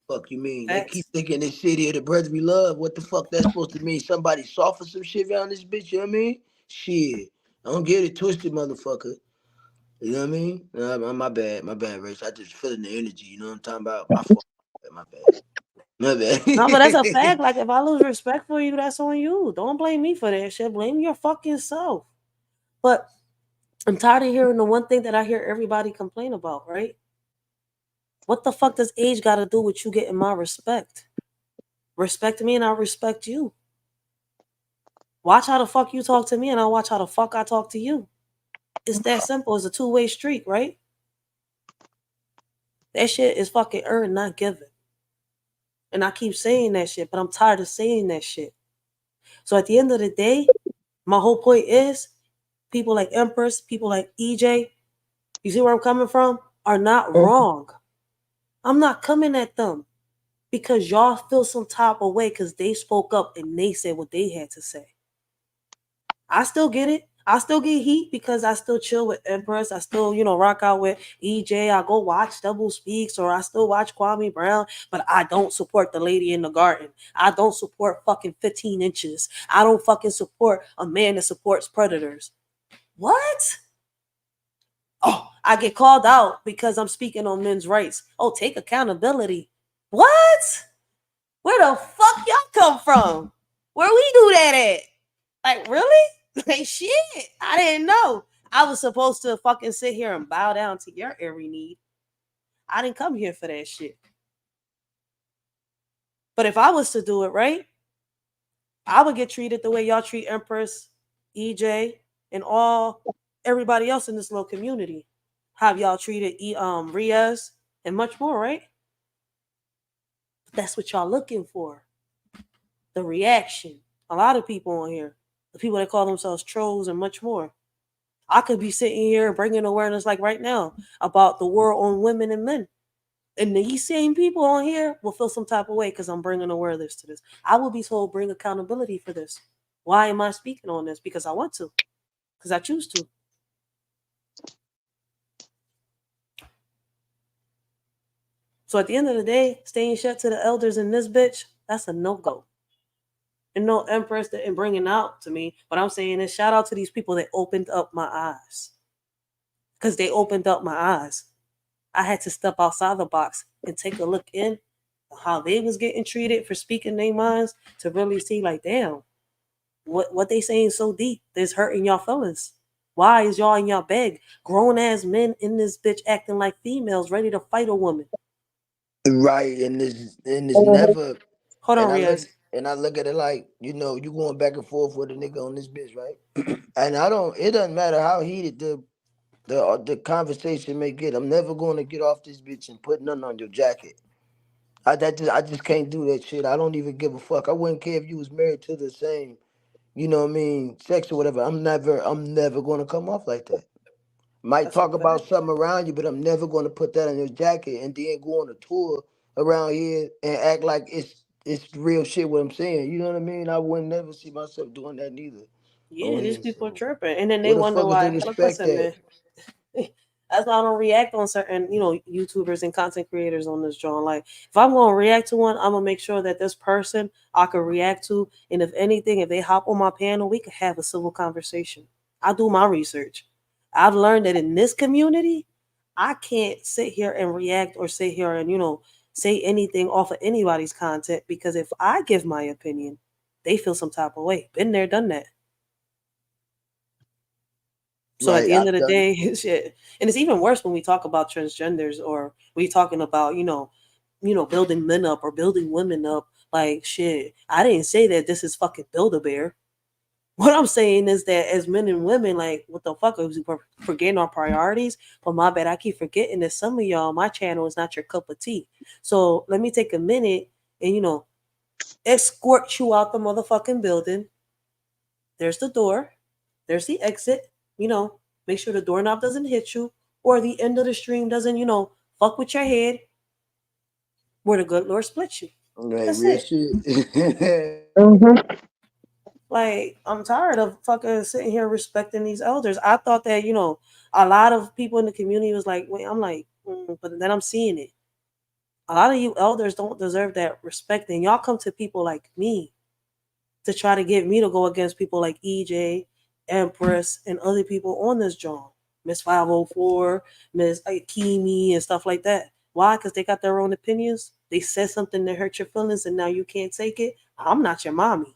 Fuck you mean? They keep Facts. thinking this city of the brothers we love. What the fuck that's supposed to mean? Somebody soft or some shit around this bitch, you know what I mean? Shit. Don't get it twisted, motherfucker. You know what I mean? My bad, Rich. I just feeling the energy, you know what I'm talking about? My fault. My bad. My No, but that's a bad. fact. Like, if I lose respect for you, that's on you. Don't blame me for that shit. Blame your fucking self. But I'm tired of hearing the one thing that I hear everybody complain about, right? What the fuck does age got to do with you getting my respect? Respect me and I respect you. Watch how the fuck you talk to me and I'll watch how the fuck I talk to you. It's that simple. It's a two-way street, right? That shit is fucking earned, not given. And I keep saying that shit, but I'm tired of saying that shit. So at the end of the day, my whole point is people like Empress, people like EJ, you see where I'm coming from, are not wrong. I'm not coming at them because y'all feel some type of way because they spoke up and they said what they had to say. I still get it. I still get heat because I still chill with Empress. I still, rock out with EJ. I go watch Double Speaks or I still watch Kwame Brown, but I don't support the lady in the garden. I don't support fucking 15 inches. I don't fucking support a man that supports predators. What? Oh, I get called out because I'm speaking on men's rights. Oh, take accountability. What? Where the fuck y'all come from? Where we do that at? Like, really? Like, shit. I didn't know. I was supposed to fucking sit here and bow down to your every need. I didn't come here for that shit. But if I was to do it, right, I would get treated the way y'all treat Empress, EJ, and everybody else in this little community. Have y'all treated Riaz and much more, right? But that's what y'all looking for. The reaction. A lot of people on here, the people that call themselves trolls and much more. I could be sitting here bringing awareness like right now about the war on women and men. And these same people on here will feel some type of way because I'm bringing awareness to this. I will be told bring accountability for this. Why am I speaking on this? Because I want to. Because I choose to. So at the end of the day, staying shut to the elders in this bitch, that's a no-go. And no Empress and bringing out to me. What I'm saying is shout out to these people that opened up my eyes. Because they opened up my eyes. I had to step outside the box and take a look in how they was getting treated for speaking their minds to really see like, damn, what they saying so deep that's hurting y'all feelings. Why is y'all in y'all bed? Grown ass men in this bitch acting like females ready to fight a woman. Right, and it's never. Hold on, And I look, Riaz. And I look at it like, you going back and forth with a nigga on this bitch, right? And it doesn't matter how heated the conversation may get. I'm never going to get off this bitch and put nothing on your jacket. I just can't do that shit. I don't even give a fuck. I wouldn't care if you was married to the same, sex or whatever. I'm never going to come off like that. Might That's a talk about fact. something around you, but I'm never going to put that on your jacket and then go on a tour around here and act like it's real shit. What I'm saying, you know what I mean? I wouldn't never see myself doing that neither. Yeah, On these here, people are so tripping, and then they where the wonder fuck is the why. Look, respect listen, at? man. That's why I don't react on certain, YouTubers and content creators on this joint. Like, if I'm gonna react to one, I'm gonna make sure that this person I can react to, and if anything, if they hop on my panel, we could have a civil conversation. I do my research. I've learned that in this community, I can't sit here and react or sit here and say anything off of anybody's content, because if I give my opinion, they feel some type of way. Been there, done that. So at Right, the end of I've the done. day, shit, and it's even worse when we talk about transgenders, or we talking about building men up or building women up. Like, shit, I didn't say that this is fucking Build-A-Bear. What I'm saying is that as men and women, like, what the fuck is we forgetting our priorities? But my bad, I keep forgetting that some of y'all, my channel is not your cup of tea. So let me take a minute and escort you out the motherfucking building. There's the door. There's the exit. Make sure the doorknob doesn't hit you, or the end of the stream doesn't, fuck with your head, where the good Lord splits you. Right, That's real it. shit. Like, I'm tired of fucking sitting here respecting these elders. I thought that, a lot of people in the community was like, wait, I'm like, but then I'm seeing it. A lot of you elders don't deserve that respect. And y'all come to people like me to try to get me to go against people like EJ, Empress, and other people on this joint. Miss 504, Miss Akimi, and stuff like that. Why? Because they got their own opinions. They said something that hurt your feelings, and now you can't take it. I'm not your mommy.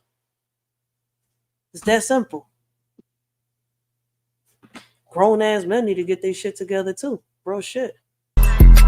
It's that simple. Grown ass men need to get their shit together too. Bro, shit.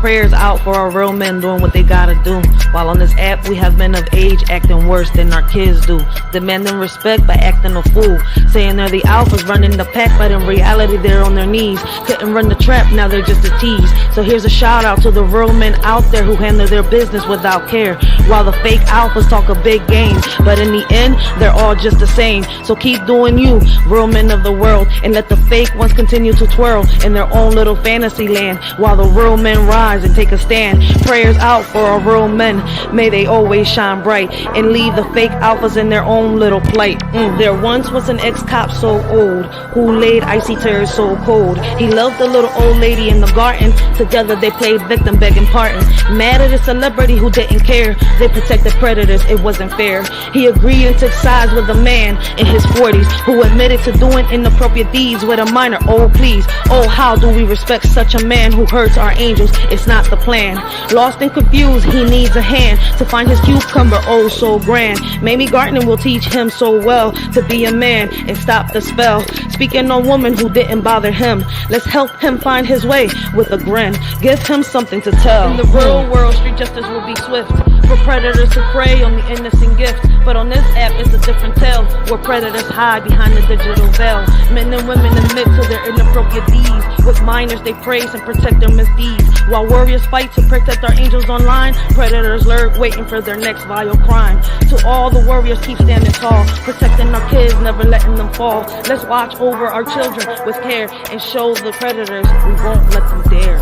Prayers out for our real men doing what they gotta do. While on this app, we have men of age acting worse than our kids do. Demanding respect by acting a fool. Saying they're the alphas running the pack, but in reality, they're on their knees. Couldn't run the trap, now they're just a tease. So here's a shout out to the real men out there who handle their business without care. While the fake alphas talk a big game, but in the end, they're all just the same. So keep doing you, real men of the world, and let the fake ones continue to twirl in their own little fantasy land, while the real men rise and take a stand. Prayers out for our real men, may they always shine bright and leave the fake alphas in their own little plight. There once was an ex-cop so old who laid icy tears so cold. He loved the little old lady in the garden. Together they played victim begging pardon. Mad at a celebrity who didn't care. They protected predators, it wasn't fair. He agreed and took sides with a man in his 40s who admitted to doing inappropriate deeds with a minor. Oh please, oh how do we respect such a man who hurts our angels? It's not the plan. Lost and confused, he needs a hand to find his cucumber, oh so grand. Mamie Gartner will teach him so well to be a man and stop the spell. Speaking on woman who didn't bother him, let's help him find his way with a grin. Give him something to tell. In the real world, street justice will be swift for predators to prey on the innocent gift. But on this app, it's a different tale, where predators hide behind the digital veil. Men and women admit to their inappropriate deeds. With minors, they praise and protect their misdeeds. While warriors fight to protect our angels online, predators lurk waiting for their next vile crime. To all the warriors, keep standing tall, protecting our kids, never letting them fall. Let's watch over our children with care and show the predators we won't let them dare.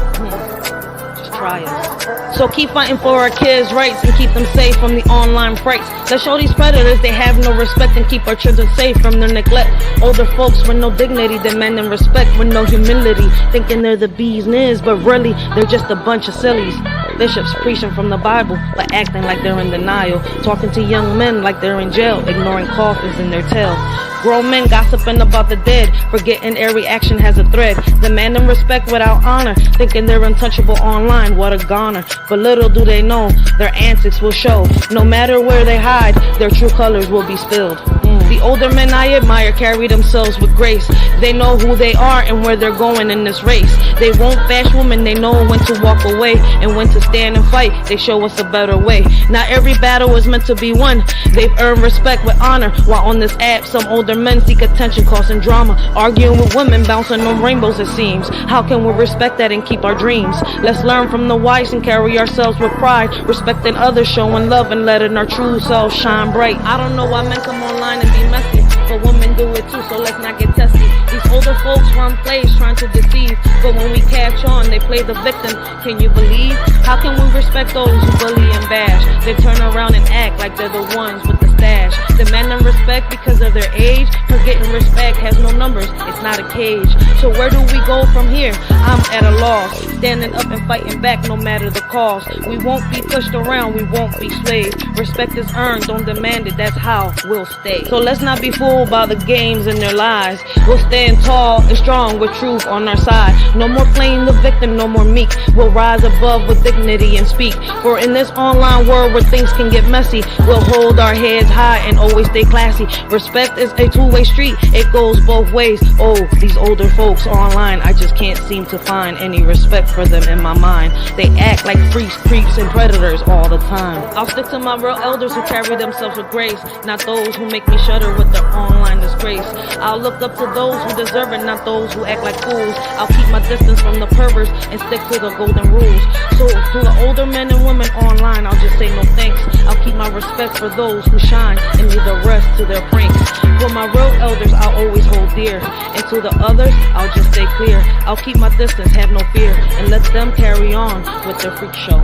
Just try us. So keep fighting for our kids' rights and keep them safe from the online frights. Let's show these predators they have no respect and keep our children safe from their neglect. Older folks with no dignity, demanding respect with no humility, thinking they're the bee's knees, but really they're just a bunch of sillies. Bishops preaching from the Bible, but acting like they're in denial. Talking to young men like they're in jail, ignoring coffins in their tail. Grown men gossiping about the dead, forgetting every action has a thread. Demanding respect without honor, thinking they're untouchable online. What a goner. But little do they know, their antics will show. No matter where they hide, their true colors will be spilled. The older men I admire carry themselves with grace. They know who they are and where they're going in this race. They won't bash women, they know when to walk away and when to stand and fight. They show us a better way. Not every battle is meant to be won. They've earned respect with honor, while on this app some older men seek attention, causing drama, arguing with women, bouncing on rainbows it seems. How can we respect that and keep our dreams? Let's learn from the wise and carry ourselves with pride, respecting others, showing love and letting our true selves shine bright. I don't know why men come online and be messy, but women do it too, so let's not get testy. These older folks run plays trying to deceive, but when we catch on, they play the victim. Can you believe? How can we respect those who bully and bash? They turn around and act like they're the ones with the stash. Demanding respect because of their age, forgetting respect has no numbers, it's not a cage. So where do we go from here? I'm at a loss, standing up and fighting back no matter the cost. We won't be pushed around, we won't be slaves. Respect is earned, don't demand it, that's how we'll stay. So let's not be fooled by the games and their lies. We'll stand tall and strong with truth on our side. No more playing the victim, no more meek. We'll rise above with dignity and speak. For in this online world where things can get messy, we'll hold our heads high and always stay classy. Respect is a two-way street, it goes both ways. Oh, these older folks online, I just can't seem to find any respect for them in my mind. They act like freaks, creeps, and predators all the time. I'll stick to my real elders who carry themselves with grace, not those who make me shudder with their online disgrace. I'll look up to those who deserve it, not those who act like fools. I'll keep my distance from the perverts and stick to the golden rules. So to the older men and women online, I'll just say no thanks. I'll keep my respect for those who shine and leave the rest to their pranks. For my real elders, I'll always hold dear, and to the others, I'll just stay clear. I'll keep my distance, have no fear, and let them carry on with their freak show.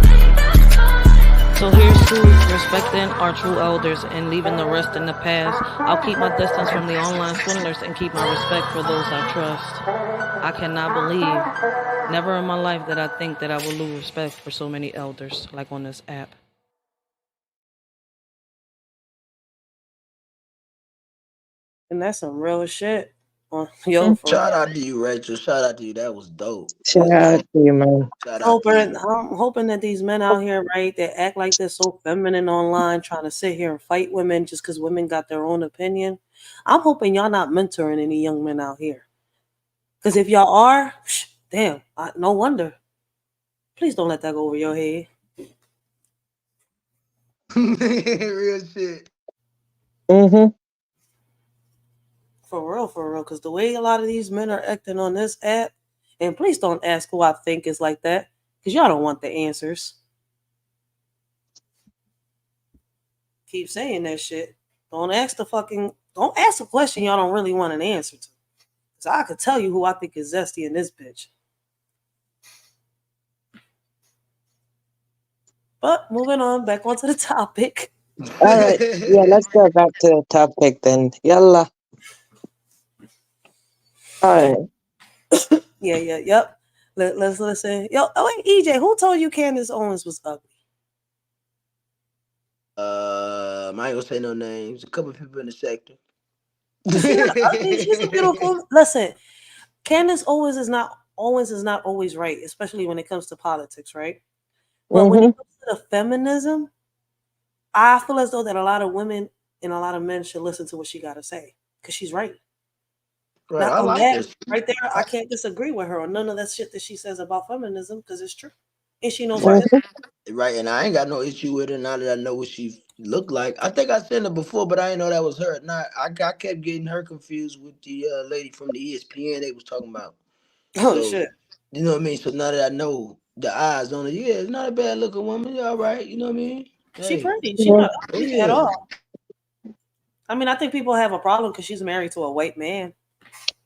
So here's to respecting our true elders and leaving the rest in the past. I'll keep my distance from the online swindlers and keep my respect for those I trust. I cannot believe, never in my life did I think that I would lose respect for so many elders like on this app. And that's some real shit. Yo, for Shout out to you, Rachel. Shout out to you. That was dope. Shout out to you, man. Shout out to hoping, you. I'm hoping that these men out here, right, they act like they're so feminine online, trying to sit here and fight women just because women got their own opinion. I'm hoping y'all not mentoring any young men out here. Because if y'all are, damn, no wonder. Please don't let that go over your head. Real shit. Mm-hmm. For real. Because the way a lot of these men are acting on this app, and please don't ask who I think is like that, because y'all don't want the answers. Keep saying that shit. Don't ask a question y'all don't really want an answer to. Because I could tell you who I think is zesty in this bitch. But moving on, back onto the topic. All right. Yeah, let's go back to the topic then. Yalla. All right. Yep. Let's listen. Yo, wait, EJ, who told you Candace Owens was ugly? I ain't gonna say no names. A couple people in the sector. She's not ugly. She's a beautiful. Listen, Candace Owens is not always right, especially when it comes to politics, right? But when it comes to the feminism, I feel as though that a lot of women and a lot of men should listen to what she got to say because she's right. Right, Now, I on like that, this. right there, I can't disagree with her on none of that shit that she says about feminism because it's true, and she knows her. Right, and I ain't got no issue with her now that I know what she looked like. I think I seen her before, but I didn't know that was her. Not, I kept getting her confused with the lady from the ESPN they was talking about. Oh So, shit, you know what I mean? So now that I know the eyes on her, yeah, it's not a bad looking woman. All right, you know what I mean? she Hey, pretty. She not ugly at yeah. all. I mean, I think people have a problem because she's married to a white man.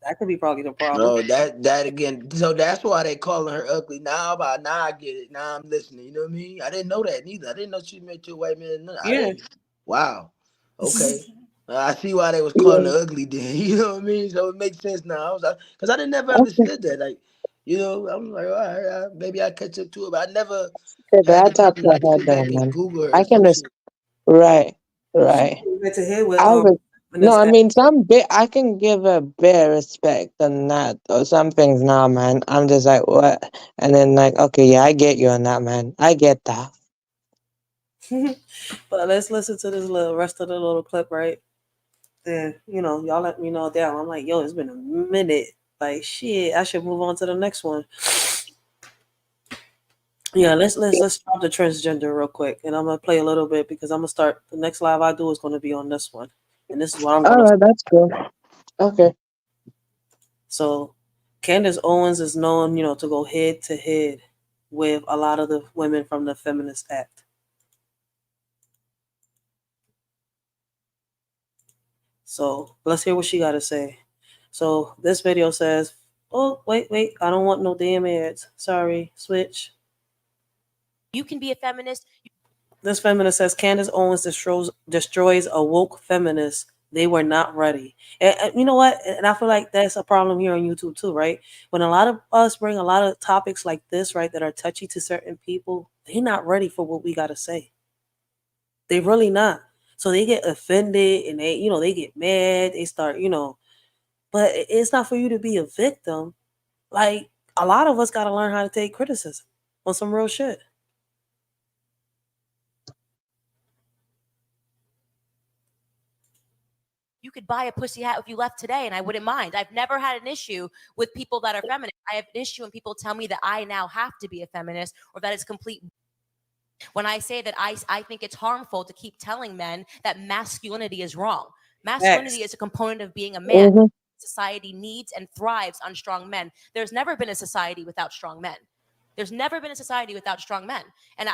That could be probably the problem. No, that again. So that's why they calling her ugly now. But now I get it. Now I'm listening. You know what I mean? I didn't know that neither. I didn't know she married to a white man. No, I Yeah. didn't. Wow. Okay. I see why they was calling her ugly then. You know what I mean? So it makes sense now. I was because I didn't never understood that. Like, you know, I'm like, all right, maybe I catch up to it, but I never had the That's up time to to like her sit back though, and man. Google her I or can some just shit. right. Went to head with I was no, I Vanessa. mean I can give a bit of respect on that. Or some things now, man. I'm just like what, and then like okay, yeah, I get you on that, man. I get that. But let's listen to this little rest of the little clip, right? then y'all let me know down. I'm like, yo, it's been a minute. Like shit, I should move on to the next one. Yeah, let's stop the transgender real quick, and I'm gonna play a little bit because I'm gonna start the next live I do is gonna be on this one, and this is what I'm All gonna. right, that's cool. Okay. So, Candace Owens is known, to go head to head with a lot of the women from the Feminist Act. So let's hear what she got to say. So this video says, "Oh wait, I don't want no damn ads. Sorry, switch." You can be a feminist. This feminist says Candace Owens destroys a woke feminist. They were not ready. And you know what? And I feel like that's a problem here on YouTube too, right? When a lot of us bring a lot of topics like this, right, that are touchy to certain people, they're not ready for what we got to say. They really not. So they get offended and they get mad. They start, but it's not for you to be a victim. Like a lot of us got to learn how to take criticism on some real shit. You could buy a pussy hat if you left today, and I wouldn't mind. I've never had an issue with people that are feminist. I have an issue when people tell me that I now have to be a feminist or that it's complete. When I say that I think it's harmful to keep telling men that masculinity is wrong. Masculinity is a component of being a man. Mhm. Society needs and thrives on strong men. There's never been a society without strong men. There's never been a society without strong men. And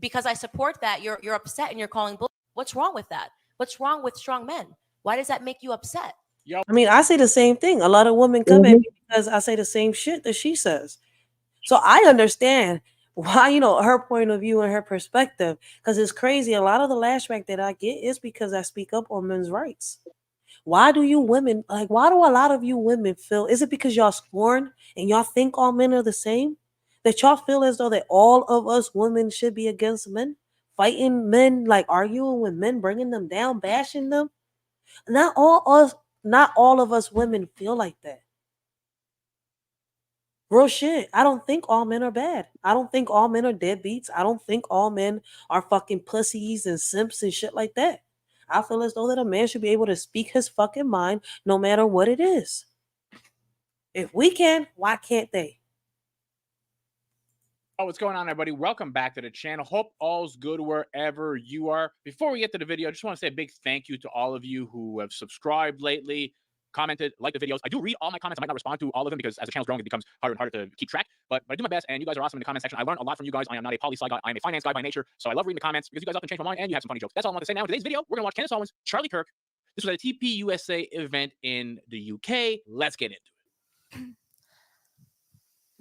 because I support that, you're upset and you're calling bull. What's wrong with that? What's wrong with strong men? Why does that make you upset? I mean, I say the same thing. A lot of women come at me because I say the same shit that she says. So I understand why, her point of view and her perspective, because it's crazy. A lot of the lashback that I get is because I speak up on men's rights. Why do you women, why do a lot of you women feel, is it because y'all scorn and y'all think all men are the same? That y'all feel as though that all of us women should be against men? Fighting men, like arguing with men, bringing them down, bashing them? Not all of us women feel like that. Real shit. I don't think all men are bad. I don't think all men are deadbeats. I don't think all men are fucking pussies and simps and shit like that. I feel as though that a man should be able to speak his fucking mind no matter what it is. If we can, why can't they? Oh, what's going on, everybody? Welcome back to the channel. Hope all's good wherever you are. Before we get to the video, I just want to say a big thank you to all of you who have subscribed lately, commented, liked the videos. I do read all my comments. I might not respond to all of them because as the channel's growing, it becomes harder and harder to keep track. But I do my best, and you guys are awesome in the comment section. I learned a lot from you guys. I am not a poli-sci guy. I am a finance guy by nature. So I love reading the comments because you guys often change my mind and you have some funny jokes. That's all I want to say now. In today's video, we're going to watch Candace Owens, Charlie Kirk. This was at a TP USA event in the UK. Let's get into it.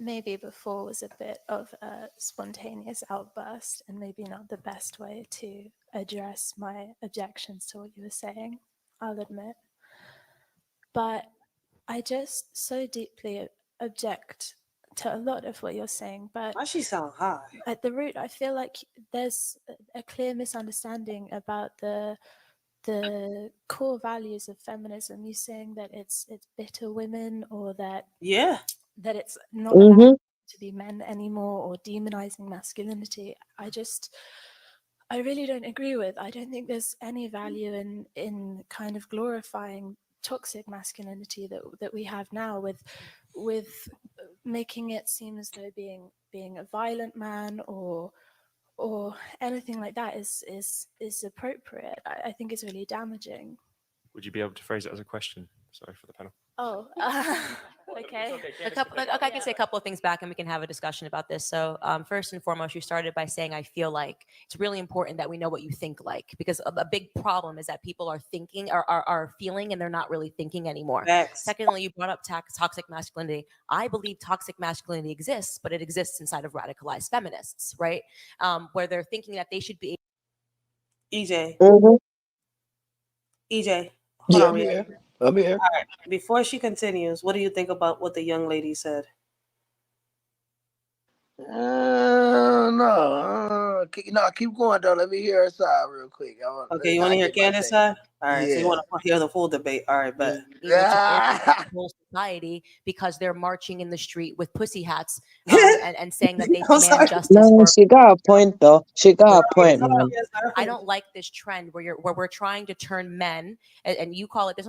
Maybe before was a bit of a spontaneous outburst and maybe not the best way to address my objections to what you were saying, I'll admit. But I just so deeply object to a lot of what you're saying. But why she sound high? At the root, I feel like there's a clear misunderstanding about the core values of feminism. You saying that it's bitter women, or that it's not allowed to be men anymore, or demonizing masculinity. I really don't agree with. I don't think there's any value in kind of glorifying toxic masculinity that we have now, with making it seem as though being a violent man or anything like that is appropriate. I think it's really damaging. Would you be able to phrase it as a question? Sorry for the panel. Oh, okay. I can say a couple of things back and we can have a discussion about this. So first and foremost, you started by saying, I feel like it's really important that we know what you think like, because a big problem is that people are thinking or are feeling and they're not really thinking anymore. Secondly, you brought up toxic masculinity. I believe toxic masculinity exists, but it exists inside of radicalized feminists, right? Where they're thinking that they should be. EJ. Yeah, Hold on, I'm here. All right. Before she continues, what do you think about what the young lady said? No, keep going though. Let me hear her side real quick. Okay, you want to hear Candace's side? All right, so you want to hear the full debate. All right, bet. Able to organize the whole society because they're marching in the street with pussy hats and saying that they demand justice No, for. she got a point though. She got a point, man. I don't like this trend where we're trying to turn men and you call it this.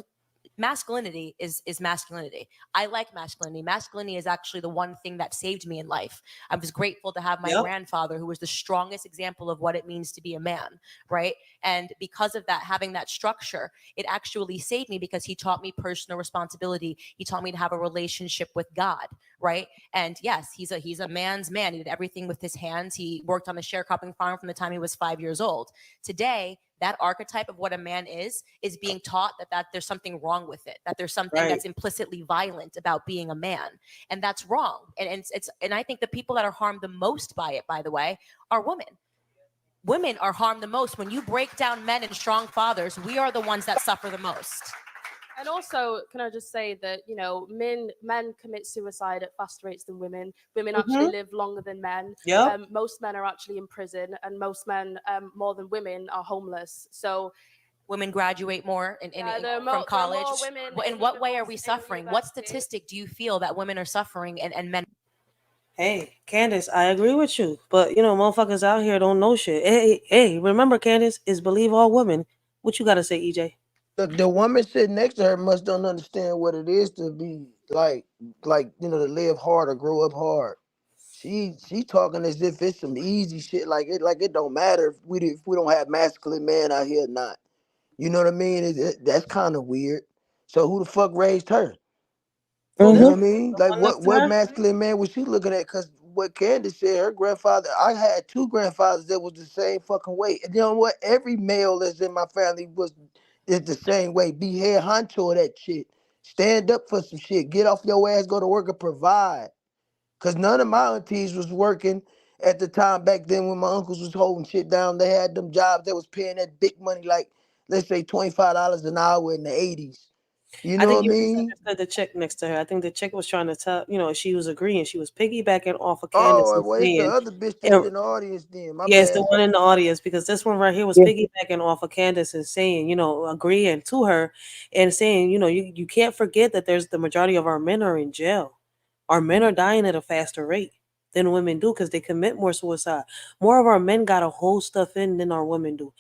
Masculinity is masculinity. I like masculinity. Masculinity is actually the one thing that saved me in life. I was grateful to have my grandfather, who was the strongest example of what it means to be a man, right? And because of that, having that structure, it actually saved me because he taught me personal responsibility. He taught me to have a relationship with God, right? And yes, he's a man's man. He did everything with his hands. He worked on a sharecropping farm from the time he was 5 years old. Today, that archetype of what a man is being taught that there's something wrong with it, that there's something that's implicitly violent about being a man, and that's wrong. And I think the people that are harmed the most by it, by the way, are women. Women are harmed the most. When you break down men and strong fathers, we are the ones that suffer the most. And also, can I just say that, you know, men commit suicide at faster rates than women. Women actually live longer than men. Most men are actually in prison, and most men, more than women, are homeless. So women graduate more from college. In what way are we suffering? What statistic do you feel that women are suffering and men? Hey, Candace, I agree with you. But, you know, motherfuckers out here don't know shit. Hey, remember, Candace, is believe all women. What you got to say, EJ? The woman sitting next to her must don't understand what it is to be like to live hard or grow up hard. She talking as if it's some easy shit, like it don't matter if we don't have masculine man out here or not. You know what I mean? That's kind of weird. So who the fuck raised her? You know what I mean? Like what masculine man was she looking at? Because what Candace said, her grandfather, I had two grandfathers that was the same fucking way. And you know what? Every male that's in my family is the same way. Be head honcho of that shit. Stand up for some shit. Get off your ass, go to work and provide. Cause none of my aunties was working at the time back then when my uncles was holding shit down. They had them jobs that was paying that big money, like let's say $25 an hour in the 80s. You know what I mean? Misunderstood the chick next to her. I think the chick was trying to tell, you know, she was agreeing. She was piggybacking off of Candace. Oh, well, it's the other bitch that's in the audience then. My yes, bad. the one in the audience, because this one right here was piggybacking off of Candace and saying, you know, agreeing to her and saying, you know, you can't forget that there's the majority of our men are in jail. Our men are dying at a faster rate than women do because they commit more suicide. More of our men got to hold stuff in than our women do.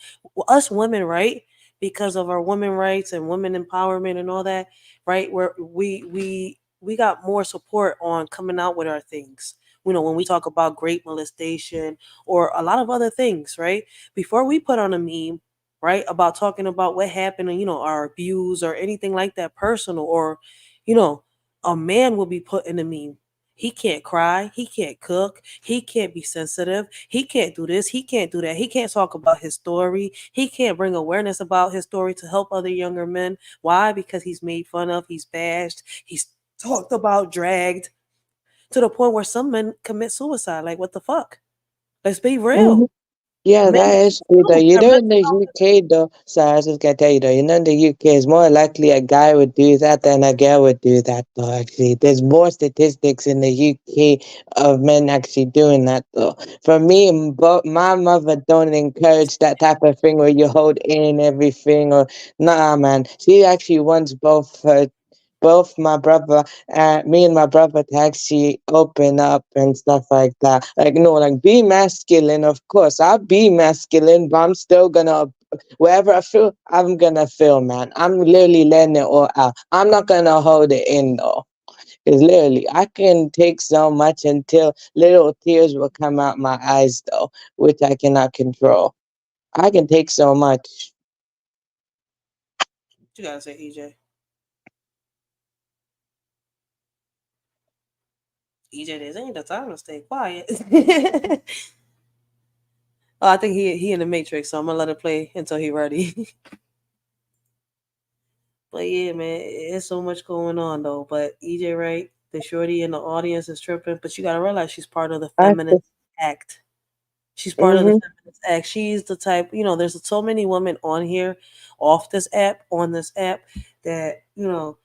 Us women, right? Because of our women rights and women empowerment and all that, right? Where we got more support on coming out with our things. You know, when we talk about great molestation or a lot of other things, right? Before we put on a meme, right, about talking about what happened and, you know, our abuse or anything like that personal, or, you know, a man will be put in a meme. He can't cry. He can't cook. He can't be sensitive. He can't do this. He can't do that. He can't talk about his story. He can't bring awareness about his story to help other younger men. Why? Because he's made fun of. He's bashed. He's talked about, dragged, to the point where some men commit suicide. Like, what the fuck? Let's be real. Yeah, that is true though. You know, in the UK though, so I was just gonna tell you though, you know, in the UK, it's more likely a guy would do that than a girl would do that though, actually. There's more statistics in the UK of men actually doing that though. For me, my mother don't encourage that type of thing where you hold in everything or, nah, man. She actually wants both my brother me and my brother to actually open up and stuff like that. Like, no, like, be masculine, of course. I'll be masculine, but I'm still gonna, wherever I feel, I'm gonna feel, man. I'm literally letting it all out. I'm not gonna hold it in though. Because literally, I can take so much until little tears will come out my eyes though, which I cannot control. I can take so much. What you gotta say, EJ? EJ, this ain't the time to stay quiet. Oh, I think he in the Matrix, so I'm gonna let it play until he ready. But yeah, man, it's so much going on though. But EJ, right? The shorty in the audience is tripping, but you gotta realize she's part of the feminist act. She's part of the feminist act. She's the type, you know, there's so many women on here, on this app, that, you know,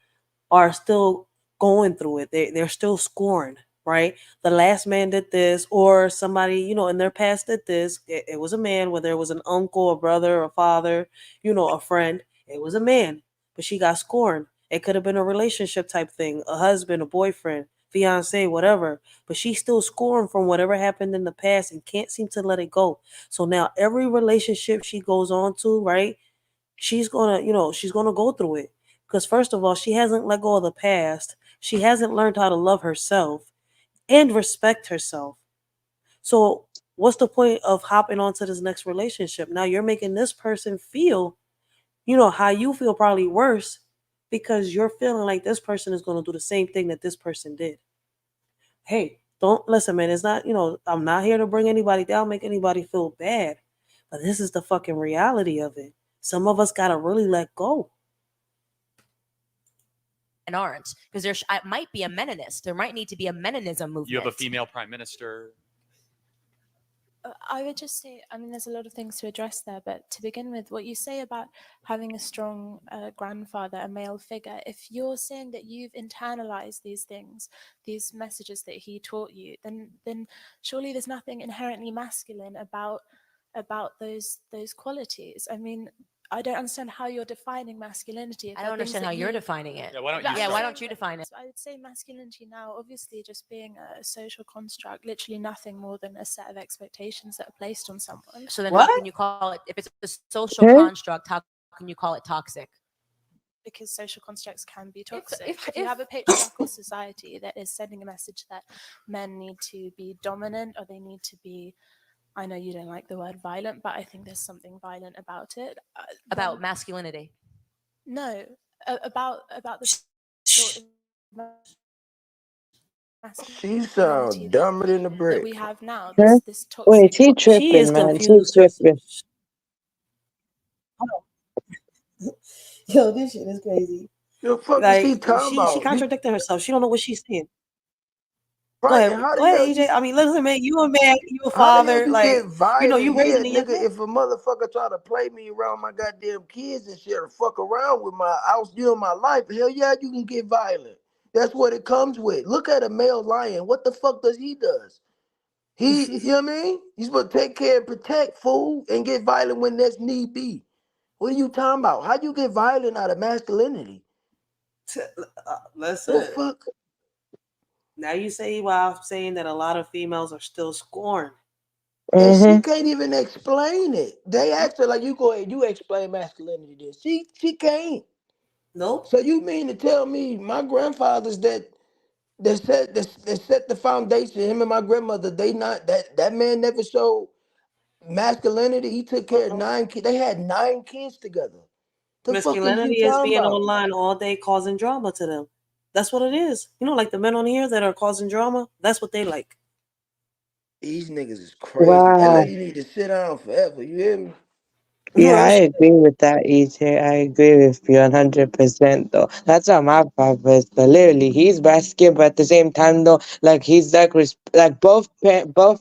are still going through it. They're still scorned, right? The last man did this, or somebody, you know, in their past did this. It was a man, whether it was an uncle, a brother, a father, you know, a friend. It was a man, but she got scorned. It could have been a relationship type thing, a husband, a boyfriend, fiance, whatever. But she's still scorned from whatever happened in the past and can't seem to let it go. So now every relationship she goes on to, right? She's gonna, you know, she's gonna go through it. Because first of all, she hasn't let go of the past. She hasn't learned how to love herself and respect herself. So what's the point of hopping onto this next relationship? Now you're making this person feel, you know, how you feel, probably worse, because you're feeling like this person is going to do the same thing that this person did. Hey, don't listen, man. It's not, you know, I'm not here to bring anybody down, make anybody feel bad. But this is the fucking reality of it. Some of us got to really let go. And aren't, because there might be a meninist. There might need to be a meninism movement. You have a female prime minister. I would just say, I mean, there's a lot of things to address there, but to begin with, what you say about having a strong grandfather, a male figure, if you're saying that you've internalized these things, these messages that he taught you, then surely there's nothing inherently masculine about those qualities. I mean, I don't understand how you're defining masculinity. I don't understand how you're defining it. Yeah, why don't you? Yeah, why don't you define it? I would say masculinity now, obviously, just being a social construct, literally nothing more than a set of expectations that are placed on someone. So then, What? how can you call it? If it's a social construct, how can you call it toxic? Because social constructs can be toxic. If you have a patriarchal society that is sending a message that men need to be dominant, or they need to be, I know you don't like the word violent, but I think there's something violent about it. About masculinity? No, about the sort of She sounds dumber than a that brick. we have now. Huh? This Wait, toxic. he tripping, man. He's tripping. Yo, this shit is crazy. The fuck Like, is he talking about? she contradicting herself. She don't know what she's saying. Right, Go and how ahead, the hell AJ. I mean, listen, man, you a man, you a how the hell father, you like, get you know, violent? you Yeah, raising a young nigga, man. if a motherfucker try to play me around my goddamn kids and shit or fuck around with my house, you know, my life, hell yeah, you can get violent. That's what it comes with. Look at a male lion. What the fuck does he does? He, you know what I mean? He's supposed to take care and protect, fool, and get violent when that's need be. What are you talking about? How you get violent out of masculinity? Listen. The fuck? Now you say, well, saying that a lot of females are still scorned. And she can't even explain it. They asked her, like, you go ahead, you explain masculinity then. She can't. Nope. So you mean to tell me my grandfathers that set the foundation, him and my grandmother, they not that man never showed masculinity. He took care of 9 kids. They had 9 kids together. The fuck is you Masculinity is talking being about? online all day causing drama to them. That's what it is. You know, like the men on here that are causing drama, that's what they like. These niggas is crazy. That Wow. lady need to sit down forever. You hear me? Yeah, I agree with that, EJ. I agree with you 100% though. That's how my papa is. But literally, he's basket, but at the same time though, like he's like like both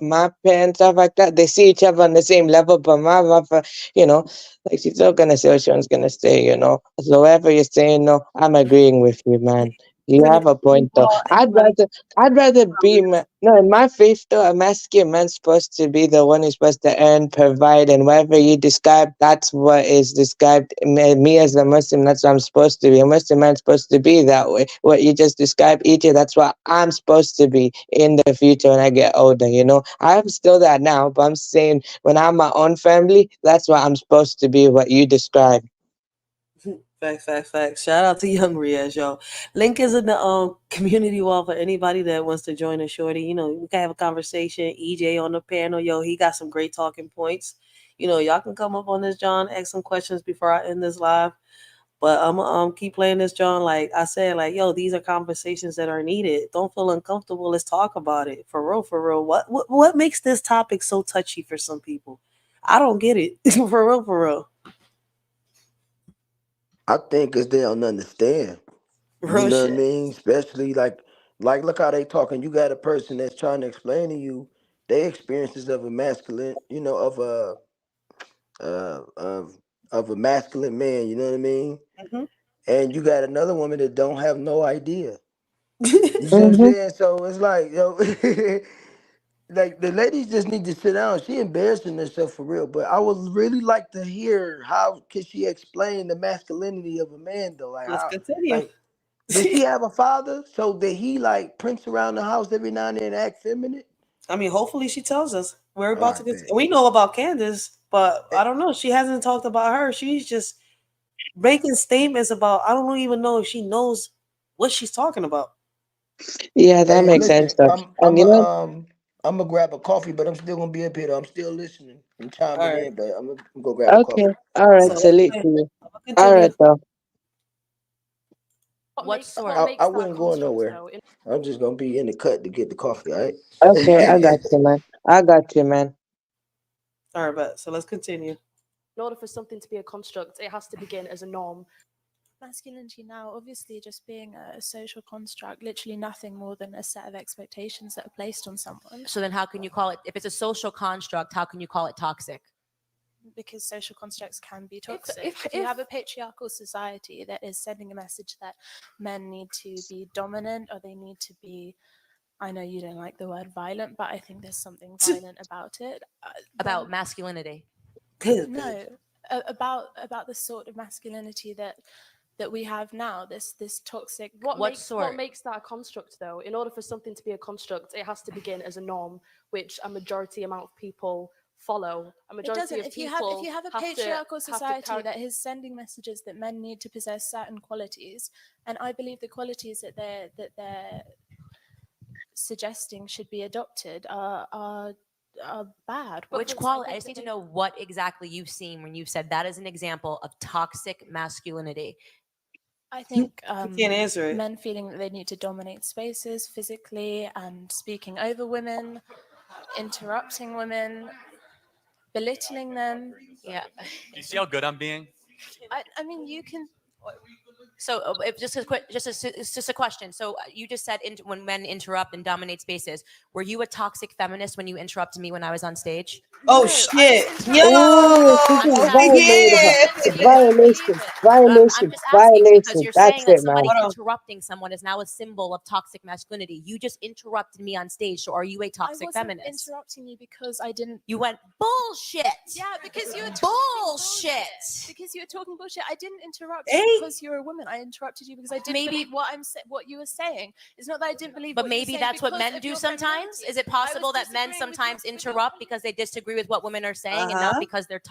my parents stuff like that. They see each other on the same level, but my papa, you know, like she's still gonna say what she was gonna say, you know. So whatever you're saying, no, I'm agreeing with you, man. You have a point though. I'd rather be no, in my faith though, a masculine man's supposed to be the one who's supposed to earn, provide, and whatever you describe, that's what is described. Me as a Muslim, that's what I'm supposed to be. A Muslim man's supposed to be that way. What you just described, EJ, that's what I'm supposed to be in the future when I get older, you know. I'm still that now, but I'm saying when I have my own family, that's what I'm supposed to be, what you described. Facts. Shout out to Young Riaz, y'all. Link is in the community wall for anybody that wants to join us, shorty. You know, we can have a conversation. EJ on the panel, yo, he got some great talking points. You know, y'all can come up on this, John, ask some questions before I end this live. But I'm keep playing this, John. Like I said, like, yo, these are conversations that are needed. Don't feel uncomfortable. Let's talk about it. For real. What makes this topic so touchy for some people? I don't get it. For real. I think because they don't understand. Real You know what I shit. mean? Especially like look how they talking. You got a person that's trying to explain to you their experiences of a masculine, you know, uh of a masculine man, you know what I mean? Mhm. And you got another woman that don't have no idea. You see what I'm saying? So it's like, yo, like the ladies just need to sit down. She embarrassing herself for real. But I would really like to hear how can she explain the masculinity of a man though? Like Let's how, continue. like, does she have a father? So did he like prince around the house every now and then and act feminine? I mean, hopefully she tells us. We're All about to right, get. bet. We know about Candace, but I don't know. She hasn't talked about her. She's just making statements about. I don't even know if she knows what she's talking about. Yeah, that Hey, makes listen, sense though. And you know, I'm gonna grab a coffee, but I'm still gonna be up here. Though. I'm still listening and All chiming right. in, but I'm gonna go grab a okay, coffee. all right, So salute to you. All right though. What sort? What makes I that wouldn't go construct nowhere. though? I'm just gonna be in the cut to get the coffee. All right. Okay, I got you, man. I got you, man. All right, but so let's continue. In order for something to be a construct, it has to begin as a norm. Masculinity now, obviously, just being a social construct, literally nothing more than a set of expectations that are placed on someone. So then how can you call it, if it's a social construct, how can you call it toxic? Because social constructs can be toxic. If you have a patriarchal society that is sending a message that men need to be dominant or they need to be, I know you don't like the word violent, but I think there's something violent about it. About masculinity. No, about the sort of masculinity that we have now, this toxic. What makes that a construct though? In order for something to be a construct, it has to begin as a norm, which a majority amount of people follow. A majority It doesn't. of If you people have a patriarchal society that is sending messages that men need to possess certain qualities, and I believe the qualities that they're suggesting should be adopted are bad. Which quality? I just need to know what exactly you've seen when you've said that is an example of toxic masculinity. I think can't answer it. men feeling that they need to dominate spaces physically and speaking over women, interrupting women, belittling them. Yeah. Do you see how good I'm being? I mean, you can. So if just it's just a question. So you just said when men interrupt and dominate spaces, were you a toxic feminist when you interrupted me when I was on stage? Oh shit! Yo, Oh, she just violated her. Violation, I'm violation, just asking because violation. you're That's saying that it, man. somebody interrupting someone is now a symbol of toxic masculinity. You just interrupted me on stage, so are you a toxic I wasn't feminist? interrupting you because I didn't. You went bullshit. Yeah, because you were bullshit. Because you were talking bullshit. I didn't interrupt Hey. you because you're a woman. I interrupted you because I didn't Maybe- believe what you were saying. It's not that I didn't believe. But what you were maybe saying that's what because men of do your sometimes. femininity. Is it I possible was that men disagreeing with sometimes your interrupt because they disagree with what women are saying and not Uh-huh. because they're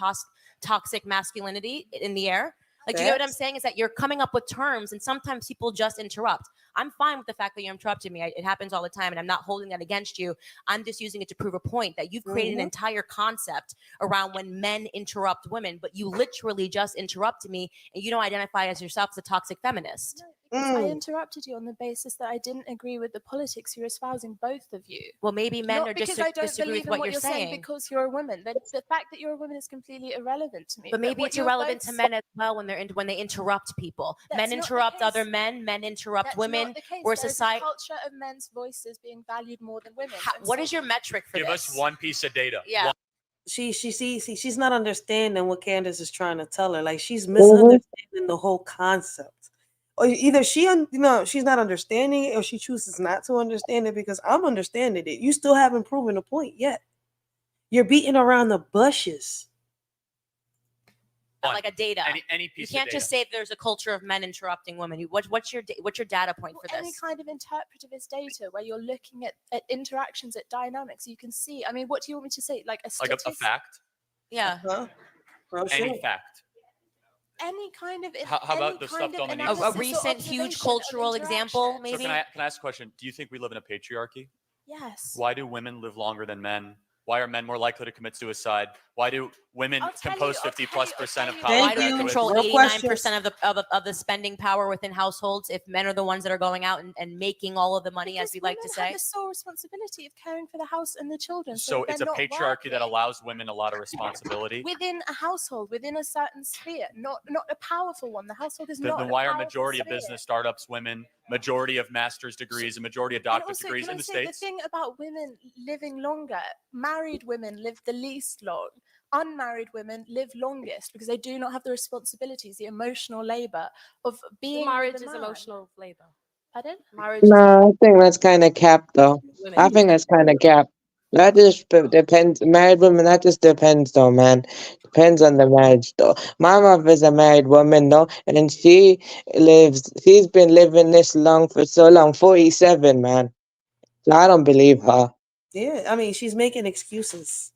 toxic masculinity in the air? Like, do you get what I'm Facts. saying? Is that you're coming up with terms and sometimes people just interrupt. I'm fine with the fact that you interrupted me. It happens all the time and I'm not holding that against you. I'm just using it to prove a point that you've created an entire concept around when men interrupt women, but you literally just interrupted me and you don't identify as yourself as a toxic feminist. Because I interrupted you on the basis that I didn't agree with the politics you're espousing, both of you. Well, maybe men Not are because just I don't disagree believe with in what you're saying. because you're a woman. The fact that you're a woman is completely irrelevant to me. But maybe what it's you're irrelevant both to men as well when when they interrupt people. That's Men not the interrupt other case. men. Men interrupt That's women. not the case. We're There's society. a culture of men's voices being valued more than women's. What is your metric for Give this? us one piece of data. Yeah. She's not understanding what Candace is trying to tell her. Like she's Mm-hmm. misunderstanding the whole concept. Or either she's not understanding it or she chooses not to understand it because I'm understanding it. You still haven't proven a point yet. You're beating around the bushes. Like a data. Any You piece can't of just data. say there's a culture of men interrupting women. What's your data point for Any this? kind of interpretivist data where you're looking at interactions, at dynamics, you can see. I mean, what do you want me to say? Like a Like statistic? a fact? Yeah. Any fact. Any kind of. How about the stuff on the news? A recent huge cultural example, maybe. So can I ask a question? Do you think we live in a patriarchy? Yes. Why do women live longer than men? Why are men more likely to commit suicide? Why do women compose 50+% of college Why do you graduates? control 89% of the spending power within households if men are the ones that are going out and making all of the money, as we like to Women say? have the sole responsibility of caring for the house and the children. So if it's they're a not patriarchy that working allows women a lot of responsibility. within a household, within a certain sphere, not a powerful one. The household is not. Then a why are powerful majority of sphere. business startups women, majority of master's degrees, and majority of And doctorate also, degrees can in I the say, States? the thing about women living longer, married women live the least long. Unmarried women live longest because they do not have the responsibilities, the emotional labor of being Marriage with a is man. emotional labor. Pardon? Marriage is No, I think that's kind of capped, though. Women I use think it. that's kind of capped. That just depends. Married women, that just depends, though, man. Depends on the marriage, though. My mother's a married woman, though, and she's been living this long for so long, 47, man. So I don't believe her. Yeah, I mean, she's making excuses.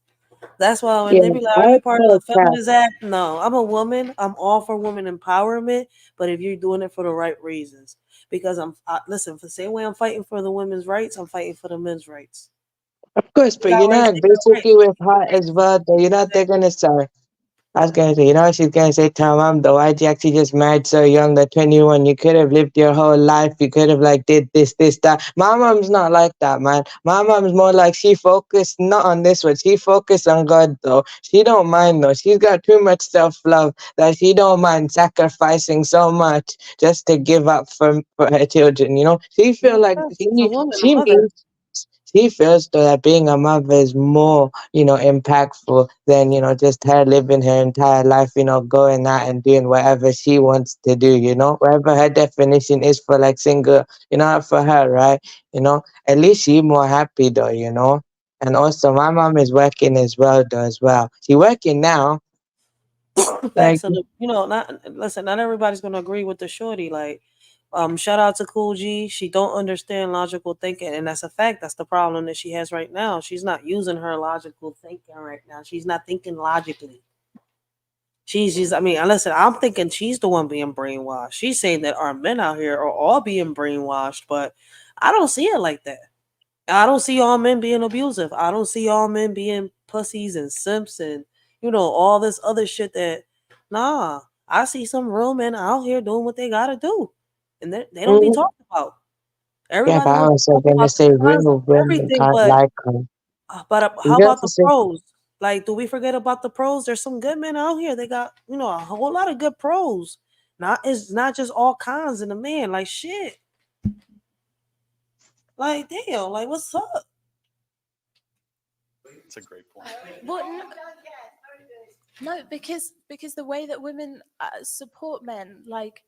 That's why when Yeah, they be like, "Are I you part of call the cap. feminist act?" No, I'm a woman. I'm all for women empowerment, but if you're doing it for the right reasons, because listen, for the same way I'm fighting for the women's rights, I'm fighting for the men's rights. Of course, You but got you know, rights, like, they got rights. basically with her as well, though, you know what they're gonna say? I was gonna say, you know what she's gonna say to her mom though? Why'd you actually just married so young at 21? You could have lived your whole life. You could have like did this, that. My mom's not like that, man. My mom's more like she focused not on this one. She focused on God though. She don't mind though. She's got too much self-love that she don't mind sacrificing so much just to give up for her children, you know? She Yeah, feel like she's a woman, a she mother. she feels though that being a mother is more, impactful than, just her living her entire life, going out and doing whatever she wants to do, whatever her definition is for like single, for her, right? At least she more happy though, And also my mom is working as well though as well. She working now, like Facts of not everybody's gonna agree with the shorty. Like, shout out to Cool G. She don't understand logical thinking, and that's a fact. That's the problem that she has right now. She's not using her logical thinking right now. She's not thinking logically. I mean, listen, I'm thinking she's the one being brainwashed. She's saying that our men out here are all being brainwashed, but I don't see it like that. I don't see all men being abusive. I don't see all men being pussies and simps and all this other shit that nah. I see some real men out here doing what they gotta do. And they don't be mm, talked about. yeah, Everybody but I wants to was talk gonna about the say cons real of women everything, aren't but like her. You how got about to the say, pros? Like, do we forget about the pros? There's some good men out here. They got, a whole lot of good pros. It's not just all cons in the man. Like shit. Like damn, like what's up? It's a great point. Well, no, because the way that women support men, like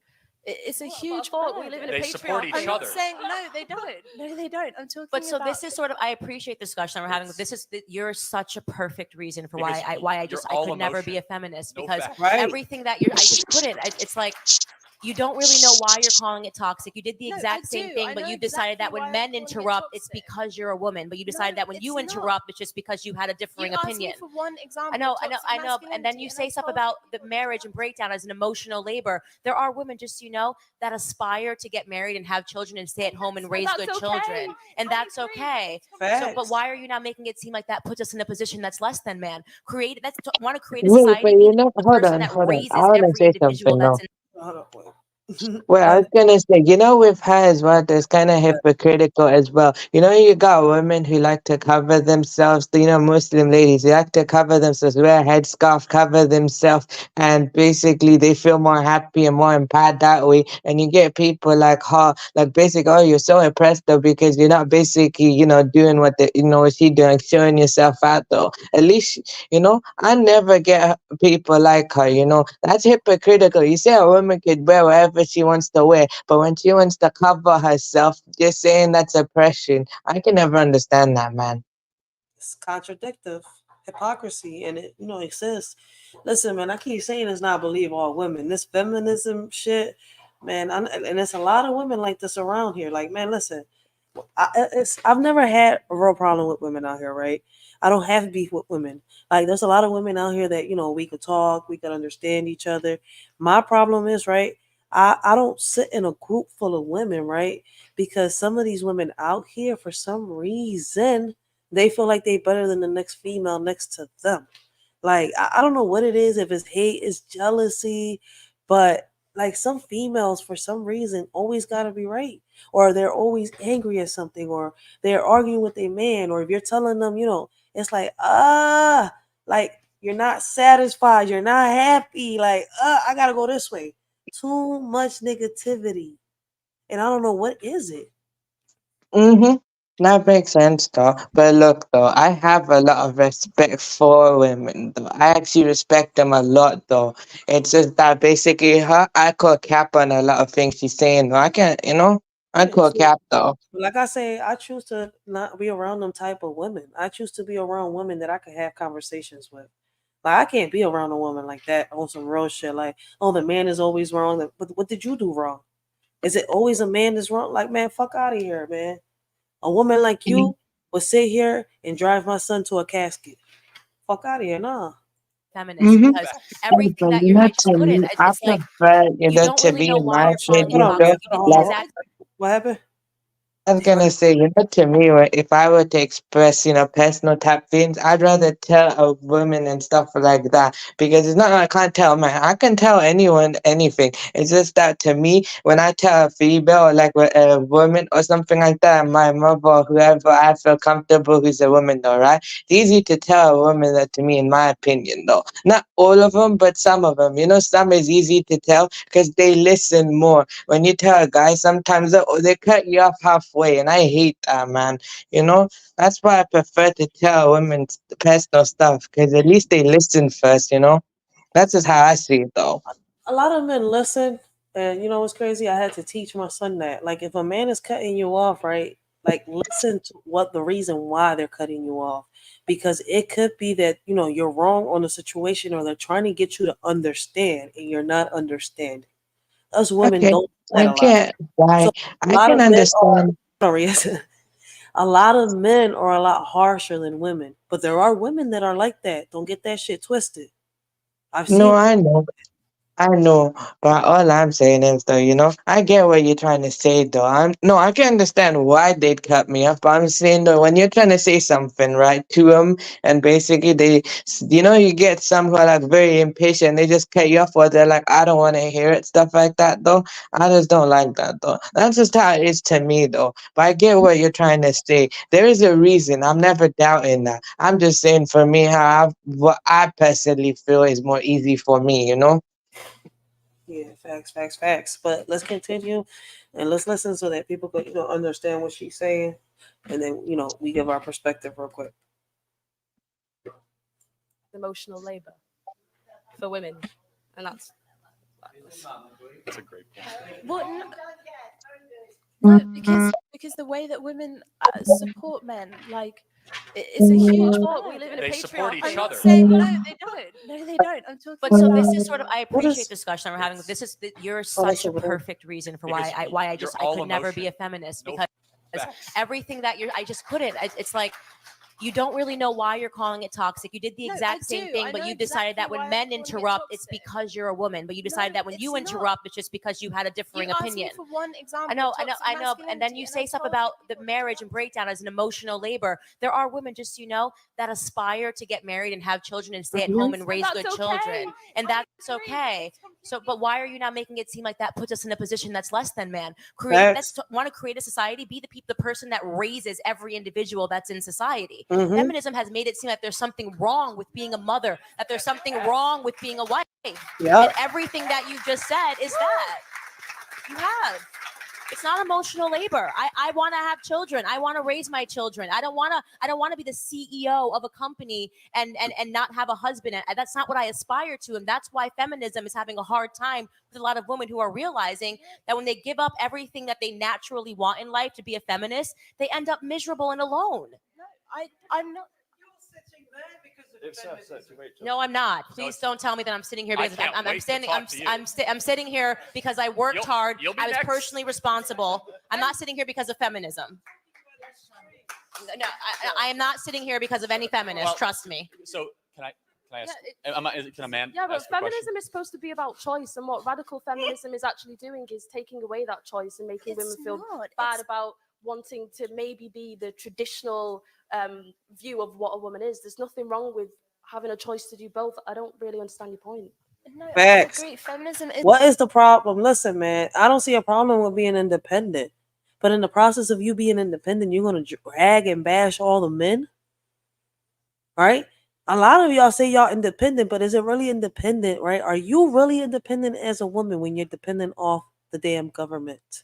it's a huge. We live in a They support each I'm not other. saying no, they don't. No, they don't. I'm talking. But so about this is sort of I appreciate the discussion we're having. You're such a perfect reason for Because why I you're I all could never be a emotion, feminist no because facts. Right. everything that I just couldn't. It's like you don't really know why you're calling it toxic. You did the No, exact I same do. thing, I but know you decided that exactly when why I'm men calling it interrupt, it's toxic. because you're a woman. But you decided that when it's you not. interrupt, it's just because you had a differing You asked opinion. me for one example. I know. of toxic And then masculinity, you and say I stuff told about you the marriage and breakdown as an emotional labor. There are women, just so you know, that aspire to get married and have children and stay at home and raise good children, and that's okay. So, but why are you not making it seem like that puts us in a position that's less than man? Want to create a wait, but society being the hold person on, that hold on. I raises want to every say individual something that's now. in. Hold on, wait. Well, I was gonna say, with her as well, there's kind of hypocritical as well. You got women who like to cover themselves. Muslim ladies, they like to cover themselves, wear a headscarf, cover themselves, and basically they feel more happy and more empowered that way. And you get people like her, like basically, oh, you're so impressed though because you're not basically, doing what she doing, showing yourself out though. At least, I never get people like her. That's hypocritical. You say a woman could wear whatever she wants to wear, but when she wants to cover herself, you're saying that's oppression. I can never understand that, man. It's contradictive, hypocrisy, and it exists. Listen, man, I keep saying it's not believe all women. This feminism shit, man, and there's a lot of women like this around here. Like, man, listen, I've never had a real problem with women out here, right? I don't have beef with women. Like, there's a lot of women out here that we could talk, we could understand each other. My problem is, right, I don't sit in a group full of women, right? Because some of these women out here, for some reason, they feel like they better than the next female next to them. Like, I don't know what it is, if it's hate, it's jealousy, but like some females for some reason always gotta be right. Or they're always angry at something, or they're arguing with a man, or if you're telling them, it's like, like you're not satisfied, you're not happy, like, I gotta go this way. Too much negativity. And I don't know what is it. Mm-hmm. That makes sense though. But look though, I have a lot of respect for women though. I actually respect them a lot though. It's just that basically her, I call cap on a lot of things she's saying though. I can't. I call So, cap though. like I say, I choose to not be around them type of women. I choose to be around women that I can have conversations with. Like I can't be around a woman like that on some real shit. Like, oh, the man is always wrong. But what did you do wrong? Is it always a man that's wrong? Like, man, fuck out of here, man. A woman like you would sit here and drive my son to a casket. Fuck out of here, nah. Feminist because everything that you're, I just couldn't. I It's like prefer you that don't to really be know in why my you're calling it opinion, toxic. though. You did the Like, exact. What happened? I was gonna say, to me, if I were to express, personal type feelings, I'd rather tell a woman and stuff like that because it's not like I can't tell a man. I can tell anyone anything. It's just that to me, when I tell a female or like a woman or something like that, my mother or whoever I feel comfortable who's a woman, though, right? It's easy to tell a woman that to me, in my opinion, though. Not all of them, but some of them. Some is easy to tell because they listen more. When you tell a guy, sometimes they cut you off halfway, and I hate that, man. That's why I prefer to tell women personal stuff because at least they listen first. That's just how I see it, though. A lot of men listen, and you know what's crazy? I had to teach my son that. Like, if a man is cutting you off, right? Like, listen to what the reason why they're cutting you off, because it could be that you're wrong on the situation, or they're trying to get you to understand, and you're not understanding. Us women Okay, don't do that I a lot. get why. So a I lot can of men understand. a lot of men are a lot harsher than women, but there are women that are like that. Don't get that shit twisted. I've No, seen. I know, but all I'm saying is though, I get what you're trying to say though. I can understand why they'd cut me off, but I'm saying though, when you're trying to say something right to them, and basically you get some who are like very impatient, they just cut you off, or they're like, I don't want to hear it, stuff like that though. I just don't like that though. That's just how it is to me though. But I get what you're trying to say. There is a reason. I'm never doubting that. I'm just saying for me, what I personally feel is more easy for me. Yeah, facts. But let's continue, and let's listen so that people can understand what she's saying, and then we give our perspective real quick. Emotional labor for women, and that's a great point. Well, no, because the way that women support men, like it's a huge part. We live in a They support each other. No, they don't. No, they don't. I'm talking. But so about, this is sort of, I appreciate the discussion we're having. This is you're such a over there. perfect reason for Because why I you're I all could never be a emotion. feminist No because facts. everything that I just couldn't. It's like you don't really know why you're calling it toxic. You did the No, exact I same do. thing, I but know you decided that exactly why when I'm men calling it interrupt, it's toxic. because you're a woman. But you decided that when it's you not. interrupt, it's just because you had a differing You asked opinion. me for one example. I know. toxic And then masculinity, you and say I stuff told about you the marriage and breakdown as an emotional labor. There are women, just that aspire to get married and have children and stay at home and raise good children, and that's okay. So, but why are you not making it seem like that puts us in a position that's less than man? Let's want to create a society. Be the person that raises every individual that's in society. Mhm. Feminism has made it seem like there's something wrong with being a mother, that there's something wrong with being a wife. Yeah. And everything that you just said is that. You have. It's not emotional labor. I want to have children. I want to raise my children. I don't want to be the CEO of a company and not have a husband. And that's not what I aspire to. And that's why feminism is having a hard time with a lot of women who are realizing that when they give up everything that they naturally want in life to be a feminist, they end up miserable and alone. No, I'm not. No, I'm not. Please don't tell me that I'm sitting here because I'm sitting here because I worked hard. I was personally responsible. I'm not sitting here because of feminism. No, I am not sitting here because of any feminist. Well, trust me. So can I ask? Can a man? Yeah, but ask a question? feminism is supposed to be about choice, and what radical feminism is actually doing is taking away that choice and making women feel bad about wanting to maybe be the traditional view of what a woman is. There's nothing wrong with having a choice to do both. I don't really understand your point. No, Facts. I agree. Feminism is. What is the problem? Listen, man, I don't see a problem with being independent. But in the process of you being independent, you're going to drag and bash all the men? Right? A lot of y'all say y'all independent, but is it really independent, right? Are you really independent as a woman when you're dependent off the damn government?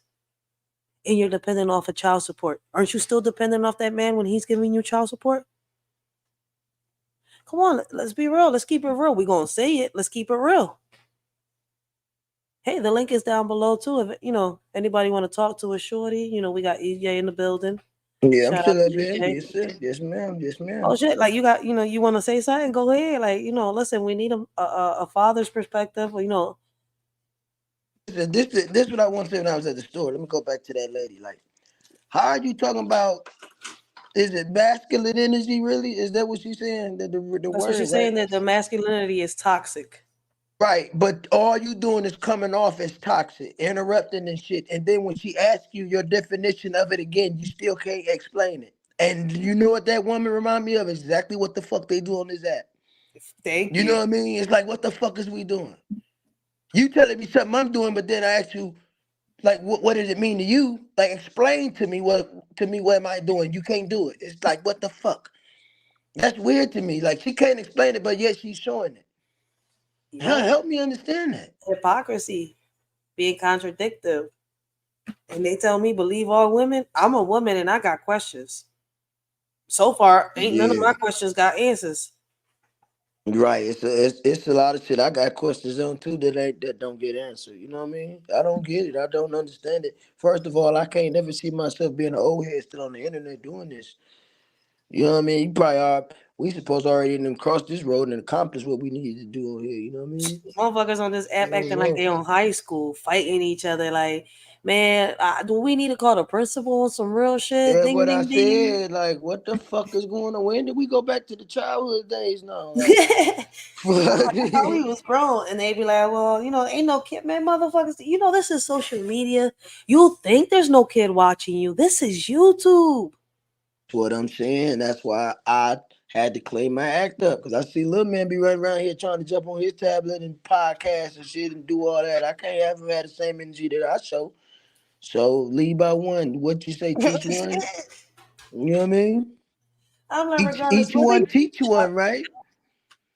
And you're dependent off of child support. Aren't you still dependent off that man when he's giving you child support? Come on, let's be real. Let's keep it real. We're going to say it. Let's keep it real. Hey, the link is down below too. If anybody want to talk to a shorty, we got EJ in the building. Yeah, I'm Shout out still to up here. EJ. Yes, sir. Yes, ma'am. Yes, ma'am. Oh shit! Like you got, you want to say something? Go ahead. Like listen, we need a father's perspective. This what I want to say when I was at the store. Let me go back to that lady. Like, how are you talking about? Is it masculine energy? Really? Is that what she's saying? The That's word, what she's right? saying, that the masculinity is toxic. Right, but all you doing is coming off as toxic, interrupting and shit. And then when she asks you your definition of it again, you still can't explain it. And you know what that woman remind me of? Exactly what the fuck they do on this app. Thank you. You know what I mean? It's like, what the fuck is we doing? You telling me something I'm doing, but then I ask you, like, what does it mean to you? Like, explain to me what am I doing? You can't do it. It's like, what the fuck? That's weird to me. Like, she can't explain it, but yet she's showing it. Help me understand that. Hypocrisy, being contradictive. And they tell me believe all women. I'm a woman and I got questions. So far, ain't none of my questions got answers. Right. It's a lot of shit I got questions on too that don't get answered. You know what I mean? I don't get it. I don't understand it. First of all, I can't never see myself being an old head still on the internet doing this. You know what I mean? You probably are. We supposed to already done cross this road and accomplish what we need to do on here. You know what I mean? Motherfuckers on this app acting like they on high school, fighting each other. Like, man, do we need to call the principal on some real shit? Yeah, Ding, what ding, I ding. said, like, what the fuck is going on? When did we go back to the childhood days now? Like, I thought we was grown, and they be like, well, ain't no kid, man, motherfuckers. This is social media. You think there's no kid watching you? This is YouTube. What I'm saying. That's why I had to clean my act up, because I see little man be running around here trying to jump on his tablet and podcast and shit and do all that. I can't have him have the same energy that I show. So lead by one. What you say, teach one. You know what I mean? I'm never Each one, teach one, right?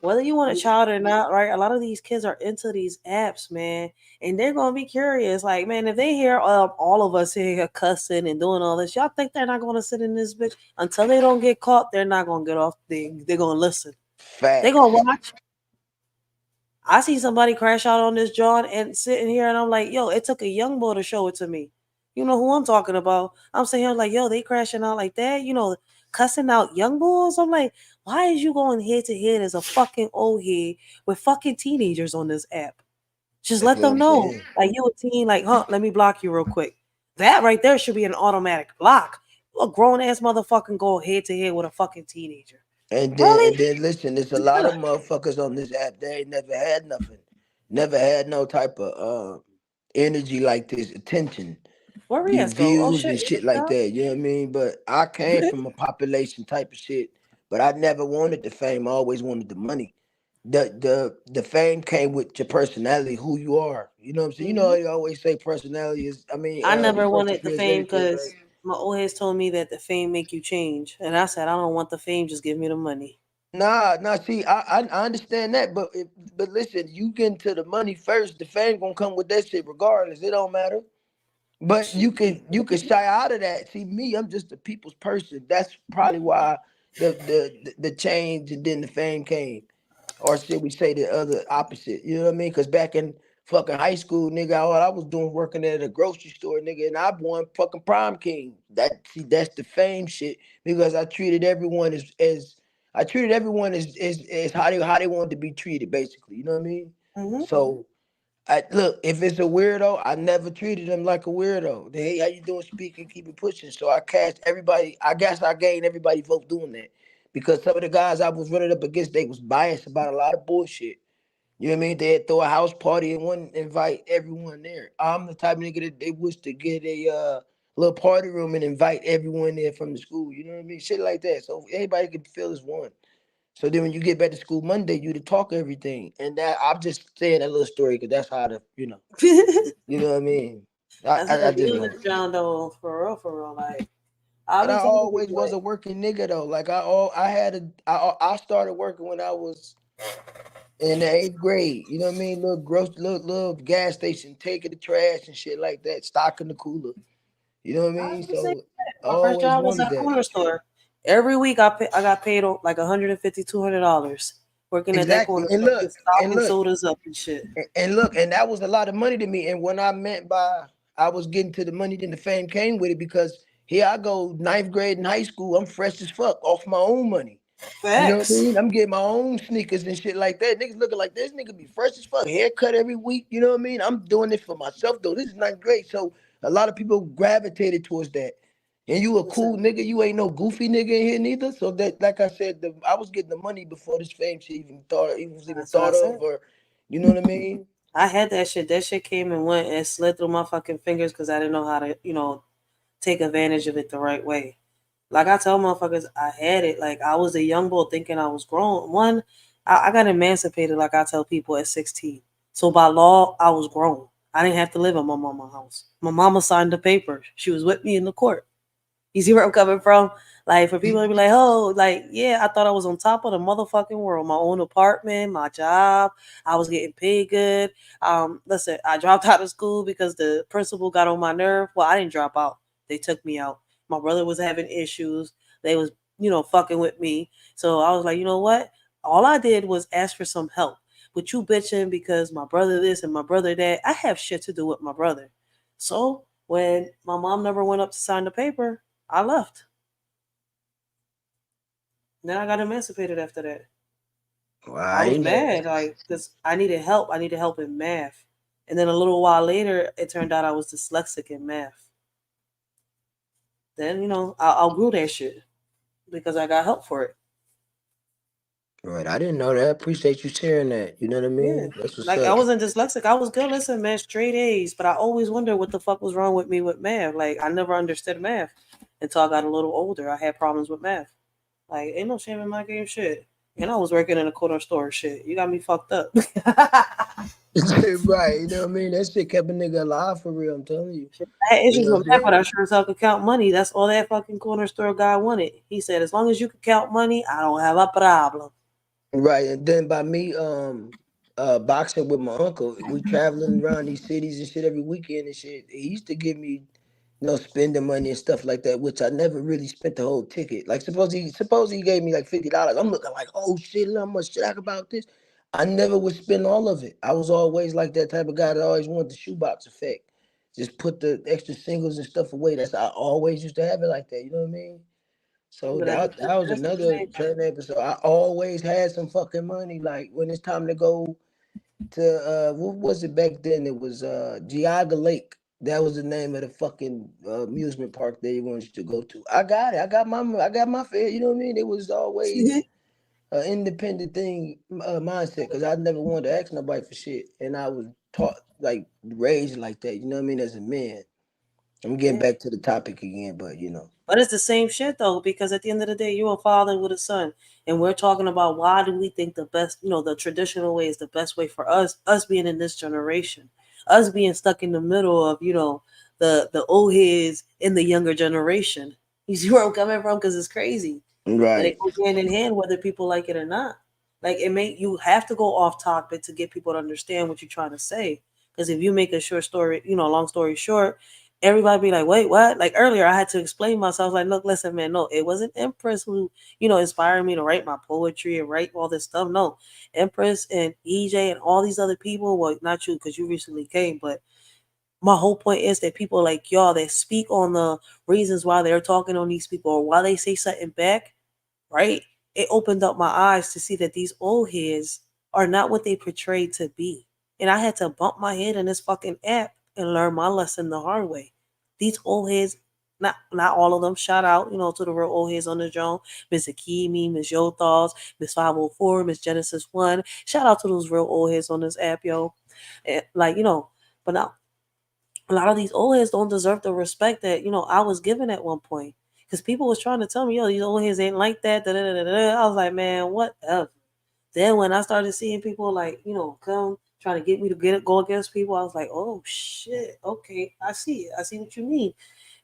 Whether you want a child or not, right? A lot of these kids are into these apps, man, and they're gonna be curious. Like, man, if they hear all of us here cussing and doing all this, y'all think they're not gonna sit in this bitch until they don't get caught? They're not gonna get off. They're gonna listen. Facts. They're gonna watch. I see somebody crash out on this John and sitting here, and I'm like, yo, it took a young boy to show it to me. You know who I'm talking about? I'm saying here like, yo, they crashing out like that. Cussing out young boys. I'm like, why is you going head to head as a fucking old head with fucking teenagers on this app? Just let them know, like, you a teen, like, let me block you real quick. That right there should be an automatic block. A grown ass motherfucking go head to head with a fucking teenager. And then listen, there's a lot of motherfuckers on this app. They ain't never had nothing, never had no type of energy like this, attention. Where we at, go? Oh, Views and shit like that. You know what I mean? But I came from a population type of shit. But I never wanted the fame. I always wanted the money. The fame came with your personality, who you are. You know what I'm saying? You know, you always say personality is. I mean, I never first wanted the appearance, fame everything, because right? my old heads told me that the fame make you change, and I said I don't want the fame. Just give me the money. Nah. See, I understand that, but listen, you get into the money first. The fame gonna come with that shit regardless. It don't matter. But you can shy out of that. See, me, I'm just a people's person. That's probably why the change and then the fame came, or should we say the other opposite? You know what I mean? Because back in fucking high school, nigga, all I was doing working at a grocery store, nigga, and I won fucking prom king. That's the fame shit, because I treated everyone as how they wanted to be treated, basically. You know what I mean? Mm-hmm. So. Look, if it's a weirdo, I never treated him like a weirdo. Hey, how you doing? Speaking, keep it pushing. So I cast everybody. I guess I gained everybody vote doing that, because some of the guys I was running up against, they was biased about a lot of bullshit. You know what I mean? They'd throw a house party and wouldn't invite everyone there. I'm the type of nigga that they wish to get a little party room and invite everyone there from the school. You know what I mean? Shit like that. So everybody can feel as one. So then when you get back to school Monday, you to talk everything. And that I'm just saying that little story because that's how you know what I mean? I just know. John Doe, for real. Like, But I always was a working nigga though. Like I started working when I was in the 8th grade. You know what I mean? Little gas station, taking the trash and shit like that, stocking the cooler. You know what I mean? So my first job was at a corner store. Every week I got paid like $150, $200. working at that corner And store, look, stocking sodas up and shit. And look, and that was a lot of money to me. And when I meant by I was getting to the money, then the fame came with it, because here I go, 9th grade in high school. I'm fresh as fuck off my own money. Facts. You know what I mean? I'm getting my own sneakers and shit like that. Niggas looking like this nigga be fresh as fuck, haircut every week. You know what I mean? I'm doing this for myself though. This is 9th grade, so a lot of people gravitated towards that. And you a cool nigga. You ain't no goofy nigga in here neither. So that, like I said, I was getting the money before this fame shit even thought of, or you know what I mean? I had that shit. That shit came and went and slid through my fucking fingers because I didn't know how to, take advantage of it the right way. Like I tell motherfuckers, I had it. Like I was a young boy thinking I was grown. One, I got emancipated, like I tell people, at 16. So by law, I was grown. I didn't have to live in my mama's house. My mama signed the paper. She was with me in the court. You see where I'm coming from? Like for people to be like, oh, like, yeah, I thought I was on top of the motherfucking world. My own apartment, my job. I was getting paid good. Listen, I dropped out of school because the principal got on my nerve. Well, I didn't drop out. They took me out. My brother was having issues. They was, fucking with me. So I was like, you know what? All I did was ask for some help. But you bitching because my brother this and my brother that. I have shit to do with my brother. So when my mom never went up to sign the paper, I left. Then I got emancipated after that. I was mad, like, because I needed help. I needed help in math. And then a little while later, it turned out I was dyslexic in math. Then, I outgrew that shit because I got help for it. Right. I didn't know that. I appreciate you sharing that. You know what I mean? Yeah. That's what's Like, up. I wasn't dyslexic. I was good. Listen, man, straight A's. But I always wondered what the fuck was wrong with me with math. Like, I never understood math until I got a little older. I had problems with math. Like, ain't no shame in my game shit. And I was working in a corner store shit. You got me fucked up. Right. You know what I mean? That shit kept a nigga alive for real. I'm telling you. I had issues with that, but I sure as hell could count money. That's all that fucking corner store guy wanted. He said, as long as you can count money, I don't have a problem. Right. And then by me boxing with my uncle, we traveling around these cities and shit every weekend and shit. He used to give me spending money and stuff like that, which I never really spent the whole ticket. Like suppose he gave me like $50. I'm looking like, oh shit, how much shit about this? I never would spend all of it. I was always like that type of guy that always wanted the shoebox effect. Just put the extra singles and stuff away. I always used to have it like that. You know what I mean? So that was another turn episode. I always had some fucking money. Like when it's time to go to what was it back then? It was Geauga Lake. That was the name of the fucking amusement park they wanted to go to. I got it. I got my fare. You know what I mean? It was always an independent thing mindset, because I never wanted to ask nobody for shit, and I was taught raised like that. You know what I mean? As a man. I'm getting back to the topic again, but But it's the same shit though, because at the end of the day, you're a father with a son, and we're talking about why do we think the best, the traditional way is the best way for us being in this generation, us being stuck in the middle of, the old heads in the younger generation. You see where I'm coming from? Because it's crazy. Right. And it goes hand in hand whether people like it or not. Like you have to go off topic to get people to understand what you're trying to say. Because if you make a short story, long story short, everybody be like, wait, what? Like earlier, I had to explain myself. Like, look, listen, man, no, it wasn't Empress who, inspired me to write my poetry and write all this stuff. No, Empress and EJ and all these other people, well, not you, because you recently came, but my whole point is that people like y'all that speak on the reasons why they're talking on these people or why they say something back, right? It opened up my eyes to see that these old heads are not what they portray to be. And I had to bump my head in this fucking app and learn my lesson the hard way. These old heads, not all of them, shout out, to the real old heads on the joint, Miss Akimi, Miss Yothals, Miss 504, Miss Genesis 1. Shout out to those real old heads on this app, yo. And, but now, a lot of these old heads don't deserve the respect that, I was given at one point. Because people was trying to tell me, yo, these old heads ain't like that. I was like, man, whatever. Then when I started seeing people come trying to get me to go against people, I was like, oh shit, okay, I see it. I see what you mean.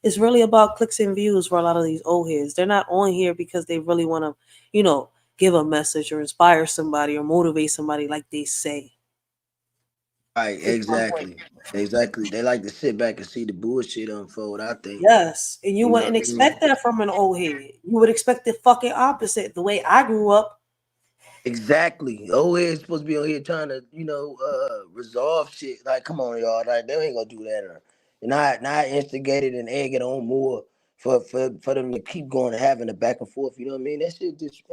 It's really about clicks and views for a lot of these old heads. They're not on here because they really want to, give a message or inspire somebody or motivate somebody like they say. Right, exactly. They like to sit back and see the bullshit unfold, I think. Yes, and you wouldn't expect that from an old head. You would expect the fucking opposite. The way I grew up, Exactly. Old head's supposed to be on here trying to, resolve shit. Like, come on, y'all. Like, they ain't gonna do that. Or not instigate it and egg it on more for them to keep going and having a back and forth. You know what I mean? That shit just,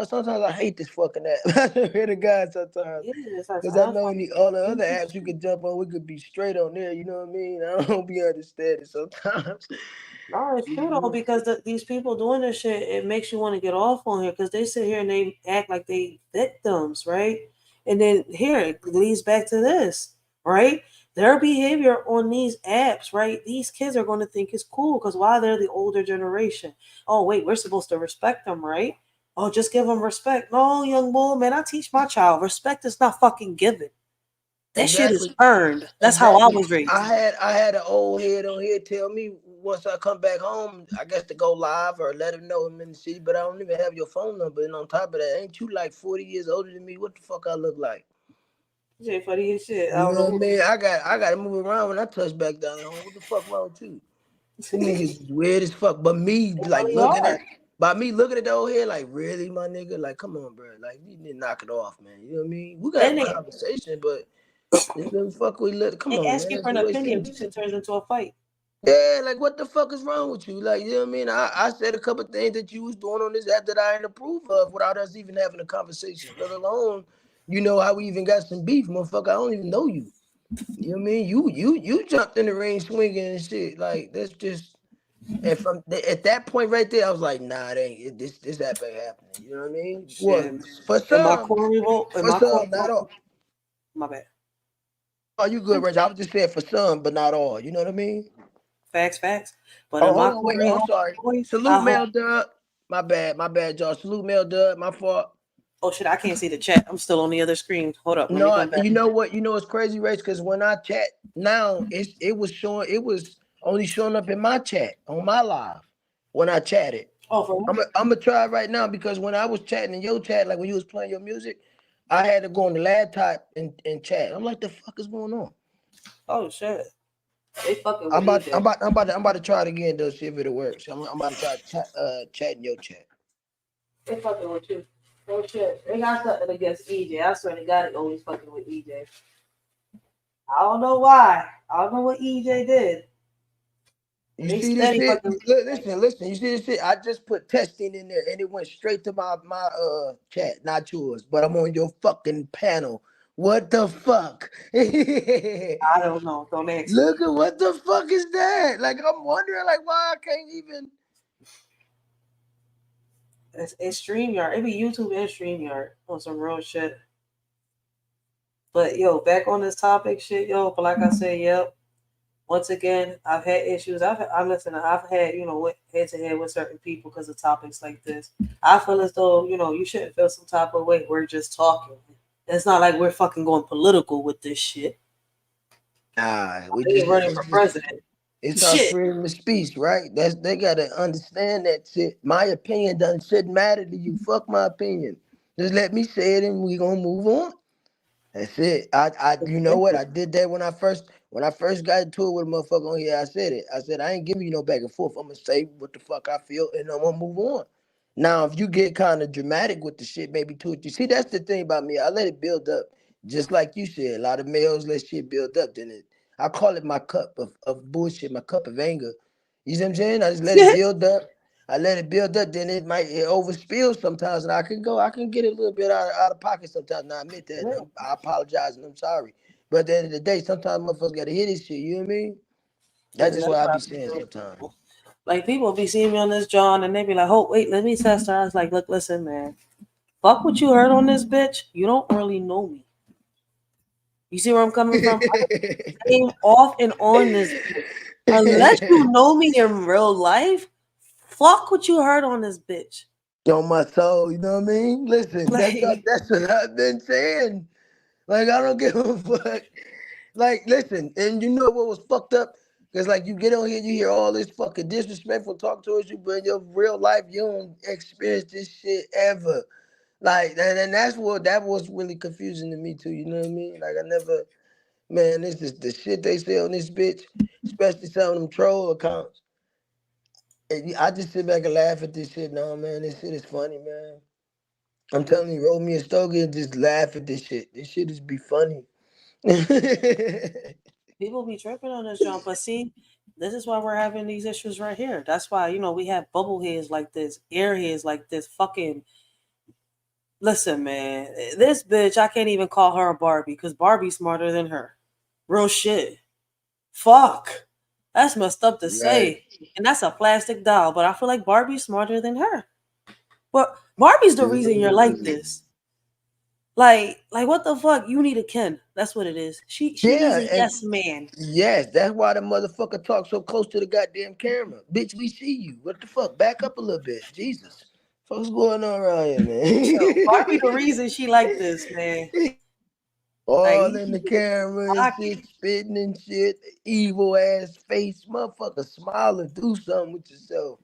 sometimes I hate this fucking app. I hear the guy sometimes. Because I know all the other apps you could jump on, we could be straight on there. You know what I mean? I don't be understanding sometimes. No, it's true though, because these people doing this shit, it makes you want to get off on here because they sit here and they act like they victims, right? And then here it leads back to this, right? Their behavior on these apps, right? These kids are going to think it's cool because why? They're the older generation. Oh, wait, we're supposed to respect them, right? Oh, just give them respect. No, young boy, man, I teach my child respect is not fucking given. That shit is earned. That's how I was raised. I had an old head on here tell me once I come back home, I guess to go live or let him know I'm in the city, but I don't even have your phone number. And on top of that, ain't you like 40 years older than me? What the fuck I look like? Shit, funny as shit. You know what I mean? I got to move around when I touch back down home. What the fuck wrong with you? Them niggas is weird as fuck. But me like looking at the old head, like, really, my nigga? Like, come on, bro. Like, you need to knock it off, man. You know what I mean? We got a conversation, but fuck we let come on, ask man. you for an opinion. This shit turns into a fight. Yeah, like what the fuck is wrong with you? Like, you know what I mean? I said a couple things that you was doing on this app that I ain't approve of without us even having a conversation. Let alone, how we even got some beef, motherfucker. I don't even know you. You know what I mean? You jumped in the ring swinging and shit. Like, that's just. And from at that point right there, I was like, nah, it ain't. This app ain't happening. You know what I mean? Shit. For some, not all. My bad. Oh, you good, Rich? I was just saying for some, but not all. You know what I mean? Facts. But I'm sorry. Salute Mel Dub. My bad, y'all. Salute Mel Dub. My fault. Oh shit, I can't see the chat. I'm still on the other screen. Hold up. No, you know what? You know it's crazy, Rich? Because when I chat now, it was only showing up in my chat on my live when I chatted. Oh, I'm gonna try it right now because when I was chatting in your chat, like when you was playing your music, I had to go on the laptop and chat. I'm like, the fuck is going on? Oh shit. They fucking I'm about to try it again though, see if it'll work. So I'm about to try chat in your chat. They fucking with you. Oh shit. They got something against EJ. I swear to God, they always fucking with EJ. I don't know why. I don't know what EJ did. You see this shit? Listen. You see this shit? I just put testing in there and it went straight to my chat, not yours. But I'm on your fucking panel. What the fuck? I don't know. Don't ask. Look at what the fuck is that? Like, I'm wondering, like, why I can't even. It's StreamYard. It be YouTube and StreamYard on some real shit. But yo, back on this topic, shit, yo. But like I said, yep. Once again, I've had issues. I've had head to head with certain people because of topics like this. I feel as though you shouldn't feel some type of way. We're just talking. It's not like we're fucking going political with this shit. Nah, we just running for president. It's our freedom of speech, right? They gotta understand that shit. My opinion shouldn't matter to you. Fuck my opinion. Just let me say it and we gonna move on. That's it. You know what? I did that when I first got into it with a motherfucker on here. I said it. I said I ain't giving you no back and forth. I'm gonna say what the fuck I feel and I'm gonna move on. Now, if you get kind of dramatic with the shit, maybe too. You see, that's the thing about me. I let it build up, just like you said. A lot of males let shit build up. Then I call it my cup of bullshit, my cup of anger. You see what I'm saying? I just let it build up. I let it build up. Then it overspill sometimes, and I can get a little bit out of pocket sometimes. And I admit that. I apologize and I'm sorry. But at the end of the day, sometimes motherfuckers gotta hear this shit. You know what I mean? That's just what I be saying sometimes. Like, people be seeing me on this John and they be like, oh, wait, let me test her. I was like, look, listen, man. Fuck what you heard on this bitch. You don't really know me. You see where I'm coming from? I'm off and on this bitch. Unless you know me in real life, fuck what you heard on this bitch. On my soul, you know what I mean? Listen, that's what I've been saying. Like, I don't give a fuck. Like, listen, and you know what was fucked up? Because, like, you get on here, you hear all this fucking disrespectful talk towards you, but in your real life, you don't experience this shit ever. Like, and that was really confusing to me, too. You know what I mean? Like, I never, man, this is the shit they say on this bitch, especially some of them troll accounts. And I just sit back and laugh at this shit. No, man, this shit is funny, man. I'm telling you, roll me a stogie and just laugh at this shit. This shit is be funny. People be tripping on this jump, but see, this is why we're having these issues right here. That's why, you know, we have bubble heads like this, airheads like this, fucking. Listen, man, this bitch, I can't even call her a Barbie because Barbie's smarter than her. Real shit. Fuck. That's messed up to say. And that's a plastic doll, but I feel like Barbie's smarter than her. But Barbie's the reason you're like this. Like what the fuck? You need a Ken. That's what it is. She needs a yes man. Yes, that's why the motherfucker talks so close to the goddamn camera. Bitch, we see you. What the fuck? Back up a little bit. Jesus. What's going on around here, man? So Barbie the reason she like this, man. All like, in the camera and shit, spitting and shit, evil ass face, motherfucker smiling, do something with yourself.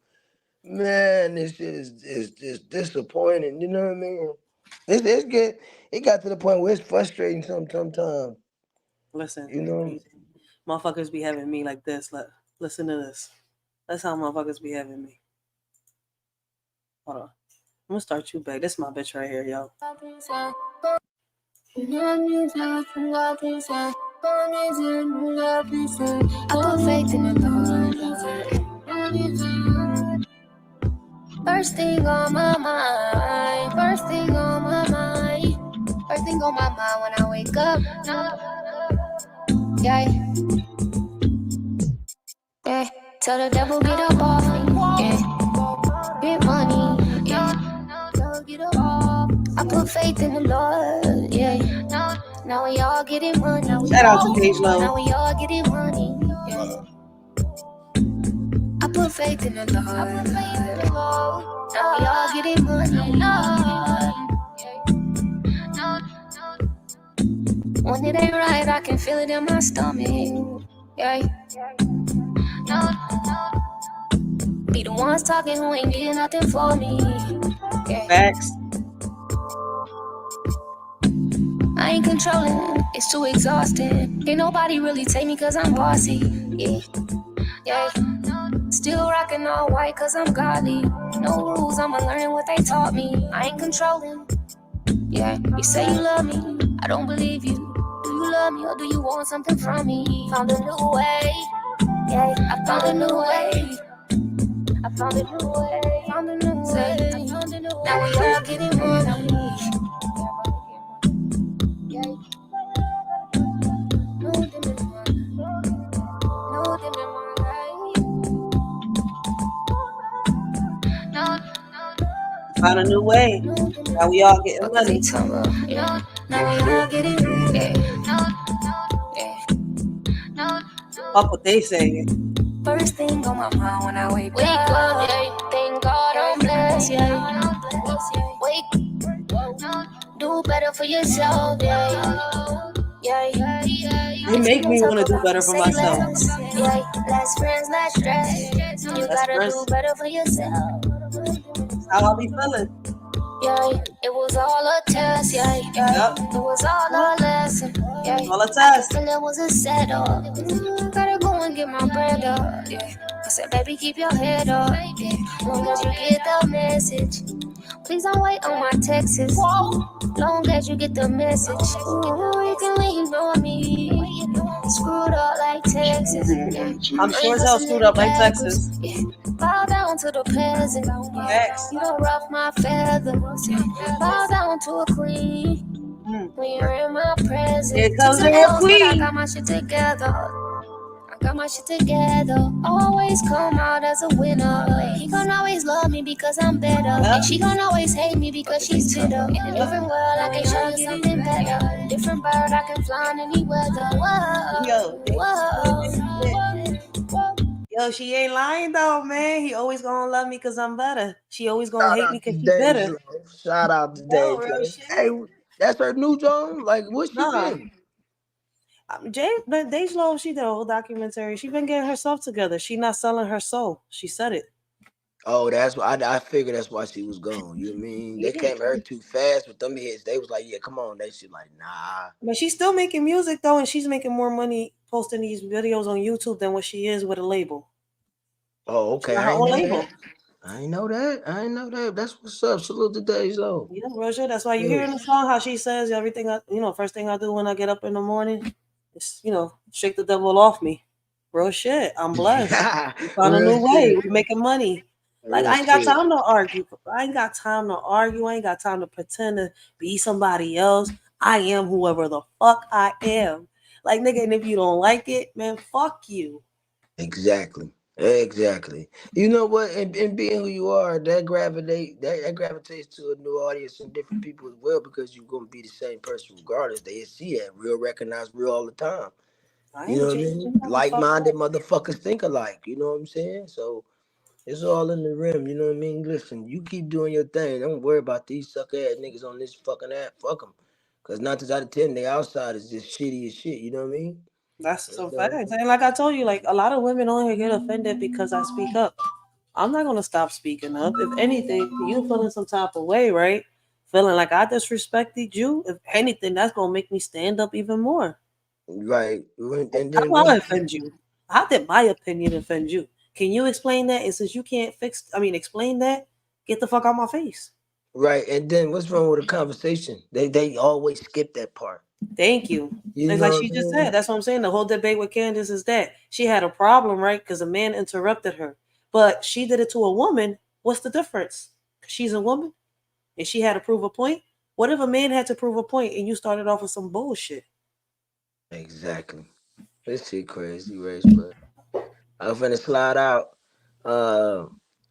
Man, this shit is just disappointing. You know what I mean? It's good. It got to the point where it's frustrating sometimes. Listen, you know, motherfuckers be having me like this. Listen to this. That's how motherfuckers be having me. Hold on. I'm gonna start you back. This is my bitch right here, yo. I put faith in the Lord. First thing on my mind. First thing on my mind. First thing on my mind when I wake up. Yeah. Yeah. Tell the devil get up off me. Yeah. Get money. Yeah. Get up off. I put faith in the Lord. Yeah. Now we all getting money. Shout out to Gage Low. Now we all getting money. Yeah. I put faith in the Lord. Now we all getting money. When it ain't right, I can feel it in my stomach. Yeah. Be the ones talking who ain't getting nothing for me. Yeah. Facts. I ain't controlling, it's too exhausting. Ain't nobody really take me cause I'm bossy. Yeah. Yeah. Still rocking all white cause I'm godly. No rules, I'ma learn what they taught me. I ain't controlling. Yeah. You say you love me, I don't believe you. Do you love me or do you want something from me? Found a new way. Yeah, I found a new way. I found a new way. Found a new way. I found a new way. Now we all getting money. Found a new way. Now we all getting money. Now we all getting money. Fuck what they saying. First thing on my mind when I wake up. Yeah. Thank God I'm blessed. Yeah. Wake. Do better for yourself. Yeah. You make me want to do better for myself. Yeah. Less friends, less stress. You gotta do better for yourself. How I be feeling. Yeah, it was all a test, yeah. Yep. It was all a lesson, yeah. All a test. I it was a setup. Gotta go and get my bread up, yeah. I said, baby, keep your head up, yeah. Long as you get the message. Please don't wait on my texts. Long as you get the message. You can lean on me. Screwed up like Texas. Yeah. I'm sure as hell screwed up like Texas. Yeah. Bow down to the peasant. Yes. You don't ruff my feathers. Yeah. Bow down to a queen. When you're in my presence. Here comes a real queen. I got my shit together. Got my shit together. Always come out as a winner. He gon' always love me because I'm better. And she gon' always hate me because she's bitter. In a different world, I can show you something better. Different bird, I can fly in any weather. Whoa. Yo, she ain't lying though, man. He always gonna love me because I'm better. She always gonna hate me because she's better. Shout out to Dave. Hey, that's her new Joan? Like, what's she been? Dej Low, she did a whole documentary. She been getting herself together. She not selling her soul. She said it. Oh, that's why I figured that's why she was gone. You know what I mean? They came at her too fast with them hits. They was like, yeah, come on. They shit like, nah. But she's still making music though, and she's making more money posting these videos on YouTube than what she is with a label. Oh, okay. Her own label. I ain't know that. I ain't know that. That's what's up. Salute to Dejo. Yeah, Roger. That's why you hear in the song how she says everything. First thing I do when I get up in the morning is, shake the devil off me. Real shit. I'm blessed. We found a new way. We making money. Like, I ain't got time to argue. I ain't got time to argue. I ain't got time to pretend to be somebody else. I am whoever the fuck I am. Like, nigga, and if you don't like it, man, fuck you. Exactly. You know what? And being who you are, that gravitates to a new audience and different people as well, because you're gonna be the same person regardless. They see that real, recognize real all the time. You know what I mean? Like-minded motherfuckers think alike. You know what I'm saying? So it's all in the rim. You know what I mean? Listen, you keep doing your thing. Don't worry about these sucker ass niggas on this fucking app. Fuck them. Because 9 times out of 10, they outside is just shitty as shit. You know what I mean? That's so facts. And like I told you, like, a lot of women on here get offended because I speak up. I'm not gonna stop speaking up. If anything, you feeling some type of way, right? Feeling like I disrespected you. If anything, that's gonna make me stand up even more. Right. And then how did I offend you? How did my opinion offend you? Can you explain that? And since you can't explain that, get the fuck out my face. Right. And then what's wrong with the conversation? They always skip that part. Thank you. It's like she just said. That's what I'm saying. The whole debate with Candace is that she had a problem, right? Because a man interrupted her. But she did it to a woman. What's the difference? She's a woman and she had to prove a point. What if a man had to prove a point and you started off with some bullshit? Exactly. This shit crazy, race, but I'm finna slide out.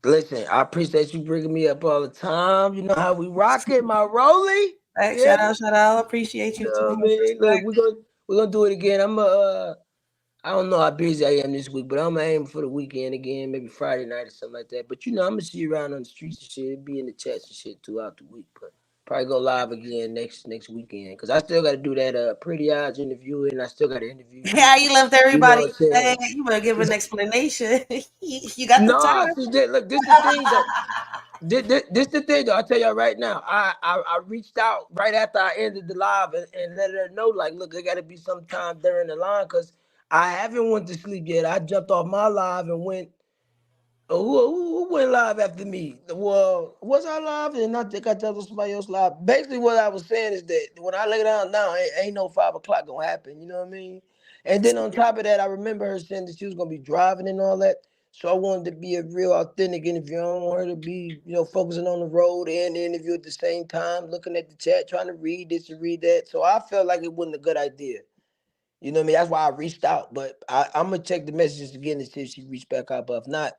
Listen, I appreciate you bringing me up all the time. You know how we rock it, my Rolly. Hey, shout out. Appreciate you too. Look, we're gonna do it again. I don't know how busy I am this week, but I'm aiming for the weekend again, maybe Friday night or something like that. But I'm gonna see you around on the streets and shit, be in the chats and shit throughout the week. But probably go live again next weekend, because I still got to do that Pretty Eyes interview, and I still got to interview you. Yeah, you left everybody. You better give an explanation. You got the time. Look, this the thing though. This the thing though. I'll tell y'all right now. I reached out right after I ended the live and let her know, like, look, there got to be some time during the line, because I haven't went to sleep yet. I jumped off my live and went. Who went live after me? Well, was I live? And I think I told somebody else live. Basically, what I was saying is that when I lay down now, ain't no 5 o'clock gonna happen. You know what I mean? And then on top of that, I remember her saying that she was gonna be driving and all that. So I wanted to be a real authentic interview. I don't want her to be, focusing on the road and the interview at the same time, looking at the chat, trying to read this and read that. So I felt like it wasn't a good idea. You know what I mean? That's why I reached out. But I'm gonna check the messages again to see if she reached back out. But if not,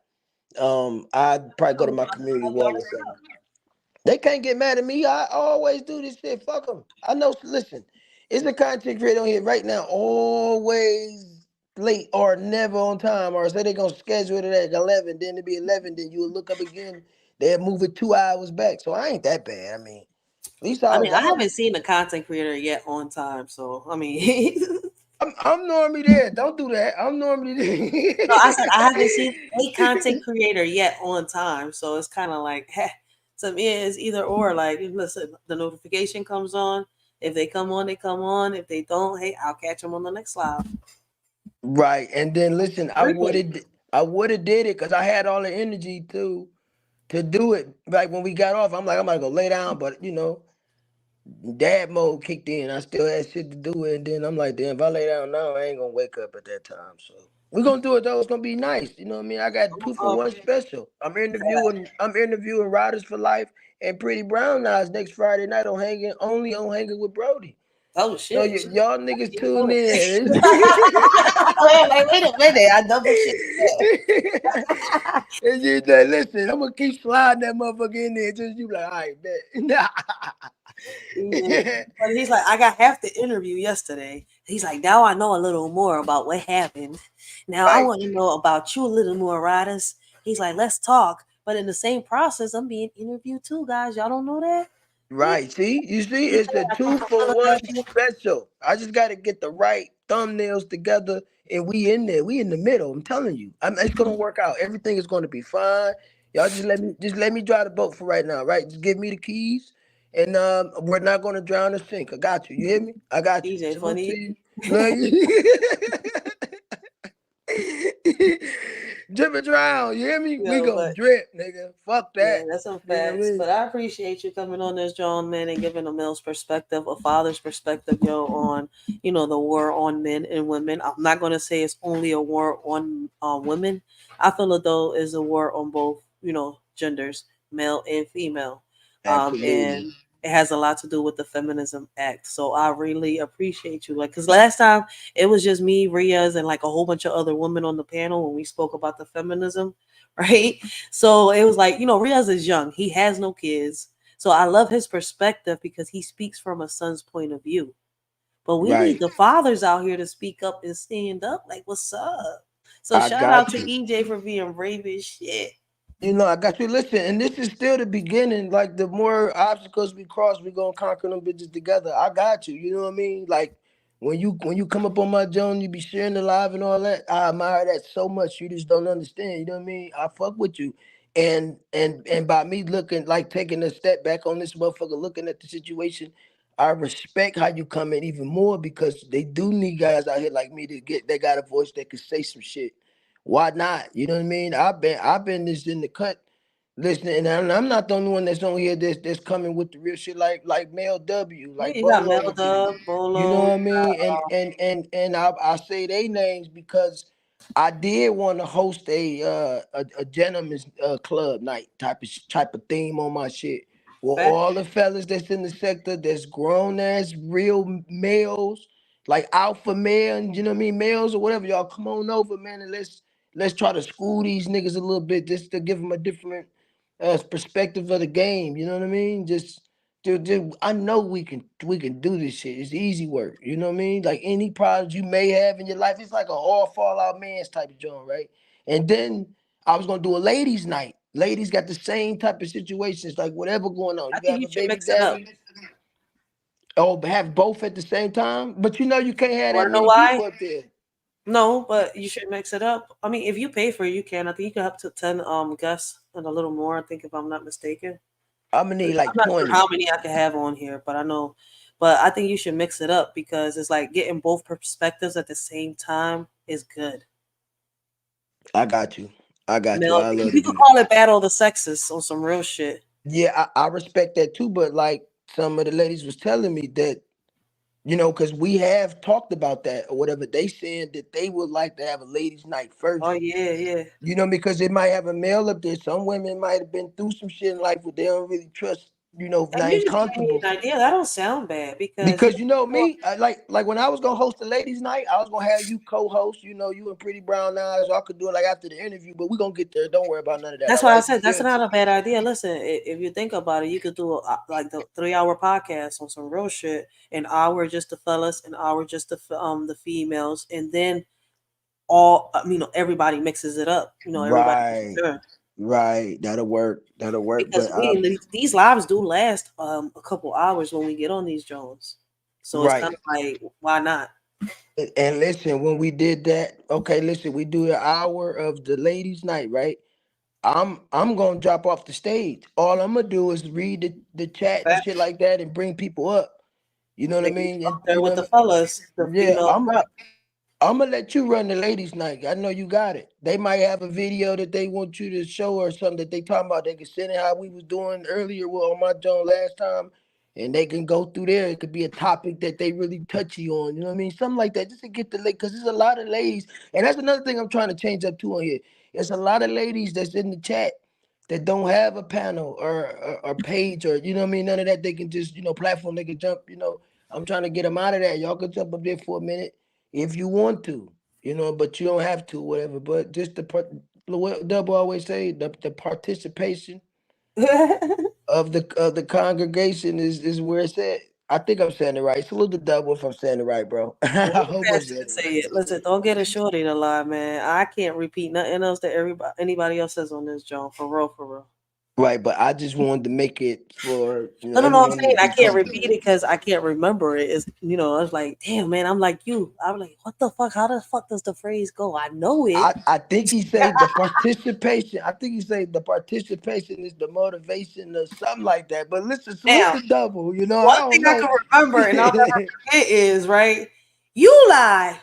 I'd probably go to my community wall or something. They can't get mad at me. I always do this shit. Fuck them. I know. Listen, it's a content creator on here right now, always late or never on time, or say they're gonna schedule it at 11, then it'll be 11, then you'll look up again, they'll move it 2 hours back. So I ain't that bad. I mean, at least I haven't seen a content creator yet on time. So I mean, I'm normally there. Don't do that. I'm normally there. No, I said I haven't seen a content creator yet on time. So it's kind of like, to me, it's either or. Like, listen, the notification comes on. If they come on, they come on. If they don't, hey, I'll catch them on the next live. Right. And then listen, I would have did it because I had all the energy to do it. Like when we got off, I'm like, I'm gonna go lay down, but dad mode kicked in. I still had shit to do, and then I'm like, damn, if I lay down now, I ain't gonna wake up at that time. So we're gonna do it though. It's gonna be nice. You know what I mean? I got 2-for-1 special. I'm interviewing Riders for Life and Pretty Brown Eyes next Friday night on Hanging with Brody. Oh shit! So y'all niggas tune in. Wait a minute, I double shit. Listen, I'm gonna keep sliding that motherfucker in there. Just you like, all right, bet. But he's like, I got half the interview yesterday. He's like, now I know a little more about what happened. Now I want to know about you a little more, Riders. He's like, let's talk. But in the same process, I'm being interviewed too, guys. Y'all don't know that? Right. See, it's a 2-for-1 special. I just got to get the right thumbnails together, and we in there. We in the middle. I'm telling you, it's gonna work out. Everything is gonna be fine. Y'all just let me drive the boat for right now. Right? Just give me the keys, and we're not gonna drown the sink. I got you. You hear me? I got you. DJ funny. Drip and drown. You hear me? We Yo, gonna but drip, nigga. Fuck yeah, that. that's some You know what I facts. mean? But I appreciate you coming on this, John, man, and giving a male's perspective, a father's perspective, yo, on the war on men and women. I'm not gonna say it's only a war on women. I feel as though it's a war on both, genders, male and female. Absolutely. And it has a lot to do with the Feminism Act. So I really appreciate you. Like, because last time it was just me, Riaz, and like a whole bunch of other women on the panel when we spoke about the feminism, right? So it was like, Riaz is young. He has no kids. So I love his perspective because he speaks from a son's point of view. But we need the fathers out here to speak up and stand up. Like, what's up? So shout out to EJ for being brave as shit. I got you. Listen, and this is still the beginning. Like, the more obstacles we cross, we gonna conquer them bitches together. I got you. You know what I mean? Like, when you come up on my joint, you be sharing the live and all that. I admire that so much. You just don't understand. You know what I mean? I fuck with you. And by me looking, like, taking a step back on this motherfucker, looking at the situation, I respect how you come in even more, because they do need guys out here like me they got a voice that can say some shit. Why not? You know what I mean? I've been this in the cut listening, and I'm not the only one that's on here that's coming with the real shit, like Mel W, like You got Bolo. Mel Dub, Bolo. You know what I mean? And I say they names because I did want to host a gentleman's club night type of theme on my shit. Well, all the fellas that's in the sector, that's grown ass real males, like alpha male, and you know what I mean, males or whatever, y'all come on over, man, and let's try to school these niggas a little bit, just to give them a different perspective of the game. You know what I mean? Dude, I know we can do this shit. It's easy work. You know what I mean? Like, any problems you may have in your life, it's like a all Fallout Man's type of joint, right? And then I was gonna do a ladies' night. Ladies got the same type of situations, like whatever going on. I You think have you a should baby mix it up. daddy. Oh, have both at the same time? But you can't have that Wanna know many why? people up there. No, but you should mix it up. I mean, if you pay for it, you can. I think you can up to 10 guests and a little more, I think, if I'm not mistaken. I'm gonna need like I'm not 20. sure how many I can have on here, but I know. But I think you should mix it up because it's like getting both perspectives at the same time is good. I got you. I got you. Mel, I love you to can do call it Battle of the Sexes on some real shit. Yeah, I respect that too, but like some of the ladies was telling me that, because we have talked about that or whatever. They said that they would like to have a ladies' night first. Oh yeah. Because it might have a male up there. Some women might have been through some shit in life where they don't really trust, That not you just gave me comfortable. an idea. That don't sound bad because Because me, I, like when I was gonna host the ladies' night, I was gonna have you co-host. You and Pretty Brown Eyes. I could do it like after the interview, but we're gonna get there. Don't worry about none of that. That's all why I right? said that's not a bad idea. Listen, if you think about it, you could do like the 3-hour podcast on some real shit, an hour just the fellas, an hour just the females, and then everybody mixes it up. Everybody. Right. That'll work. Because But these lives do last a couple hours when we get on these Jones, so it's kind of like, why not? And listen, when we did that, okay, listen, we do an hour of the ladies' night, right? I'm gonna drop off the stage. All I'm gonna do is read the chat and shit like that and bring people up. You know what I mean? Up there with the fellas, the female. I'm gonna let you run the ladies' night. I know you got it. They might have a video that they want you to show or something that they talking about. They can send it how we was doing earlier on my joint last time, and they can go through there. It could be a topic that they really touchy on. You know what I mean? Something like that, just to get the because there's a lot of ladies, and that's another thing I'm trying to change up too on here. There's a lot of ladies that's in the chat that don't have a panel or page or none of that. They can just platform. They can jump. I'm trying to get them out of that. Y'all can jump up there for a minute if you want to, but you don't have to, whatever. But just Double always say the participation of the congregation is where it's at. I think I'm saying it right. Salute the Double if I'm saying it right, bro. I hope I'm saying say it. Listen, don't get a shorty to lie, man. I can't repeat nothing else that anybody else says on this joint. For real. Right, but I just wanted to make it for No. I'm saying I can't repeat it because I can't remember it. It's I was like, damn, man. I'm like you. I'm like, what the fuck? How the fuck does the phrase go? I know it. I think he said the participation. I think he said the participation is the motivation or something like that. But listen, salute the Double. One thing I can remember and I'll never forget is right. You lie.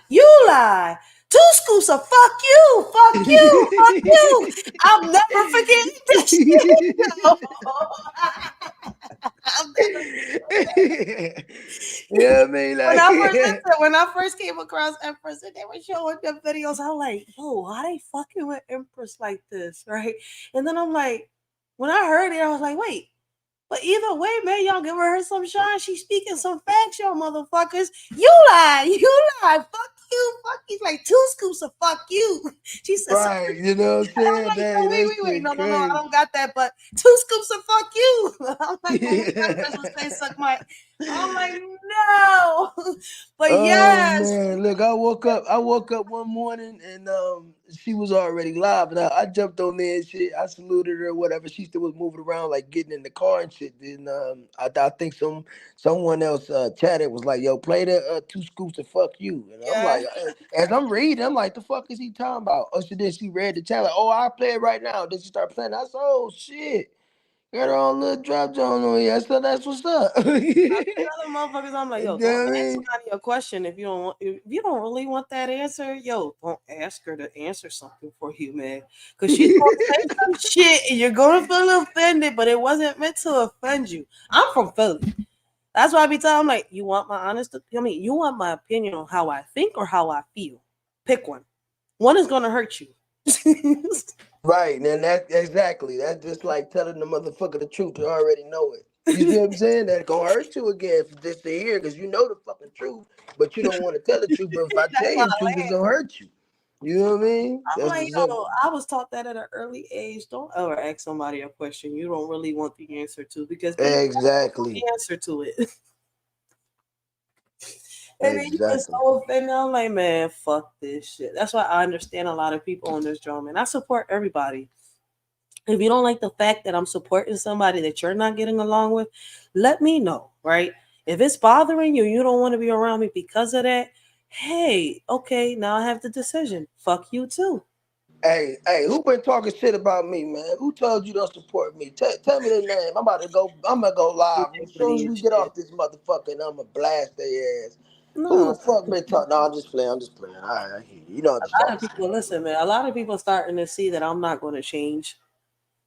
2 scoops of fuck you, fuck you. I'm never forgetting this shit. Yeah, I mean, like, when I first came across Empress and they were showing them videos, I'm like, yo, why they fucking with Empress like this, right? And then I'm like, when I heard it, I was like, wait, but either way, man, y'all give her some shine. She's speaking some facts, y'all motherfuckers. You lie, fuck you, fuck you. Like 2 scoops of fuck you. She said, right, you know what I'm saying? like, Dang, wait, no, I don't got that, but 2 scoops of fuck you. I'm like, say suck my. I'm like, no, but oh, yes, man, look, I woke up one morning and she was already live, and I jumped on there and shit. I saluted her, whatever. She still was moving around, like getting in the car and shit. Then I think someone else chatted, was like, yo, play the 2 scoops of fuck you. And I'm like, as I'm reading, I'm like, the fuck is he talking about? Oh, so then she read the chat, like, oh, I'll play it right now. Then she started playing. I said, oh shit. Got her own little drop zone on here. So that's what's up. Other motherfuckers, I'm like, yo, don't ask somebody a question if you don't really want that answer. Yo, don't ask her to answer something for you, man, because she's gonna say some shit and you're gonna feel offended, but it wasn't meant to offend you. I'm from Philly. That's why I be telling them, like, you want my you want my opinion on how I think or how I feel. Pick one. One is gonna hurt you. Right, and that's just like telling the motherfucker the truth. You already know it. You see what I'm saying? That's gonna hurt you again for just to hear, because you know the fucking truth, but you don't want to tell the truth. But if I tell you the truth, it's gonna hurt you. You know what I mean? I'm like, yo, I was taught that at an early age. Don't ever ask somebody a question you don't really want the answer to, because exactly the answer to it. And then you get so offended. I'm like, man, fuck this shit. That's why I understand a lot of people on this drum, and I support everybody. If you don't like the fact that I'm supporting somebody that you're not getting along with, let me know, right? If it's bothering you, you don't want to be around me because of that, hey, okay, now I have the decision. Fuck you too. Hey, who been talking shit about me, man? Who told you don't support me? Tell me their name. I'm gonna go live. As soon as we get off this motherfucker, and I'm gonna blast their ass. No. Who the fuck been talking? No, I'm just playing. All right, I hear you. You know what I'm talking. Listen, man, a lot of people starting to see that I'm not going to change.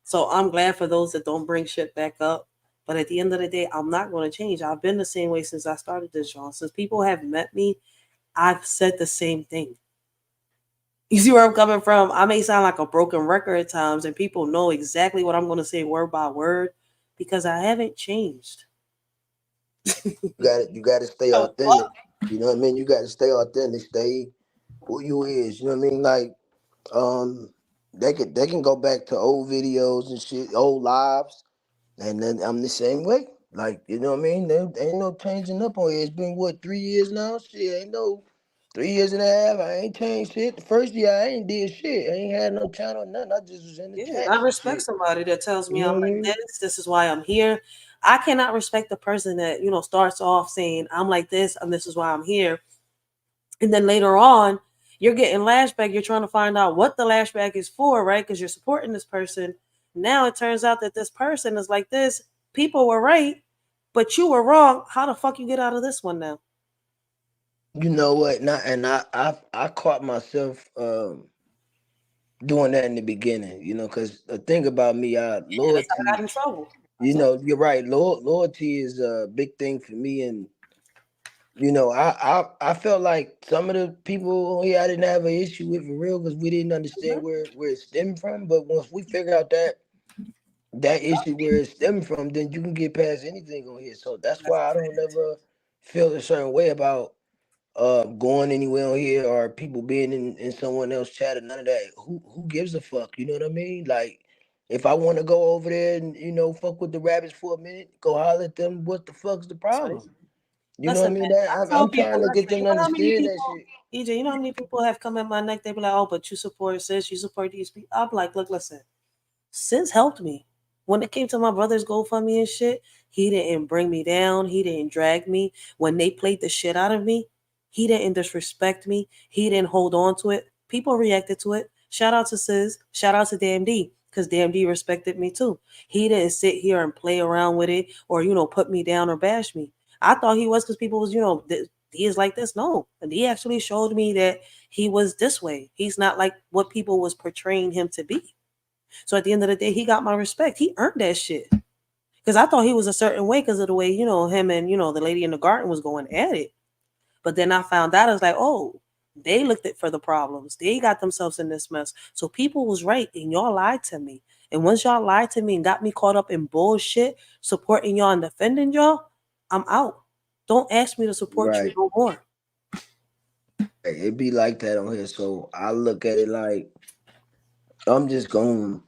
So I'm glad for those that don't bring shit back up. But at the end of the day, I'm not going to change. I've been the same way since I started this, John. Since people have met me, I've said the same thing. You see where I'm coming from? I may sound like a broken record at times, and people know exactly what I'm going to say word by word, because I haven't changed. You got to stay authentic. You know what I mean? You got to stay authentic. Stay who you is. You know what I mean? Like, they can go back to old videos and shit, old lives, and then I'm the same way. Like, you know what I mean? There ain't no changing up on here. It's been what, 3 years now? Shit, ain't no 3 years and a half. I ain't changed shit. The first year I ain't did shit. I ain't had no channel, nothing. I just was in the chat. I respect somebody that tells me I'm like this. This is why I'm here. I cannot respect the person that, starts off saying I'm like this and this is why I'm here. And then later on, you're getting lashback. You're trying to find out what the lashback is for, right? Because you're supporting this person. Now it turns out that this person is like this. People were right, but you were wrong. How the fuck you get out of this one now? You know what? I caught myself doing that in the beginning, because the thing about me, loyalty. I got in trouble. You're right. Loyalty is a big thing for me, and I felt like some of the people here I didn't have an issue with for real, because we didn't understand where it stemmed from. But once we figure out that issue where it stemmed from, then you can get past anything on here. So that's why I don't ever feel a certain way about going anywhere on here or people being in someone else chat or none of that. Who gives a fuck? You know what I mean? Like, if I want to go over there and fuck with the rabbits for a minute, go holler at them. What the fuck's the problem? You know what I mean? I'm trying to get them to understand that shit. EJ, you know how many people have come at my neck? They be like, "Oh, but you support sis, you support these people." I'm like, look, listen, sis helped me. When it came to my brother's GoFundMe and shit, he didn't bring me down. He didn't drag me. When they played the shit out of me, he didn't disrespect me. He didn't hold on to it. People reacted to it. Shout out to sis. Shout out to DMD, because DMD respected me too. He didn't sit here and play around with it or, put me down or bash me. I thought he was, because people was, D is like this. No, and D actually showed me that he was this way. He's not like what people was portraying him to be. So at the end of the day, he got my respect. He earned that shit. Because I thought he was a certain way because of the way, you know, him and, you know, the lady in the garden was going at it. But then I found out, I was like, oh, they looked at for the problems. They got themselves in this mess. So people was right and y'all lied to me. And once y'all lied to me and got me caught up in bullshit, supporting y'all and defending y'all, I'm out. Don't ask me to support you no more. It be like that on here. So I look at it like, I'm just going.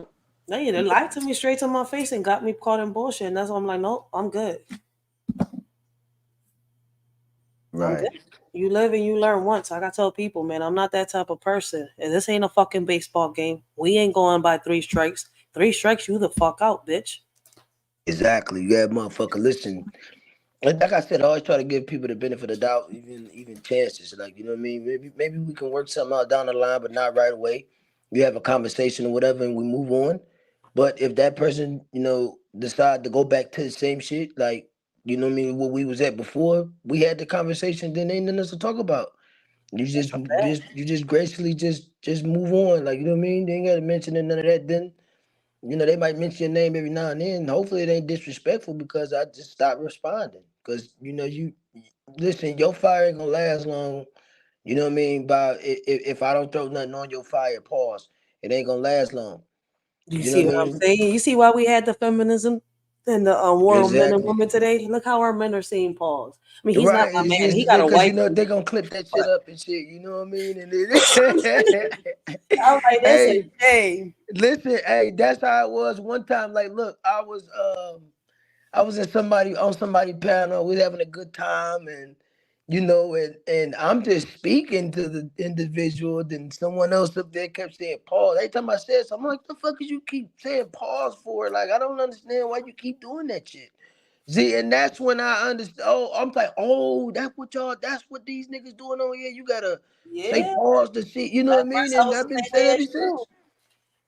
No, they lied to me straight to my face and got me caught in bullshit. And that's why I'm like, nope, I'm good. Right. I'm good. You live and you learn once. Like I tell people, man, I'm not that type of person. And this ain't a fucking baseball game. We ain't going by 3 strikes. 3 strikes, you the fuck out, bitch. Exactly. Yeah, motherfucker. Listen, like I said, I always try to give people the benefit of the doubt, even chances. Like, you know what I mean? Maybe we can work something out down the line, but not right away. We have a conversation or whatever, and we move on. But if that person, you know, decide to go back to the same shit, like, you know what I mean, what we was at before, we had the conversation, then ain't nothing else to talk about. You just gracefully just move on. Like, you know what I mean? They ain't gotta mention none of that. Then, you know, they might mention your name every now and then. Hopefully it ain't disrespectful because I just stopped responding. Cause you know, you listen, your fire ain't gonna last long. You know what I mean? If I don't throw nothing on your fire, pause. It ain't gonna last long. You see what I'm saying? You see why we had the feminism and the war of men and women today? Look how our men are saying pause. I mean, he's not my man. He got a wife. You know, they're gonna clip that shit up and shit. You know what I mean? And I'm like, that's a shame. Listen, hey, that's how it was one time. Like, look, I was on somebody panel. We was having a good time, and you know, and I'm just speaking to the individual. Then someone else up there kept saying pause. Every time I said something, I'm like, the fuck is you keep saying pause for? Like, I don't understand why you keep doing that shit. See, and that's when I understand. Oh, I'm like, oh, that's what these niggas doing on here. You gotta say pause to see, you know what I mean? And I've been saying ever since.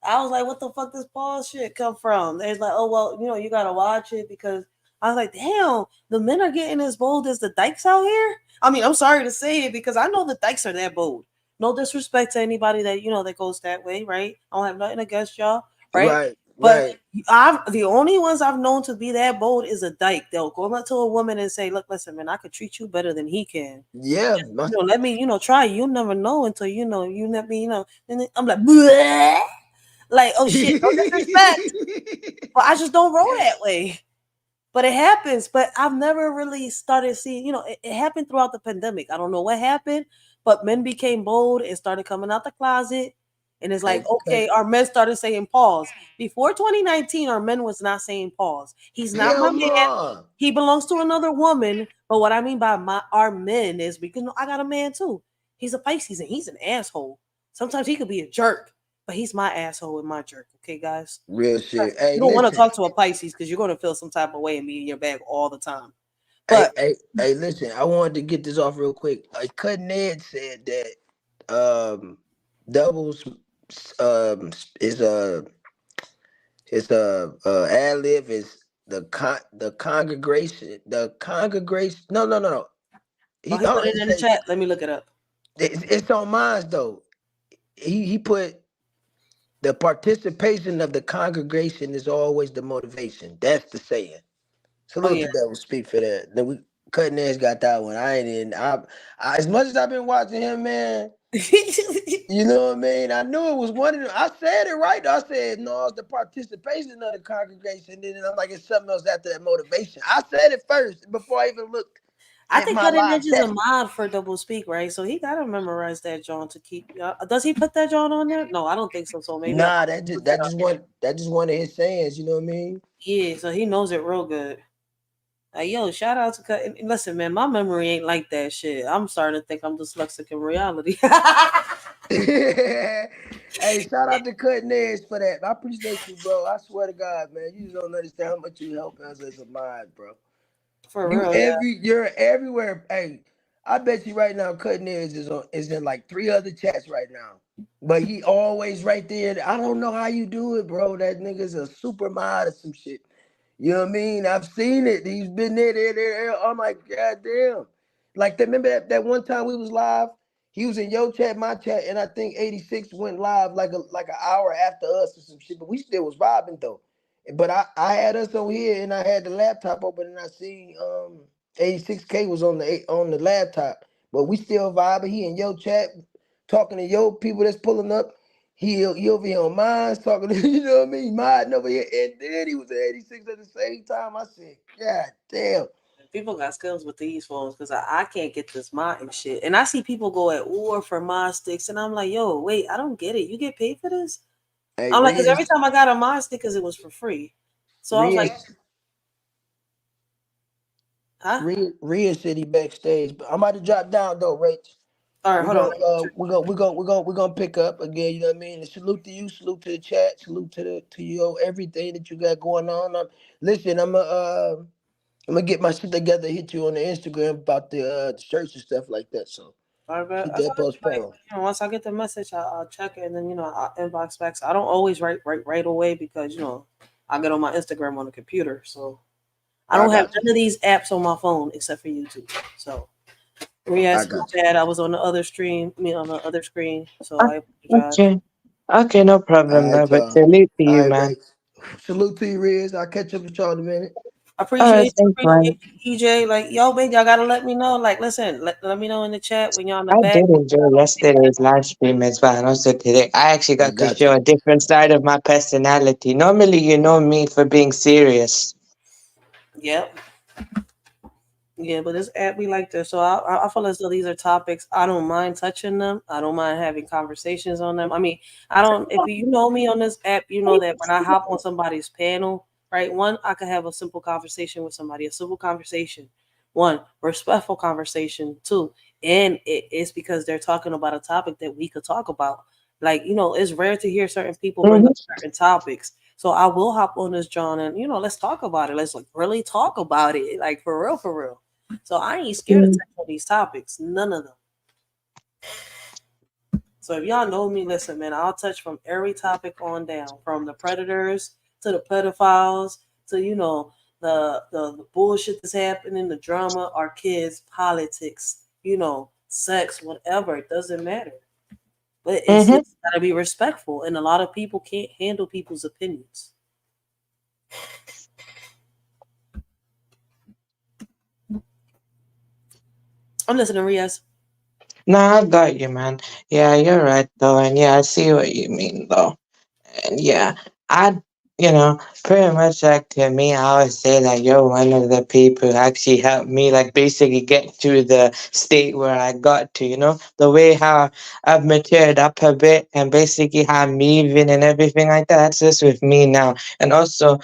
I was like, what the fuck does pause shit come from? They're like, oh, well, you know, you got to watch it because I was like, damn, the men are getting as bold as the dykes out here. I mean, I'm sorry to say it because I know the dykes are that bold. No disrespect to anybody that, you know, that goes that way, right? I don't have nothing against y'all, right? But the only ones I've known to be that bold is a dyke. They'll go up to a woman and say, look, listen, man, I could treat you better than he can. Yeah. Just, you know, let me, you know, try. You'll never know until, you know, you let me, you know. And I'm like, bleh. Like, oh shit, no disrespect. But I just don't roll that way. But it happens. But I've never really started seeing, you know, it happened throughout the pandemic. I don't know what happened, but men became bold and started coming out the closet. And it's like, okay, our men started saying pause. Before 2019, our men was not saying pause. He's not my man. He belongs to another woman. But what I mean by our men is because I got a man too. He's a Pisces and he's an asshole. Sometimes he could be a jerk. But he's my asshole and my jerk, okay, guys? Real shit. Hey, you don't want to talk to a Pisces because you're going to feel some type of way and be in your bag all the time. But hey, listen, I wanted to get this off real quick. Cut Ned said that doubles is ad lib is the congregation no. He put it in the chat. Let me look it up. It's on mine though. He put. The participation of the congregation is always the motivation. That's the saying. Salute to Devil Speak for that. Then we Cutting Edge got that one. I ain't in. I as much as I've been watching him, man. You know what I mean? I knew it was one of them. I said it right. I said no, it's the participation of the congregation. Then I'm like, it's something else after that motivation. I said it first before I even looked. I think Cutting Edge is a mod for Double Speak, right? So he gotta memorize that John to keep. Does he put that John on there? No, I don't think so. So maybe that just one of his sayings. You know what I mean? Yeah, so he knows it real good. Yo, shout out to Cut. Listen, man, my memory ain't like that shit. I'm starting to think I'm dyslexic in reality. Hey, shout out to Cutting Edge for that. I appreciate you, bro. I swear to God, man, you just don't understand how much you help us as a mind, bro. For real, you're everywhere. Hey, I bet you right now, Cutting Edge is in like 3 other chats right now. But he always right there. I don't know how you do it, bro. That nigga's a super mod or some shit. You know what I mean? I've seen it. He's been there. I'm like, God damn. Like that. Remember that one time we was live? He was in your chat, my chat, and I think 86 went live like an hour after us or some shit. But we still was vibing though. But I had us on here and I had the laptop open and I see 86K was on the laptop. But we still vibing. He in your chat talking to your people that's pulling up. He over here on mine talking to, you know what I mean, modding over here. And then he was at 86 at the same time. I said, God damn. People got skills with these phones because I can't get this mod and shit. And I see people go at war for mod sticks, and I'm like, yo, wait, I don't get it. You get paid for this? Hey, I'm like, because every time I got a mod stick, because it was for free. So I was like, huh? Rhea said he backstage, but I'm about to drop down though, Rach. All right, hold on. We're gonna pick up again. You know what I mean? And salute to you, salute to the chat, salute to you, everything that you got going on. Listen, I'm gonna get my shit together, hit you on the Instagram about the shirts and stuff like that. So keep that postponed. Once I get the message, I'll check it and then I'll inbox back. So I don't always write right away because I get on my Instagram on the computer. So I don't have none of these apps on my phone except for YouTube. So I was on the other stream, on the other screen. So I apologize. Okay, no problem. Right, but salute to you, man. Salute to you, Riz. I'll catch up with y'all in a minute. I appreciate EJ. Like, yo, baby, y'all gotta let me know. Like, listen, let me know in the chat when y'all in the back. I did enjoy yesterday's live stream as well, and also today. I actually got to show a different side of my personality. Normally, you know me for being serious. Yep. Yeah, but this app, we like this. So I feel as though these are topics. I don't mind touching them. I don't mind having conversations on them. I mean, if you know me on this app, you know that when I hop on somebody's panel, right? One, I could have a simple conversation with somebody, a simple conversation. One, respectful conversation. Two, and it's because they're talking about a topic that we could talk about. Like, it's rare to hear certain people bring up certain topics. So I will hop on this, John, and, let's talk about it. Let's really talk about it, like for real, for real. So I ain't scared to touch on these topics. None of them. So if y'all know me, listen, man, I'll touch from every topic on down, from the predators to the pedophiles to, the bullshit that's happening, the drama, our kids, politics, sex, whatever. It doesn't matter. But it's got to be respectful. And a lot of people can't handle people's opinions. I'm listening, Riaz. No, I got you, man. Yeah, you're right, though. And yeah, I see what you mean, though. And yeah, pretty much like to me, I always say that you're one of the people who actually helped me, like basically get to the state where I got to, the way how I've matured up a bit and basically how I'm moving and everything like that. That's just with me now. And also,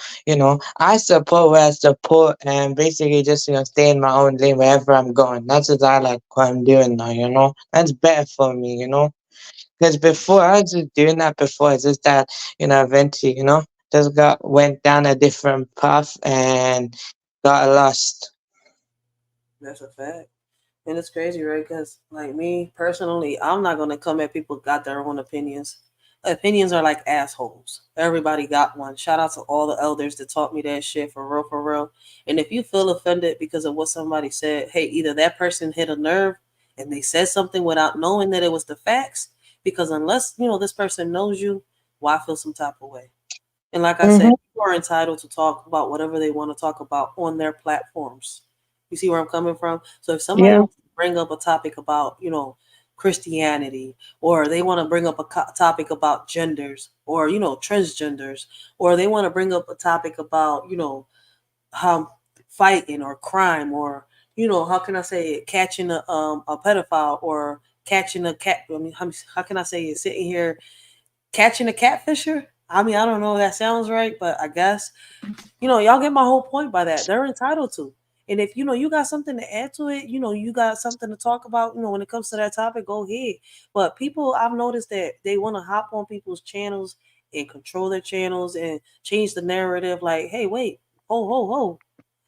I support where I support and basically just, stay in my own lane wherever I'm going. That's just I like what I'm doing now, That's better for me, Because before I was just doing that before, it's just that, eventually, just went down a different path and got lost. That's a fact. And it's crazy, right? Because like me personally, I'm not gonna come at people got their own opinions. Opinions are like assholes. Everybody got one. Shout out to all the elders that taught me that shit for real, for real. And if you feel offended because of what somebody said, hey, either that person hit a nerve and they said something without knowing that it was the facts. Because unless this person knows you, why feel some type of way? And like I said, people are entitled to talk about whatever they want to talk about on their platforms. You see where I'm coming from? So if somebody wants to bring up a topic about, Christianity, or they want to bring up a topic about genders, or, transgenders, or they want to bring up a topic about, fighting or crime, or, how can I say it, catching a pedophile, or catching a cat. I mean, how can I say it? Sitting here catching a catfisher. I mean, I don't know if that sounds right, but I guess, y'all get my whole point by that. They're entitled to. And if, you got something to add to it, you got something to talk about, when it comes to that topic, go ahead. But people, I've noticed that they want to hop on people's channels and control their channels and change the narrative. Like, hey, wait, ho.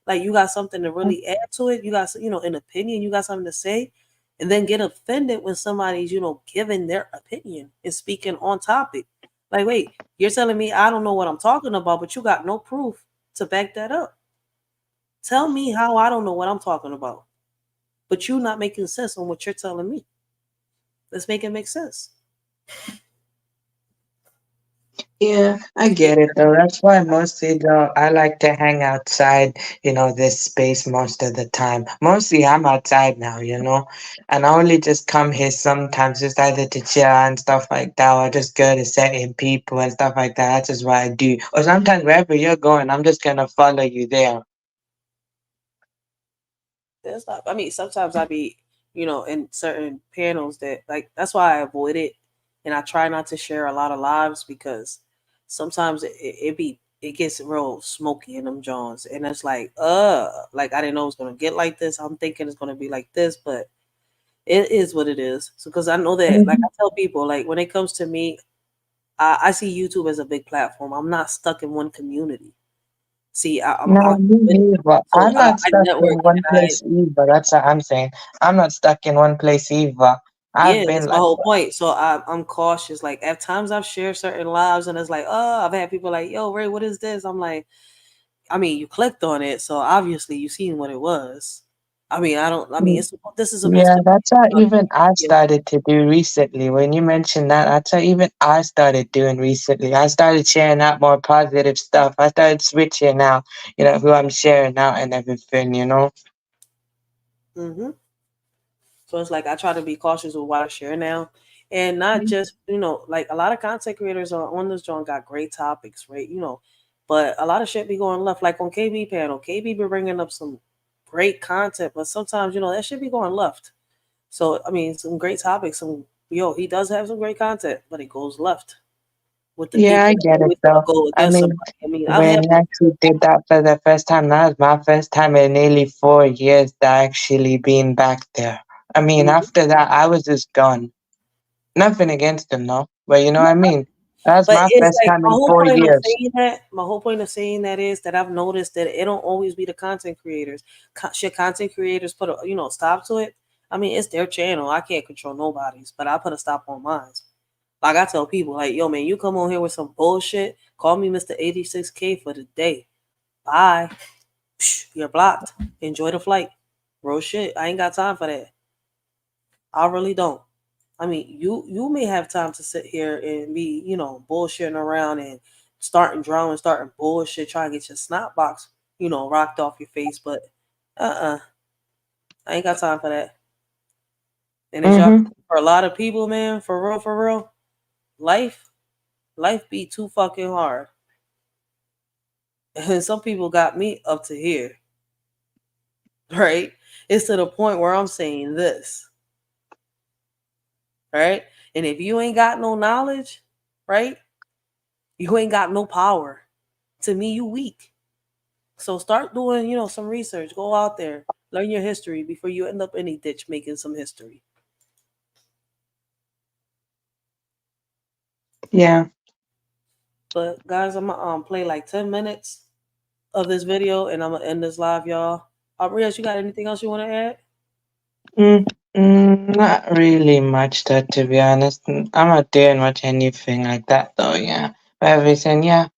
Like, you got something to really add to it. You got, an opinion. You got something to say. And then get offended when somebody's, giving their opinion and speaking on topic. Like, wait, you're telling me I don't know what I'm talking about, but you got no proof to back that up. Tell me how I don't know what I'm talking about. but you not making sense on what you're telling me. Let's make it make sense. Yeah, I get it though. That's why mostly though I like to hang outside, this space most of the time. Mostly I'm outside now, and I only just come here sometimes just either to chill and stuff like that, or just go to certain people and stuff like that. That's just what I do. Or sometimes wherever you're going, I'm just gonna follow you there. That's not, I mean, sometimes I be, in certain panels that like that's why I avoid it, and I try not to share a lot of lives because sometimes it gets real smoky in them Johns, and it's like I didn't know it was gonna get like this. I'm thinking it's gonna be like this, but it is what it is. So because I know that, like I tell people, like when it comes to me, I see YouTube as a big platform. I'm not stuck in one community. See, No, me neither. I'm not I stuck network in one and I place either. That's what I'm saying. I'm not stuck in one place either. Yeah, I've been that's my like whole that. point. So I'm cautious. Like at times I've shared certain lives and it's like, oh, I've had people like, yo, Ray, what is this? I'm like, I mean, you clicked on it, so obviously you seen what it was. I mean, this is supposed Yeah, to that's what be even I yeah. started to do recently. When you mentioned that, that's what even I started doing recently. I started sharing out more positive stuff. I started switching out, who I'm sharing out and everything. Mm-hmm. So it's like I try to be cautious with what I share now. And not just, like a lot of content creators on this joint got great topics, right? But a lot of shit be going left. Like on KB panel, KB be bringing up some great content, but sometimes, that shit be going left. So, I mean, some great topics. He does have some great content, but it goes left with the Yeah, people I that get it always want though. to go I against mean, somebody. I mean, I've when had I actually did that for the first time, that was my first time in nearly 4 years that I actually been back there. I mean, after that, I was just gone. Nothing against them, no. But you know what I mean? That was But my it's first like time in 4 years. my whole point of saying that is that I've noticed that it don't always be the content creators. Should content creators put a stop to it? I mean, it's their channel. I can't control nobody's, but I put a stop on mine. Like I tell people, like, yo, man, you come on here with some bullshit. Call me Mr. 86K for the day. Bye. You're blocked. Enjoy the flight. Real shit. I ain't got time for that. I really don't. I mean, you may have time to sit here and be, bullshitting around and starting bullshit, trying to get your snot box, rocked off your face, but I ain't got time for that. And as y'all, for a lot of people, man, for real, life be too fucking hard. And some people got me up to here. Right? It's to the point where I'm saying this. Right? And if you ain't got no knowledge, right? You ain't got no power. To me, you weak. So start doing, some research. Go out there, learn your history before you end up in a ditch making some history. Yeah. But guys, I'm gonna play like 10 minutes of this video and I'm gonna end this live, y'all. Riaz, you got anything else you want to add? Not really much though, to be honest. I'm not doing much anything like that though, yeah. But everything, yeah.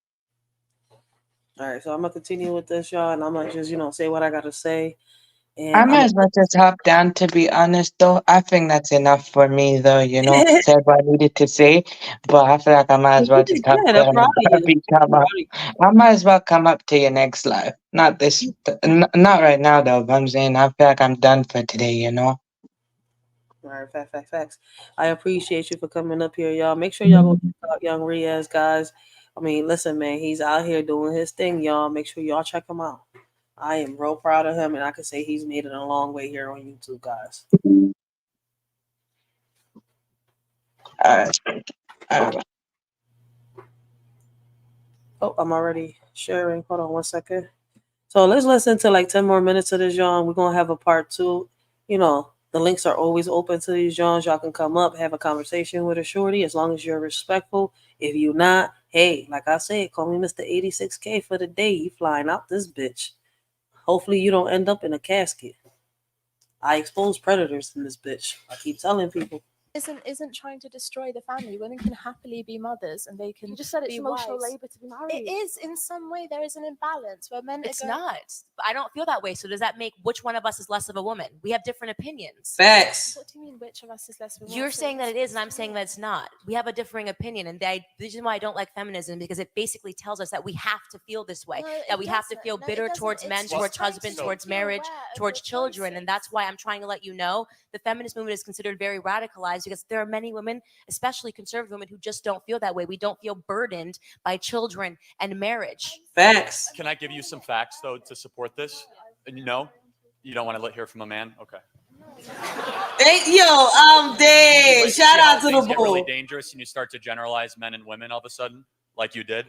All right, so I'm gonna continue with this, y'all, and I'm gonna just, say what I gotta say. I And might as well just hop down, to be honest though. I think that's enough for me though, said what I needed to say. But I feel like I might as well just hop good. I'm down proud and of you. probably come up. I might as well come up to your next live. Not this, not right now though, but I'm saying I feel like I'm done for today, All right, facts. I appreciate you for coming up here, y'all. Make sure y'all go check out Young Riaz, guys. I mean, listen, man, he's out here doing his thing, y'all. Make sure y'all check him out. I am real proud of him, and I can say he's made it a long way here on YouTube, guys. All right. Oh, I'm already sharing. Hold on one second. So let's listen to like 10 more minutes of this, y'all. We're going to have a part 2. The links are always open to these Johns. Y'all can come up, have a conversation with a shorty as long as you're respectful. If you not, hey, like I said, call me Mr. 86K for the day. You flying out this bitch. Hopefully you don't end up in a casket. I expose predators in this bitch. I keep telling people. isn't trying to destroy the family. Women can happily be mothers and they can. You just said it's be emotional wives. labor to be married. It is in some way. There is an imbalance where men. It's not. I don't feel that way. So does that make which one of us is less of a woman? We have different opinions. Facts. What do you mean? Which of us is less? You're saying that it is, and I'm saying that it's not. We have a differing opinion, and the reason why I don't like feminism because it basically tells us that we have to feel this way, that we have to feel bitter towards men, towards husbands, towards marriage, towards children, and that's why I'm trying to let you know the feminist movement is considered very radicalized because there are many women, especially conservative women, who just don't feel that way. We don't feel burdened by children and marriage. Facts. Can I give you some facts though to support this? No, you don't want to hear from a man. Okay. Hey, yo, I'm dead. Like, Shout see how out to things the get bull. really dangerous, and you start to generalize men and women all of a sudden, like you did.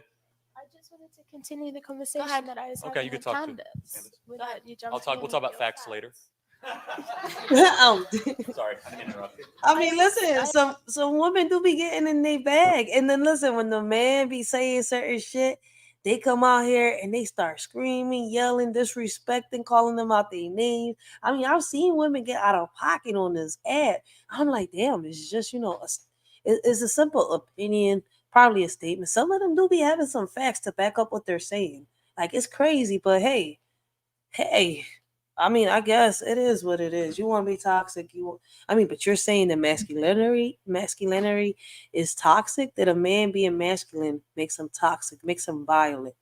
I just wanted to continue the conversation that I was having Okay, you can with talk. Candace. Without you jumping We'll talk about facts later. I'm Sorry, I didn't interrupt you. I mean, listen, some women do be getting in their bag, and then listen, when the man be saying certain shit, they come out here and they start screaming, yelling, disrespecting, calling them out their names. I mean, I've seen women get out of pocket on this ad. I'm like, damn, it's just it's a simple opinion, probably a statement. Some of them do be having some facts to back up what they're saying. Like it's crazy, but hey. I mean, I guess it is what it is. You want to be toxic, but you're saying that masculinity is toxic, that a man being masculine makes him toxic, makes him violent.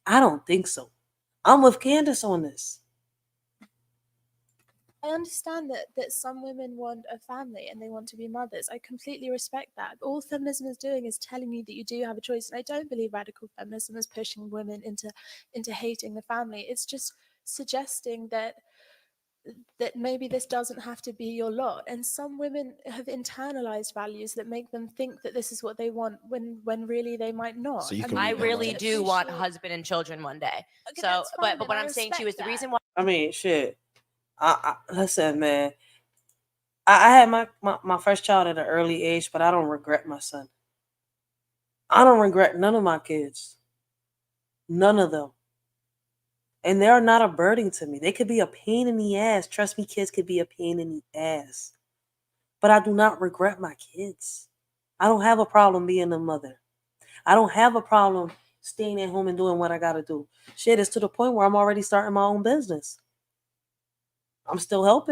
I don't think so. I'm with Candace on this. I understand that some women want a family and they want to be mothers. I completely respect that. All feminism is doing is telling you that you do have a choice. And I don't believe radical feminism is pushing women into hating the family. It's just suggesting that maybe this doesn't have to be your lot. And some women have internalized values that make them think that this is what they want when really they might not. So I really do want a husband and children one day. Okay, So, that's fine, but what I'm saying to you is the reason why. I mean, shit. Listen, man. I had my first child at an early age, but I don't regret my son. I don't regret none of my kids. None of them. And they're not a burden to me. They could be a pain in the ass. Trust me, kids could be a pain in the ass. But I do not regret my kids. I don't have a problem being a mother. I don't have a problem staying at home and doing what I got to do. Shit, it's to the point where I'm already starting my own business. I'm still helping.